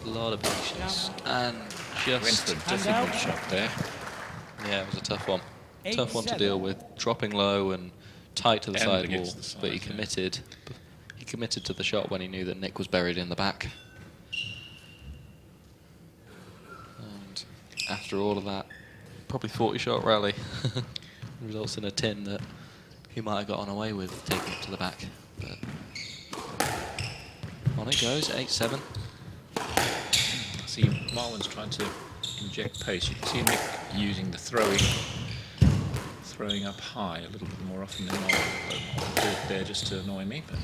A lot of patience. And Went just... for a difficult shot there. Yeah, it was a tough one. Tough one to 8-7. deal with. Dropping low and tight to the And side wall. against the side, But he yeah. committed. He committed to the shot when he knew that Nick was buried in the back. And after all of that, probably 40-shot rally results in a tin that he might have gotten away with taking it to the back. But on it goes, 8-7. See, Marwan's trying to inject pace. You can see Nick using the throwing up high a little bit more often than Marwan. Do it there just to annoy me, but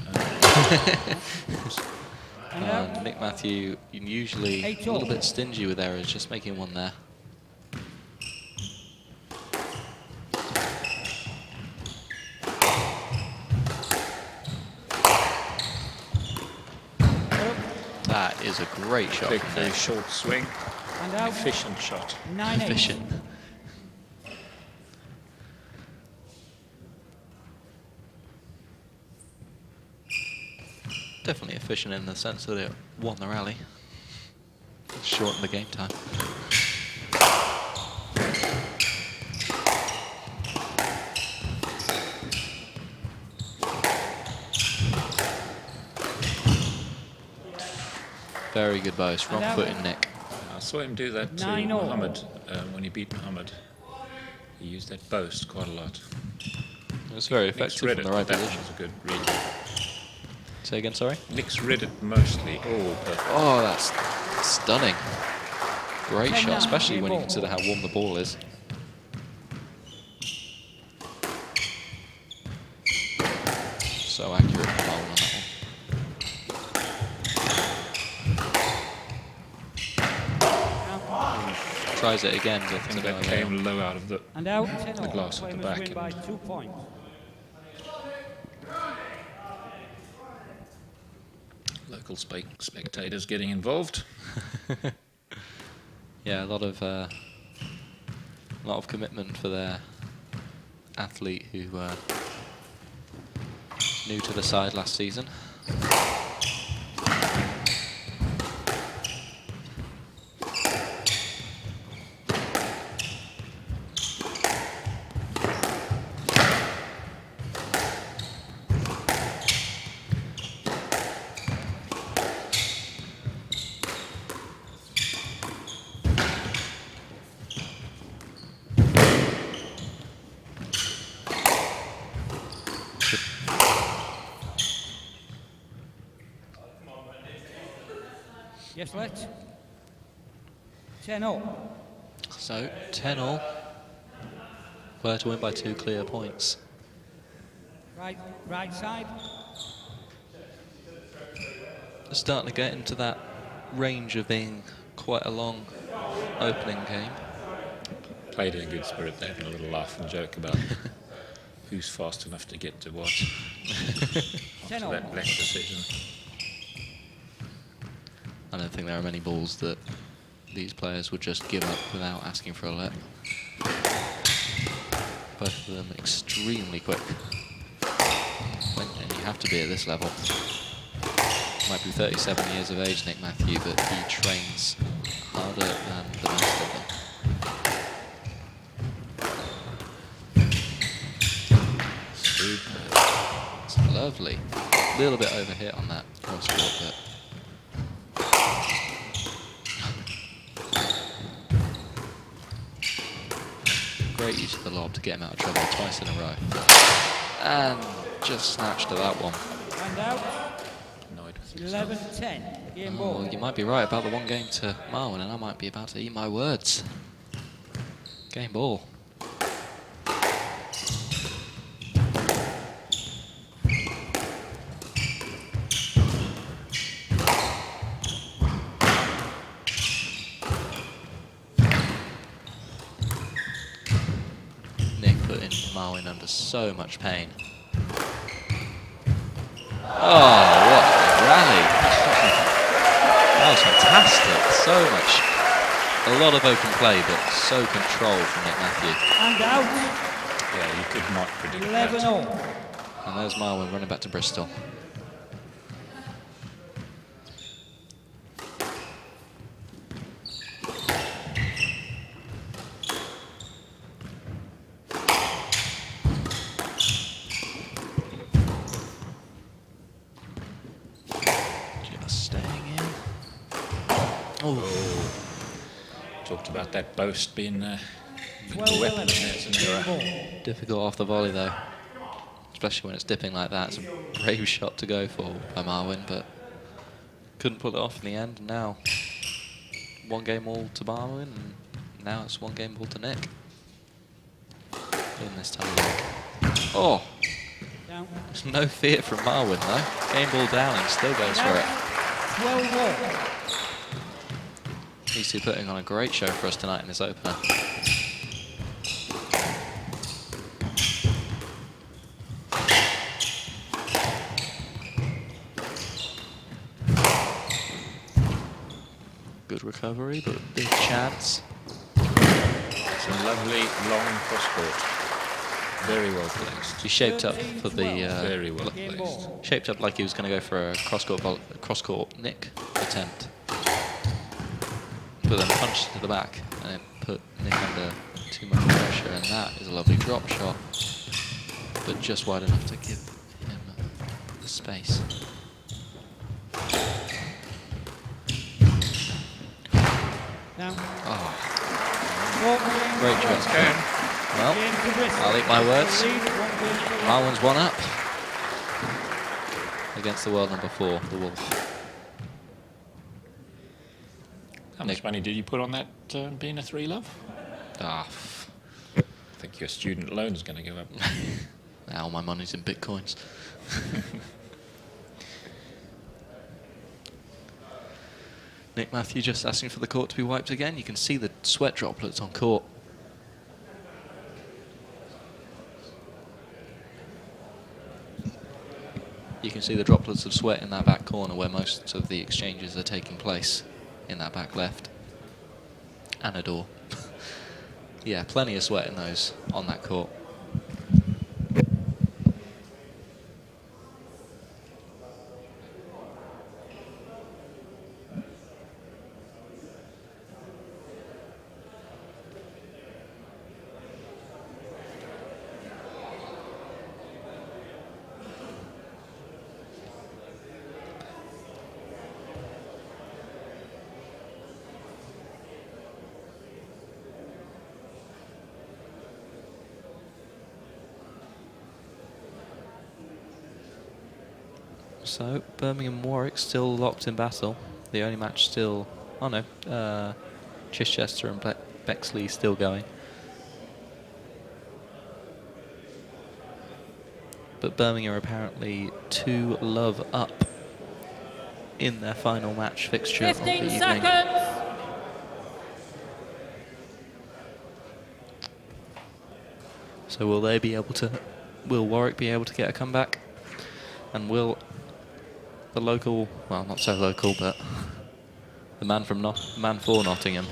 And Nick Matthew, usually 8 a little all. bit stingy with errors, just making one there. That is a great shot. big, from very Nick. short swing, And an out. efficient shot. 9-8. Efficient. Definitely efficient in the sense that it won the rally. Shortened the game time. Very good boast, wrong foot in Nick. I saw him do that to 9-0. Muhammad when he beat Muhammad. He used that boast quite a lot. It was very Nick's effective read from it, the right but that position. was a good read. Say again, sorry? Nick's read it mostly. Oh, perfect. Oh, that's stunning. Great 10-9, shot, especially when you ball. consider how warm the ball is. So accurate from Marwan on that one. Tries it again, I but think to no that avail. came low out of the And out 10 the all. glass at the Flamers back win by and- 2 points. local spectators getting involved. Yeah, a lot of commitment for their athlete who new to the side last season. Yes, let's. 10 all. So 10-all. Where to win by 2 clear points. Right side. They're starting to get into that range of being quite a long opening game. Played in a good spirit. They're having a little laugh and joke about who's fast enough to get to what. 10 After all. that left decision. I don't think there are many balls that these players would just give up without asking for a let. Both of them extremely quick. And you have to be at this level. Might be 37 years of age, Nick Matthew, but he trains harder than the most of them. It's lovely. A little bit overhit on that cross court, but great use of the lob to get him out of trouble twice in a row. And just snatched to that one. And out. Annoyed with himself. 11-10. Game Oh, ball. you might be right about the one game to Marwan, and I might be about to eat my words. Game ball. Nick putting Marwan under so much pain. Oh, what a rally. That was fantastic. So much. A lot of open play, but so controlled from Nick Matthew. And out. Yeah, you could not predict 11 that. all. And there's Marwin running back to Bristol. Just staying in. Oh, Talked about that boast being a 12 weapon. 11. It's an error. Ball. difficult off the volley though. Especially when it's dipping like that. It's a brave shot to go for by Marwin, but couldn't pull it off in the end. And now, 1 game all to Marwin, and now it's 1 game all to Nick. In this time. Oh, Down. there's no fear from Marwin though. Game ball down and still goes for it. 12 all. These two putting on a great show for us tonight in this opener. Good recovery, but big chance. It's a lovely long cross-court. Very well placed. He shaped up for the Very well Game placed. ball. shaped up like he was going to go for a cross-court nick attempt, but then punched to the back and it put Nick under too much pressure, and that is a lovely drop shot, but just wide enough to give him the space. Down. Oh, Great great job. Well, I'll eat my words. Marwin's 1 up against the world number 4, the Wolf. How much Nick. money did you put on that being a 3 love? Ah, I think your student loan's going to go up. now my money's in bitcoins. Nick Matthew just asking for the court to be wiped again. You can see the sweat droplets on court. You can see the droplets of sweat in that back corner where most of the exchanges are taking place, in that back left. And a door. Yeah, plenty of sweat in those on that court. So, Birmingham-Warwick still locked in battle. The only match still... Oh no, Chichester and Bexley still going. But Birmingham are apparently 2 love up in their final match fixture of the 15 evening. seconds. So will they be able to... Will Warwick be able to get a comeback? And will the local, well, not so local, but the man for Nottingham,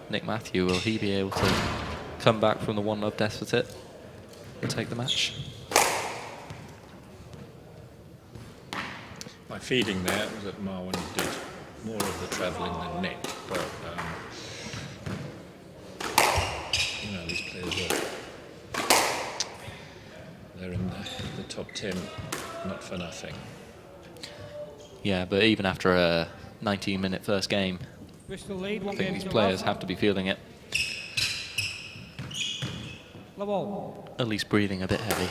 Nick Matthew, will he be able to come back from the 1-love deficit and take the match? My feeling there was that Marwin did more of the travelling than Nick, but you know, these players they're in the top 10, not for nothing. Yeah, but even after a 19-minute first game, Bristol lead. I 1 think game these to players love. have to be feeling it, Love all. at least breathing a bit heavy.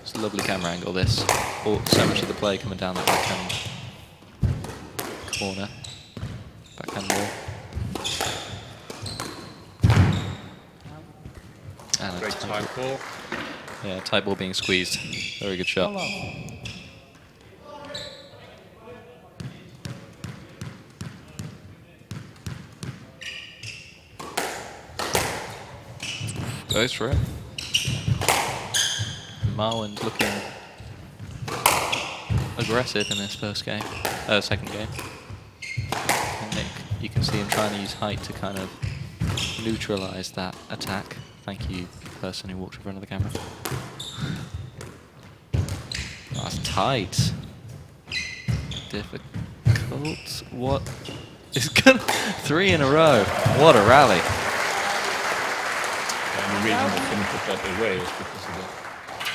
It's a lovely camera angle, this. So much of the play coming down that backhand corner, backhand wall. And a Great tight tight ball. Yeah, tight ball being squeezed. Very good shot. Love. Goes for it. Marwin's looking a aggressive in this second game. And Nick, you can see him trying to use height to kind of neutralise that attack. Thank you, person who walked in front of the camera. Oh, that's tight. Difficult. What is gonna 3 in a row? What a rally! The only reason they couldn't put that away was because of the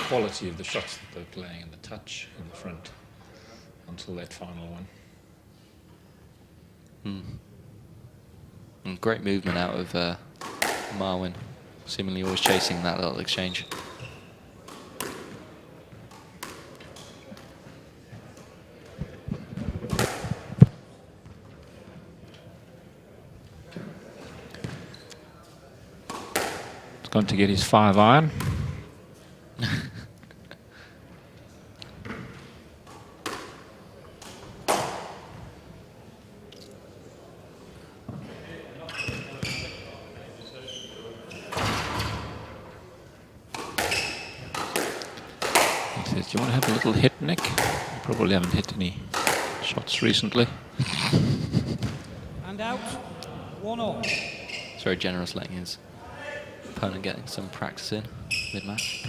quality of the shots that they're playing and the touch in the front until that final one. And great movement out of Marwin, seemingly always chasing that little exchange. He's going to get his 5-iron. Do you want to have a little hit, Nick? You probably haven't hit any shots recently. And out, 1-all. It's very generous, letting his opponent getting some practice in mid-match.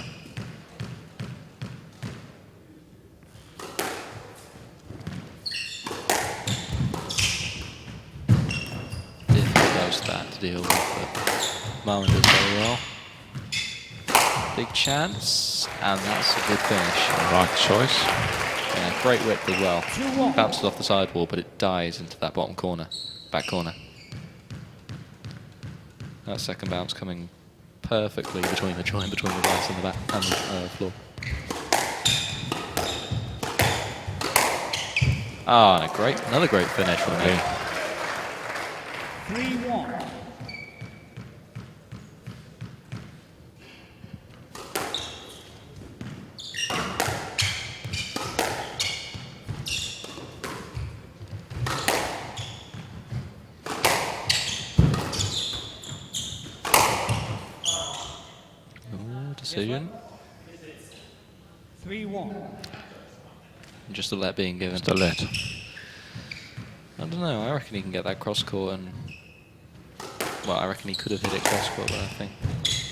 Difficult that to deal with, but Marwin does very well. Big chance, and that's a good finish. Right choice. Yeah, great whip as well. Bounces off the sidewall, but it dies into that bottom corner, back corner. That second bounce coming perfectly between the joint, between the glass and the back and the floor. Ah, and another great finish from me. 3-1. Decision. 3-1. Just a let being given. Just a let. I don't know, I reckon he can get that cross court and... Well, I reckon he could have hit it cross court, but I think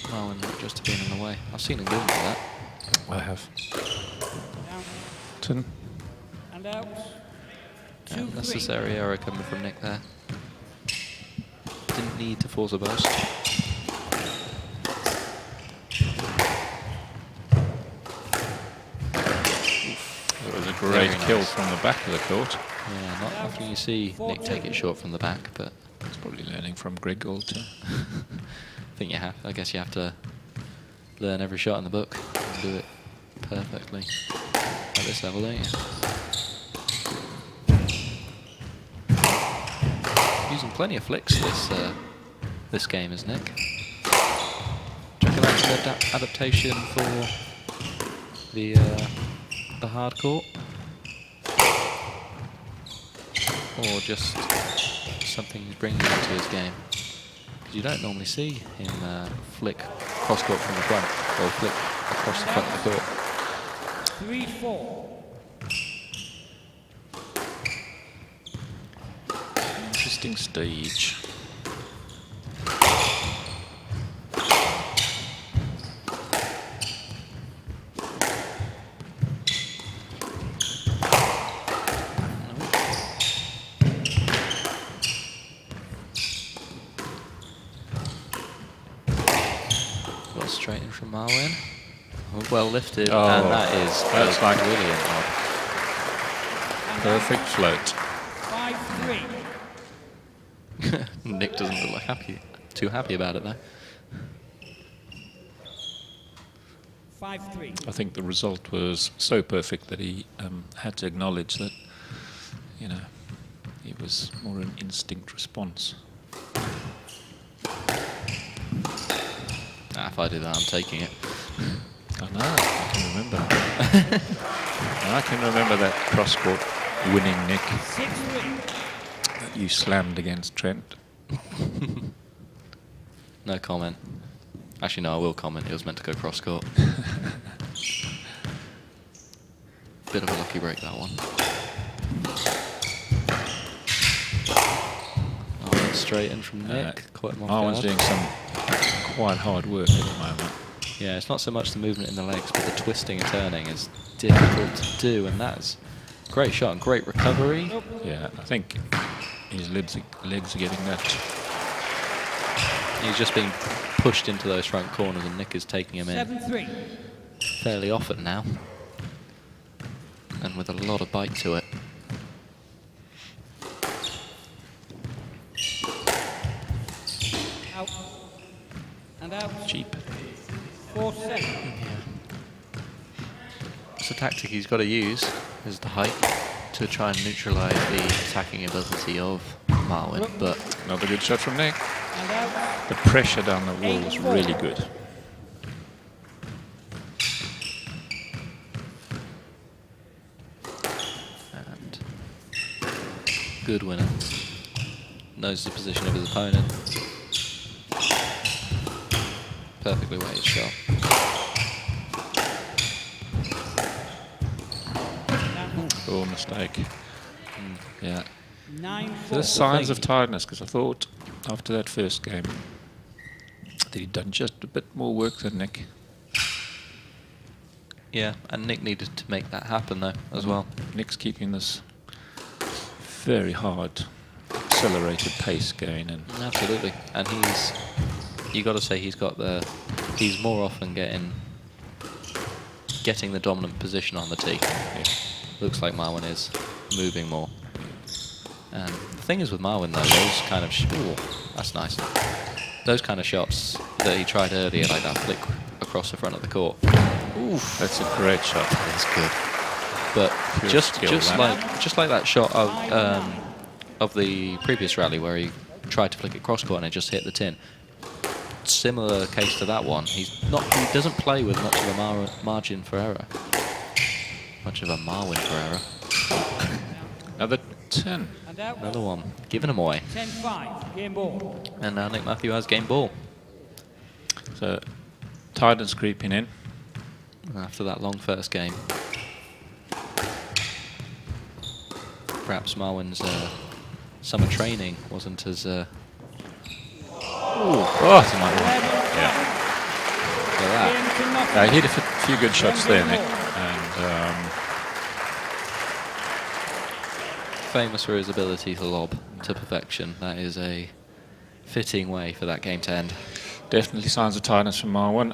Marwin might just have been in the way. I've seen him good for that. I have. Down. 10. And out. 2-3. Necessary error coming from Nick there. Didn't need to force a burst. It was a great kill from the back of the court. Yeah, not often you see Nick take it short from the back, but It's probably learning from Greg Gould too. I guess you have to learn every shot in the book and do it perfectly at this level, don't you? Using plenty of flicks this game is Nick. Do you reckon that's an adaptation for the hard court? Or just something he's bringing into his game? Because you don't normally see him flick cross court from the front, or flick across the front of the court. 3-4. Interesting stage. Straight in from Marwin. Well lifted, Oh, and that's like brilliant. Perfect float. 5-3. Nick doesn't look like too happy about it though. 5-3. I think the result was so perfect that he had to acknowledge that, you know, it was more an instinct response. If I do that, I'm taking it. I know, I can remember. I can remember that cross-court winning, Nick, 6-3. that you slammed against Trent. No comment. Actually, no, I will comment. It was meant to go cross court. Bit of a lucky break, that one. Oh, straight in from Nick. Quite Marwan's doing some quite hard work at the moment. Yeah, it's not so much the movement in the legs, but the twisting and turning is difficult to do, and that's great shot and great recovery. Yeah, I think his legs are getting that. He's just being pushed into those front corners, and Nick is taking him in 7-3. fairly often now, and with a lot of bite to it. Out. And out. Cheap. 4-7. It's a tactic he's got to use, is the height, to try and neutralise the attacking ability of Marwan, but Another good shot from Nick. And out. The pressure down the wall was really good. and good winner. Knows the position of his opponent. Perfectly weighted shot. Oh, mistake. Yeah. 9-4. There's signs of tiredness, because I thought after that first game that he'd done just a bit more work than Nick. Yeah, and Nick needed to make that happen though, as well. Nick's keeping this very hard, accelerated pace going, and Absolutely, and you got to say he's more often getting the dominant position on the tee. yeah. Looks like Marwan is moving more. And the thing is with Marwan though, those kind of that's nice. Those kind of shots that he tried earlier, like that flick across the front of the court. Oof, that's a great shot. That's good. But Pure just skill, like that shot of the previous rally where he tried to flick it cross court and it just hit the tin. Similar case to that one. He doesn't play with much of a margin for error. Much of a Marwan for error. Another 10. And out. Another one. Giving him away. 10-5. Game ball. And now Nick Matthew has game ball. So tiredness creeping in. After that long first game. Perhaps Marwan's summer training wasn't as... Oh, Yeah. Look at that. he hit a few good shots there, Nick. And Famous for his ability to lob to perfection. That is a fitting way for that game to end. definitely signs of tiredness from Marwan.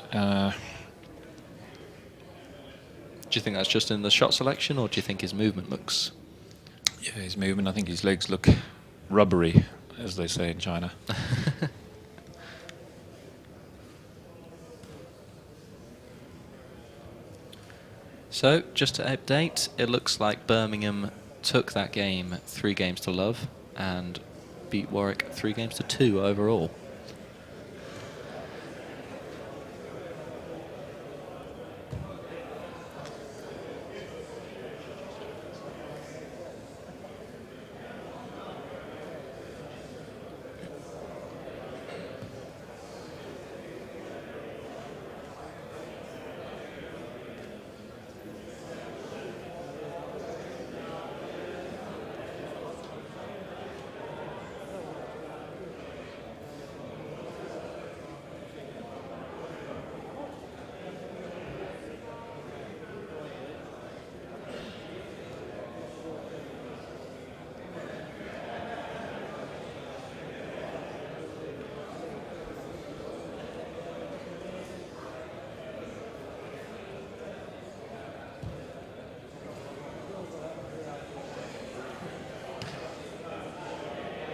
Do you think that's just in the shot selection, or do you think his movement looks... Yeah, his movement, I think his legs look rubbery, as they say in China. So, just to update, it looks like Birmingham took that game 3-0 and beat Warwick 3-2 overall.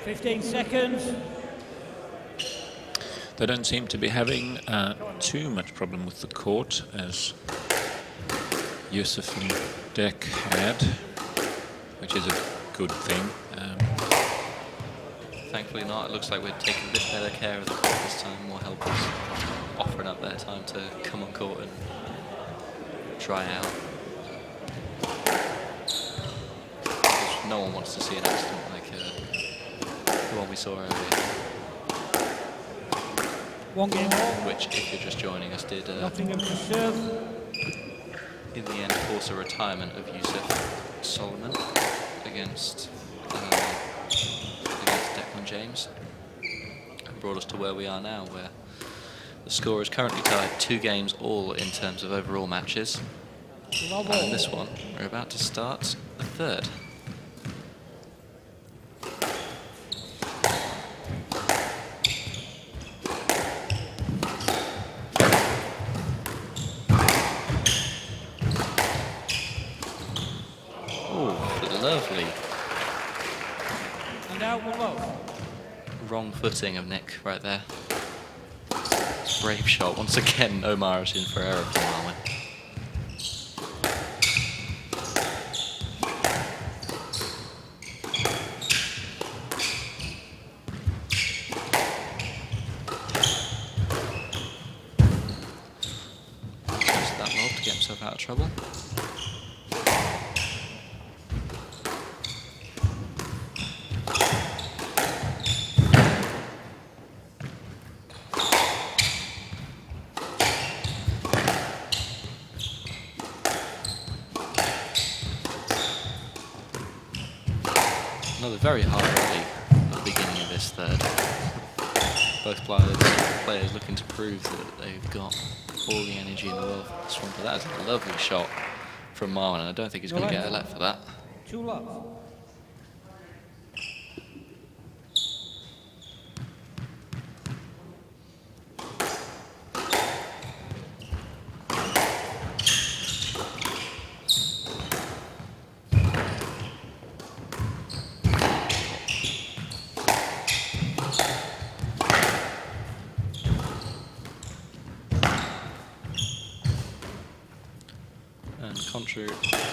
Fifteen seconds. They don't seem to be having too much problem with the court, as Yusuf and Dek had, which is a good thing. Thankfully not. It looks like we're taking a bit better care of the court this time. More helpers offering up their time to come on court and try out. No one wants to see an accident like the one we saw earlier. One game ball. Which, if you're just joining us, did Nottingham to serve. in the end force a retirement of Yusuf Solomon against Declan James, and brought us to where we are now, where the score is currently tied 2 games all in terms of overall matches. And in this one, we're about to start the 3rd. Oh, lovely. And out with love. Wrong footing of Nick right there. It's a brave shot. Once again, Omar is in for error from Marwin. Just that lob to get himself out of trouble. Another very hard rally at the beginning of this 3rd. Both players looking to prove that they've got all the energy in the world for this one. But that is a lovely shot from Marwin, and I don't think he's going to get a let for that. 2 love.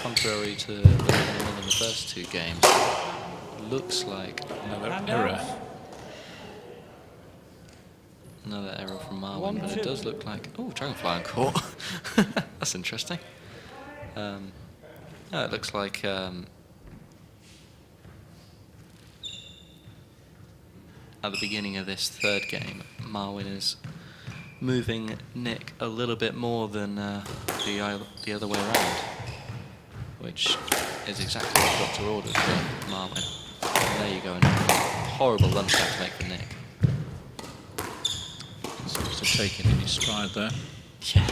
Contrary to what we won in the first 2 games, looks like Another error. Another error from Marwin, but it does look like... Oh, Dragonfly on court. That's interesting. No, it looks like... at the beginning of this 3rd game, Marwin is moving Nick a little bit more than the other way around, which is exactly what Doctor ordered for Marwin. And there you go, a horrible lunge back to make for Nick. Seems to take it in his stride there. Yeah.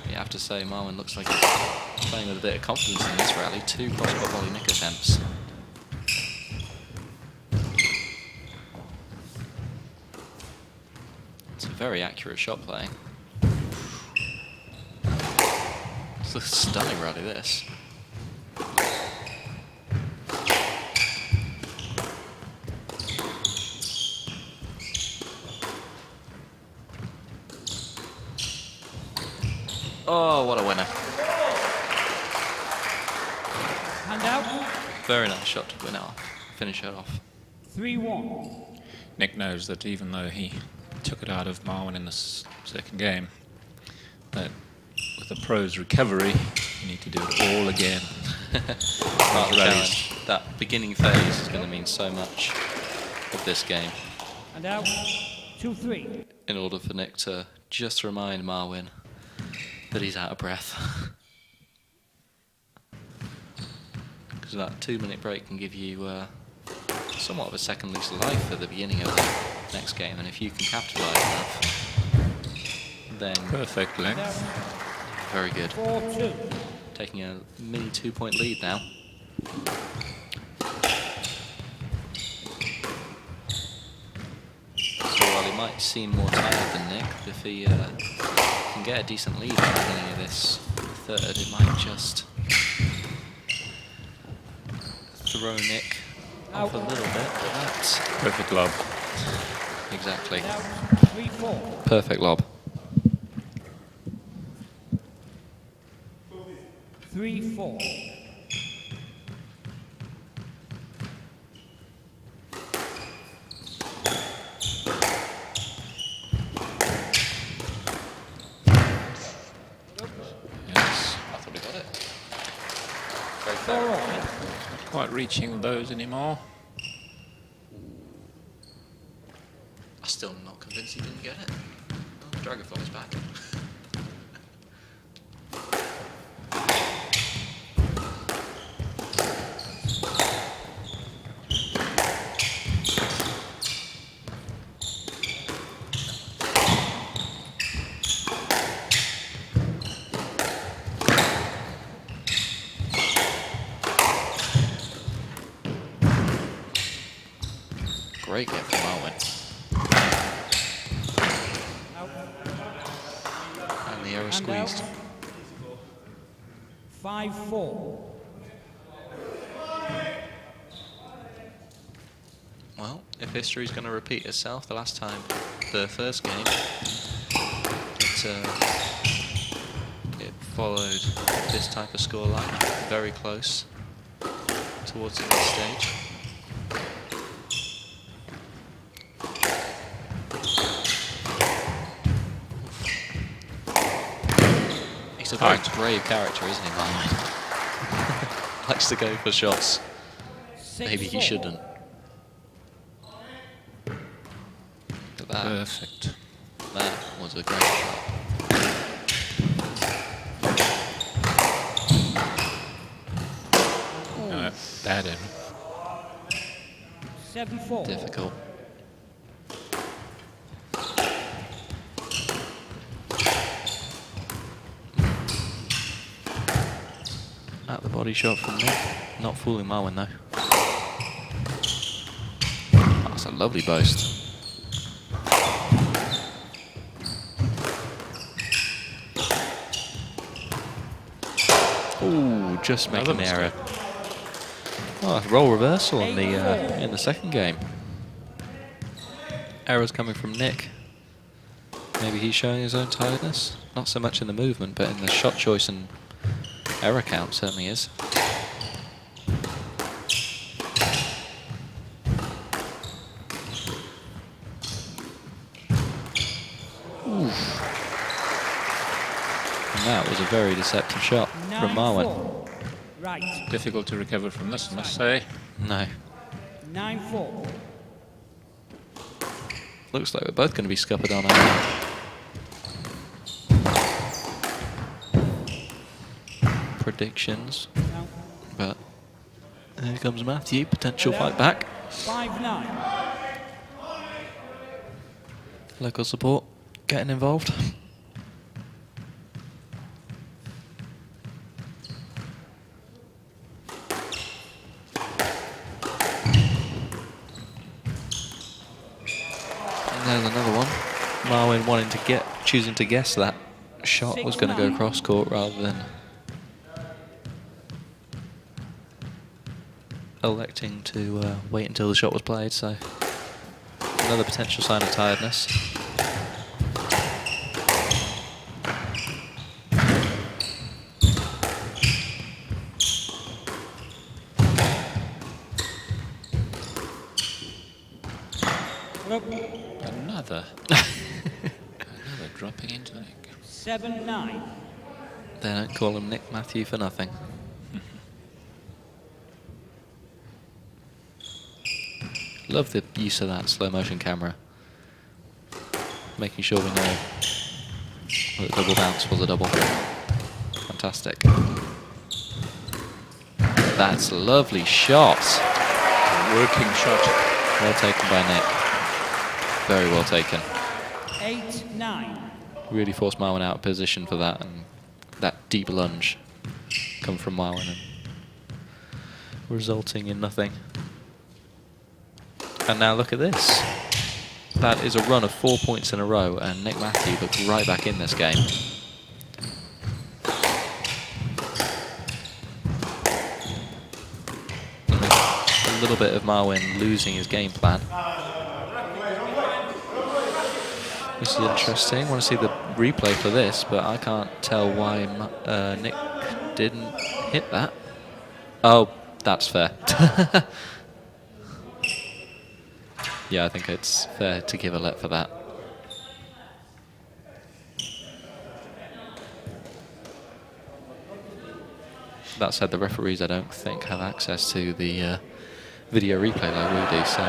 You have to say, Marwin looks like he's playing with a bit of confidence in this rally. 2 cross-court volley Nick attempts. It's a very accurate shot playing. It's a stunning rally, this. Oh, what a winner. Hand out. Very nice shot to win it off. Finish it off. 3-1. Nick knows that even though he took it out of Marwin in the 2nd game, that with the pro's recovery, you need to do it all again. Part of the challenge. That beginning phase is going to mean so much of this game. And out. 2-3. In order for Nick to just remind Marwin that he's out of breath. Because that 2-minute break can give you somewhat of a second lease of life at the beginning of the next game, and if you can capitalise enough, then Perfect length. very good. 4-2. Taking a mini 2-point lead now. So while he might seem more tired than Nick, if he can get a decent lead at the beginning of this 3rd, it might just throw Nick off a little bit, but that's... Perfect lob. Exactly. 3-4. Perfect lob. 3-4. Yes. I thought he got it. Very fair. Not quite reaching those anymore. I'm still not convinced he didn't get it. Dragonfly's back. Great get from Marwin. And the error squeezed. 5-4. Well, if history's going to repeat itself, the last time, the first game, it followed this type of scoreline, very close towards the next stage. He's a very brave character, isn't he, Marwin? Likes to go for shots. Maybe he shouldn't. Look at that. Perfect. That was a great shot. Bad error. 7-4. Difficult. At the body shot from Nick. Not fooling Marwin though. That's a lovely boast. Ooh, just making the error. Oh, roll reversal in the second game. Errors coming from Nick. Maybe he's showing his own tiredness. Not so much in the movement, but in the shot choice and error count certainly is. Ooh. And that was a very deceptive shot from Marwin. Right. Difficult to recover from this, I must say. No. 9-4. Looks like we're both going to be scuppered on our predictions. No. But here comes Matthew, potential fight back. 5-9. Local support getting involved. And there's another one. Marwin choosing to guess that shot was going to go cross court rather than electing to wait until the shot was played, so another potential sign of tiredness. Another dropping into the neck. 7-9. They don't call him Nick Matthew for nothing. Love the use of that slow motion camera. Making sure we know that the double bounce was a double. Fantastic. That's a lovely shot. A working shot. Well taken by Nick. Very well taken. 8-9. Really forced Marwin out of position for that, and that deep lunge come from Marwin and resulting in nothing. And now look at this. That is a run of 4 points in a row, and Nick Matthew looks right back in this game. A little bit of Marwin losing his game plan. This is interesting. I want to see the replay for this, but I can't tell why Nick didn't hit that. Oh, that's fair. Yeah, I think it's fair to give a let for that. That said, the referees, I don't think, have access to the video replay like we do, so...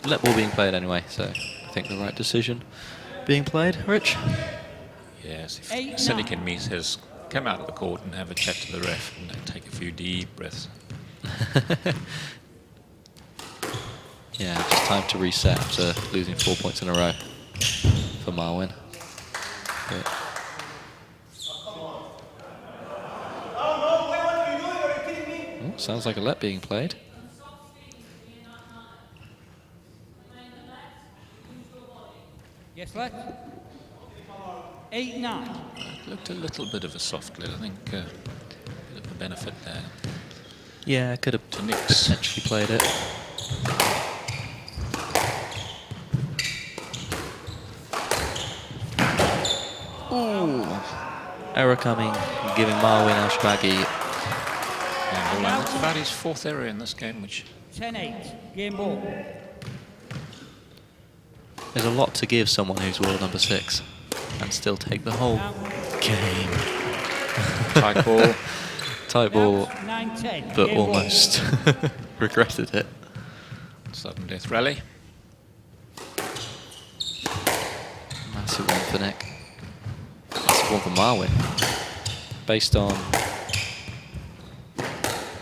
let ball being played anyway, so I think the right decision being played. Rich? Yes, if Cynic in me says, come out of the court and have a chat to the ref and take a few deep breaths. Yeah, just time to reset after losing 4 points in a row for Marwin. But sounds like a let being played. Yes, let. 8-9. It looked a little bit of a soft let, I think. A bit of a benefit there. Yeah, could have To Nick's. potentially played it. Ooh. Error coming, giving Marwin Al-Shabagi. And that's about his 4th error in this game, which 10-8. Game ball. There's a lot to give someone who's world number 6 and still take the whole game. tight ball. Tight ball, 9-10. but Game ball. almost regretted it. Sudden death rally. Massive one for Nick. Massive one for Marwin. Based on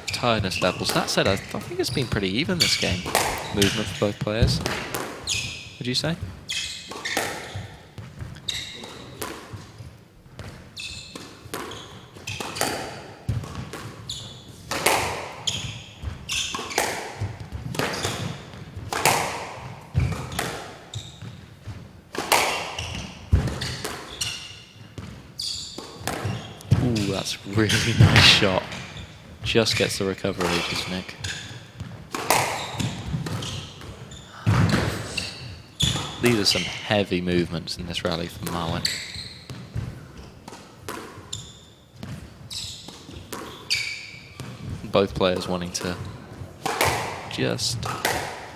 tiredness levels. That said, I think it's been pretty even this game. Movement for both players. Would you say? Ooh, that's really nice shot. Just gets the recovery, just Nick. These are some heavy movements in this rally from Marwin. Both players wanting to just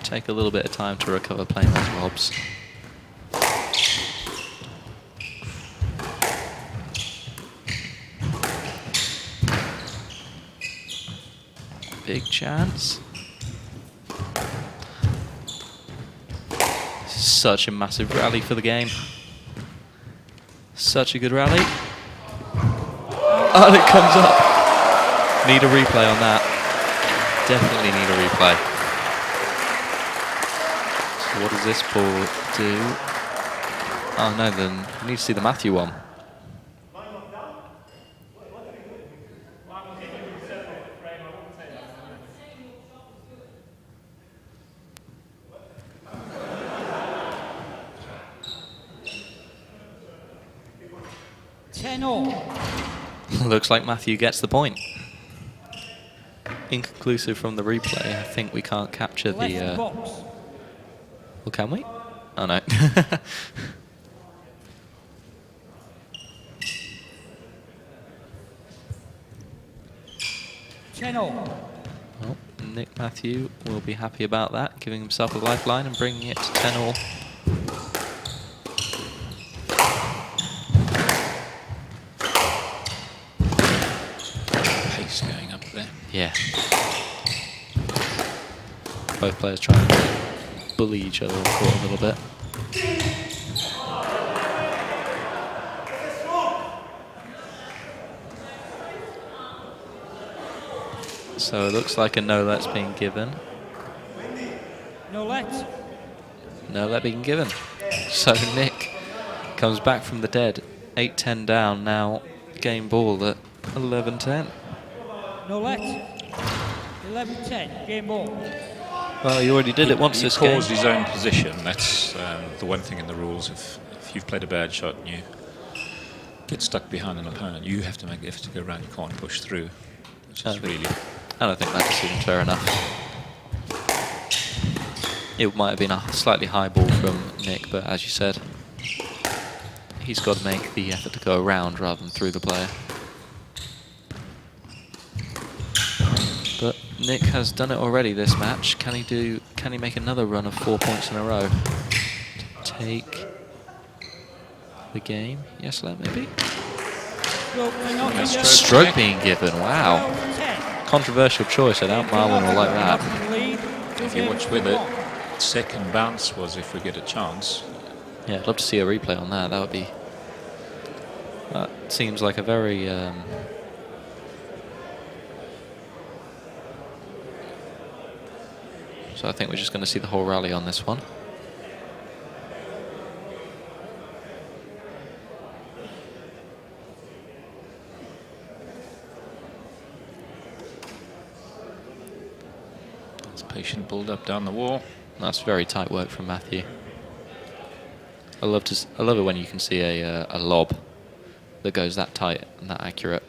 take a little bit of time to recover playing those lobs. Big chance. Such a massive rally for the game. Such a good rally. And it comes up. Need a replay on that. Definitely need a replay. So what does this ball do? Oh no, then we need to see the Matthew one. Looks like Matthew gets the point. Inconclusive from the replay. I think we can't capture the... Well, can we? Oh, no. 10-0. Well, Nick Matthew will be happy about that, giving himself a lifeline and bringing it to 10-all. Pace going up there. Yeah. Both players trying to bully each other on the court a little bit. So it looks like a no-let's being given. No let. No-let being given. So Nick comes back from the dead. 8-10 down now. Game ball at 11-10. No let. 11-10. Game ball. Well, he already did it once he this game. caused his own position. That's the one thing in the rules. If you've played a bad shot and you get stuck behind an opponent, you have to make the effort to go around. You can't push through. Which is really... I don't think that decision's fair enough. It might have been a slightly high ball from Nick, but as you said, he's got to make the effort to go around rather than through the player. But Nick has done it already this match. Can he make another run of 4 points in a row to take the game? Yes, maybe. Stroke being given. Wow. Controversial choice. I doubt Marwin will like that. If you watch with it, second bounce was if we get a chance. Yeah, I'd love to see a replay on that. That would be. That seems like a very. So I think we're just going to see the whole rally on this one. It's patient build up down the wall. That's very tight work from Matthew. I love it when you can see a lob that goes that tight and that accurate.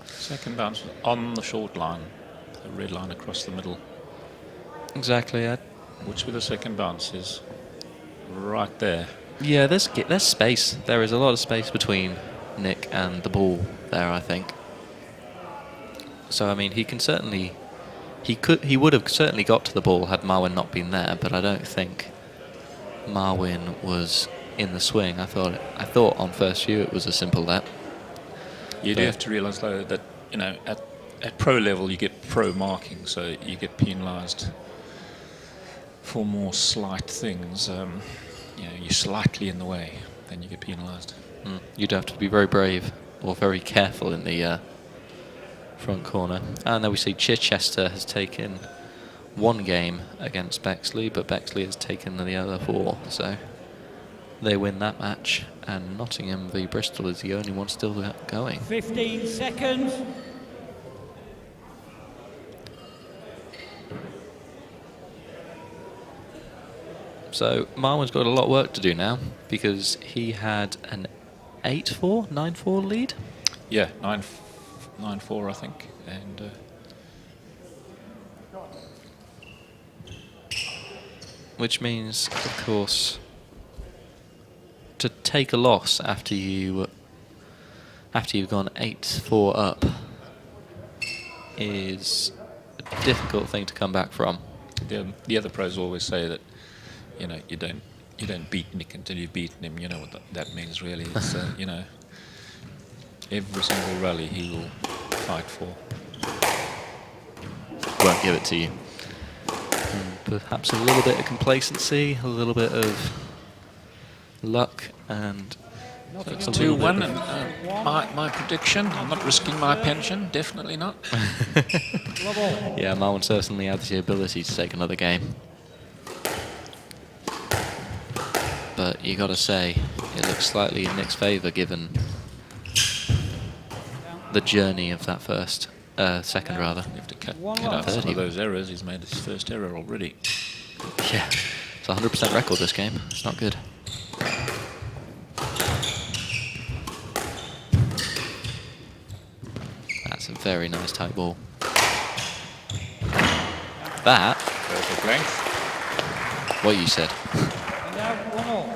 Second bounce was on the short line, the red line across the middle. Exactly. Which with the second bounce is right there. Yeah, there's space. There is a lot of space between Nick and the ball there, I think. So I mean, he would have certainly got to the ball had Marwin not been there, but I don't think Marwin was in the swing. I thought on first view it was a simple lap. You do have to realise though that at pro level you get pro marking, so you get penalised for more slight things. You're slightly in the way, then you get penalised. You'd have to be very brave or very careful in the front corner. And then we see Chichester has taken one game against Bexley, but Bexley has taken the other 4, so they win that match. And Nottingham v Bristol is the only one still going. 15 seconds. So Marwin's got a lot of work to do now because he had an 8-4, 9-4 lead. Yeah, 9-4 I think, and which means, of course, to take a loss after you've gone 8-4 up is a difficult thing to come back from. the other pros always say that you don't beat Nick until you've beaten him. You know what that means, really. It's every single rally he will fight for. Won't give it to you. Perhaps a little bit of complacency, a little bit of luck, and So it's 2-1, and my prediction, I'm not risking my pension, definitely not. yeah, Marwin certainly has the ability to take another game. But you got to say, it looks slightly in Nick's favour given the journey of that second rather. You have to cut out some of those errors. He's made his first error already. Yeah, it's a 100% record this game. It's not good. That's a very nice tight ball. That, Perfect length. what you said. And now 1-1.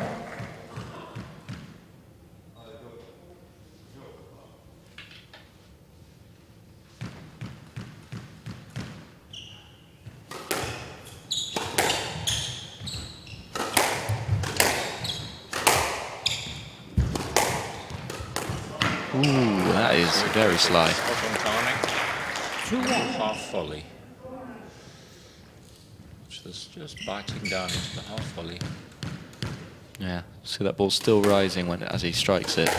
Ooh, that is very sly. Spot on timing. 2-1. Half volley. Which is just biting down into the half volley. Yeah, see that ball's still rising as he strikes it.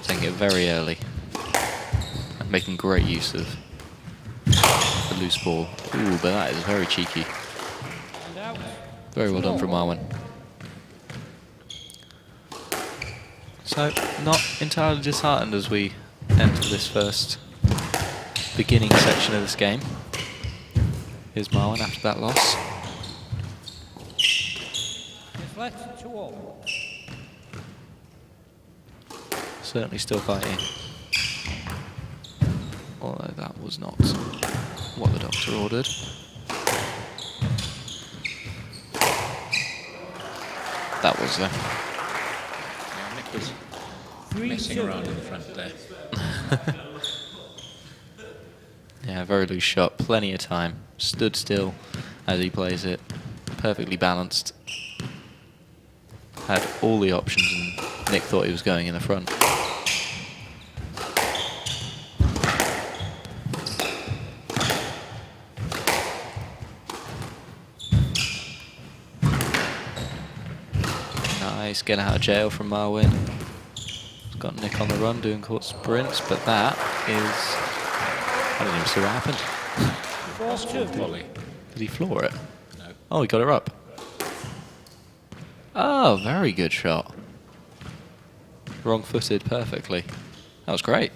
Taking it very early. And making great use of the loose ball. Ooh, but that is very cheeky. And out. Very well done from Marwin. So, not entirely disheartened as we enter this first beginning section of this game. Here's Marwin after that loss. It's left 2-all. Certainly still fighting. Although that was not what the doctor ordered. That was though. Yeah, Nick was 3-2. messing around in the front there. Yeah, very loose shot, plenty of time. Stood still as he plays it. Perfectly balanced. Had all the options and Nick thought he was going in the front. Nice get out of jail from Marwin. He's got Nick on the run doing court sprints, but that is... I didn't even see what happened. Volley. Did he floor it? No. Oh, he got her up. Oh, very good shot. Wrong-footed perfectly. That was great.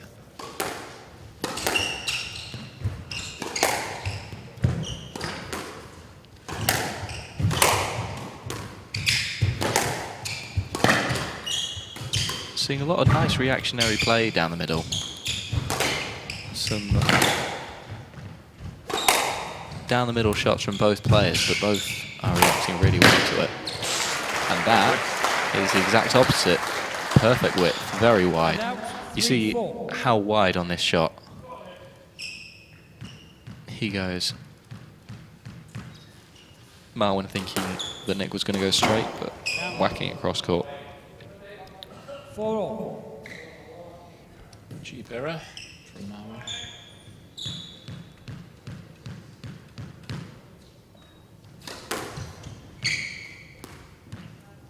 Seeing a lot of nice reactionary play down the middle. Some down the middle shots from both players, but both are reacting really well to it. And that is the exact opposite. Perfect width, very wide. You see how wide on this shot. He goes. Marwin thinking that Nick was going to go straight, but whacking it cross court. 4-all. Cheap error from Marwin.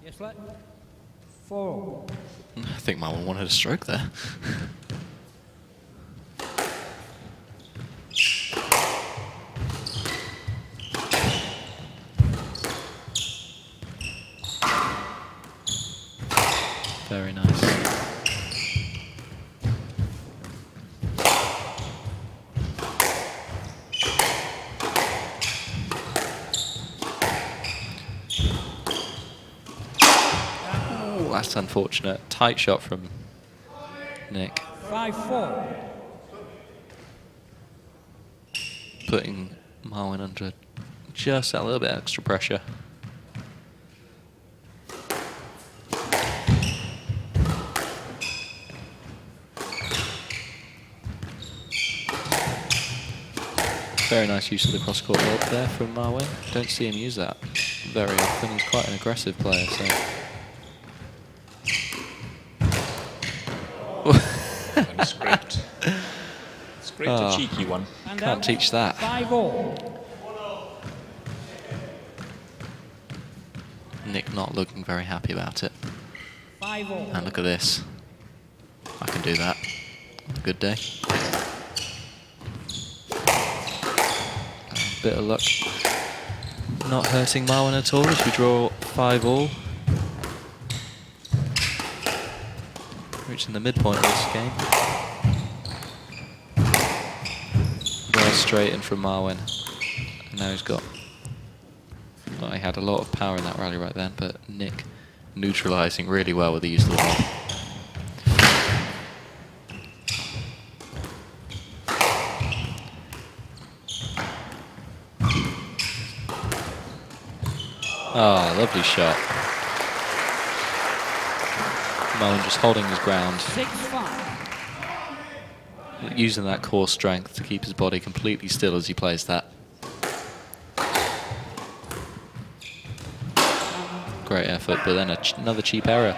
Yes, let. 4-all. I think Marwin wanted a stroke there. Very nice. Oh, that's unfortunate. Tight shot from Nick. 5-4. Putting Marwin under just a little bit extra pressure. Very nice use of the cross-court lob there from Marwin. Don't see him use that very often. He's quite an aggressive player, so... And scraped. Scraped a cheeky one. Can't teach that. 5-all. Nick not looking very happy about it. 5-all. And look at this. I can do that. On a good day. Bit of luck not hurting Marwin at all as we draw 5-all. Reaching the midpoint of this game. Well straightened from Marwin. And now he's got... Well, he had a lot of power in that rally right then, but Nick neutralising really well with the use of the lob. Oh, lovely shot. Marwin just holding his ground. 6-5. Using that core strength to keep his body completely still as he plays that. Great effort, but then another cheap error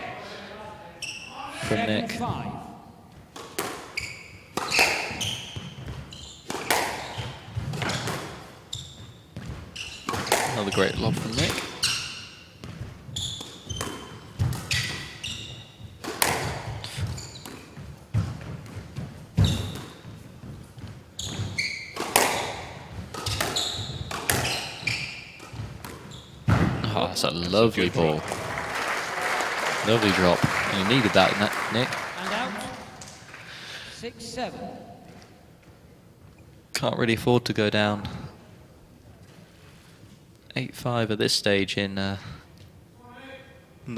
from Nick. 7-5. Another great lob from Nick. Oh, that's a lovely ball. Lovely drop. And you needed that, Nick. And out. 6-7. Can't really afford to go down 8-5 at this stage in the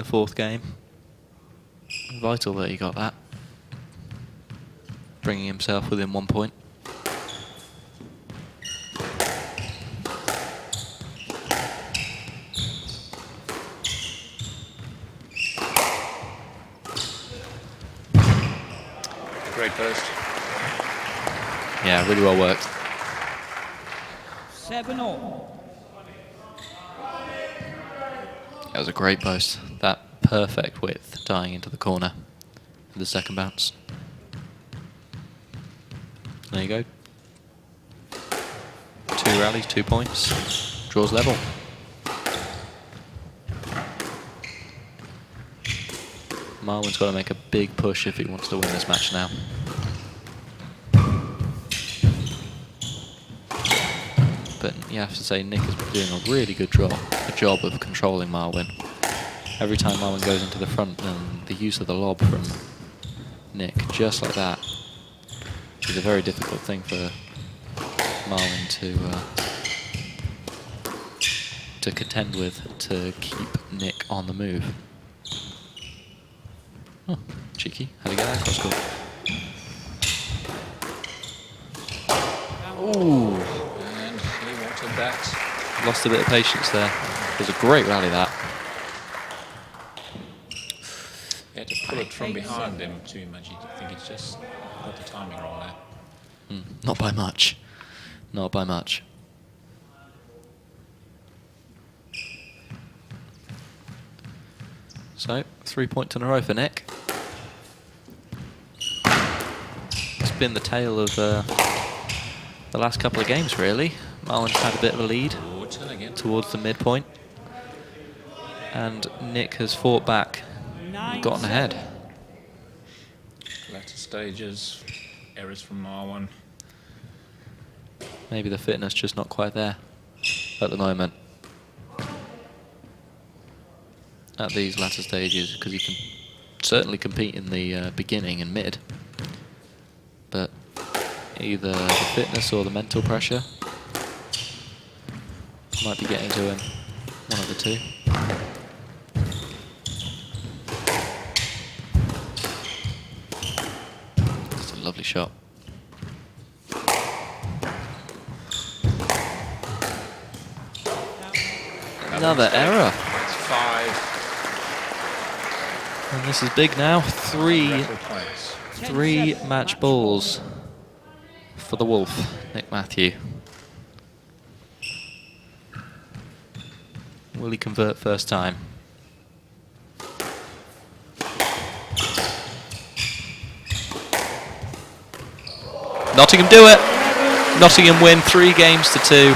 fourth game. Vital that he got that. Bringing himself within 1 point. Great burst. Yeah, really well worked. 7-all. That was a great post. That perfect width, dying into the corner for the second bounce. There you go. 2 rallies, 2 points. Draws level. Marwin's got to make a big push if he wants to win this match now. But you have to say Nick is doing a really good job of controlling Marwin. Every time Marwin goes into the front, and the use of the lob from Nick, just like that, is a very difficult thing for Marwin to contend with, to keep Nick on the move. Oh, cheeky. How do you get that cross court? Ooh. And he wanted that. Lost a bit of patience there. It was a great rally, that. He had to pull it from behind him too much. I think he's just got the timing wrong there. Not by much. Not by much. So, 3 points in a row for Nick. It's been the tale of the last couple of games, really. Marwin's had a bit of a lead towards the midpoint. And Nick has fought back and gotten ahead. Latter stages, errors from Marwin. Maybe the fitness just not quite there at the moment. At these latter stages, because he can certainly compete in the beginning and mid. But either the fitness or the mental pressure might be getting to him. One of the two. That's a lovely shot. Another error. That's 5. And this is big now. Three match balls for the Wolf, Nick Matthew. Will he convert first time? Nottingham do it. Nottingham win 3-2.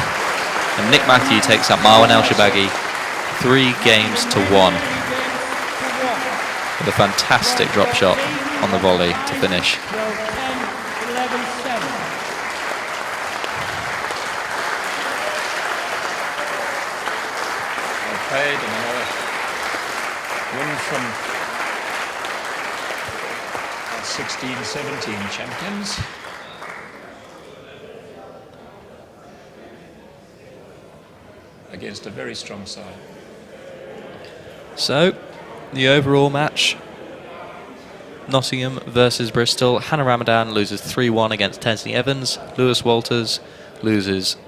And Nick Matthew takes out Marwan El-Shabaghi 3-1. With a fantastic drop shot on the volley to finish. 10, 11, 7. Well played, and another win from our 16-17 champions. Against a very strong side. So, the overall match, Nottingham versus Bristol. Hannah Ramadan loses 3-1 against Tesney Evans. Lewis Walters loses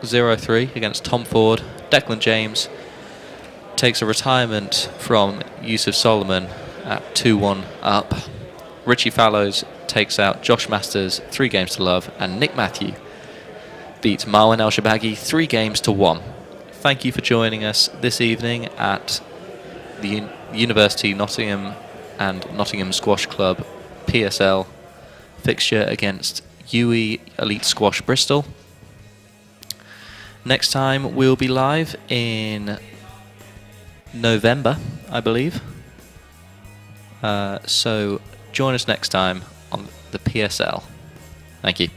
0-3 against Tom Ford. Declan James takes a retirement from Yusuf Solomon at 2-1 up. Richie Fallows takes out Josh Masters 3-0. And Nick Matthew beats Marwan El-Shabaghi 3-1. Thank you for joining us this evening at the University Nottingham and Nottingham Squash Club PSL fixture against UE Elite Squash Bristol. Next time we'll be live in November, I believe. So join us next time on the PSL. Thank you.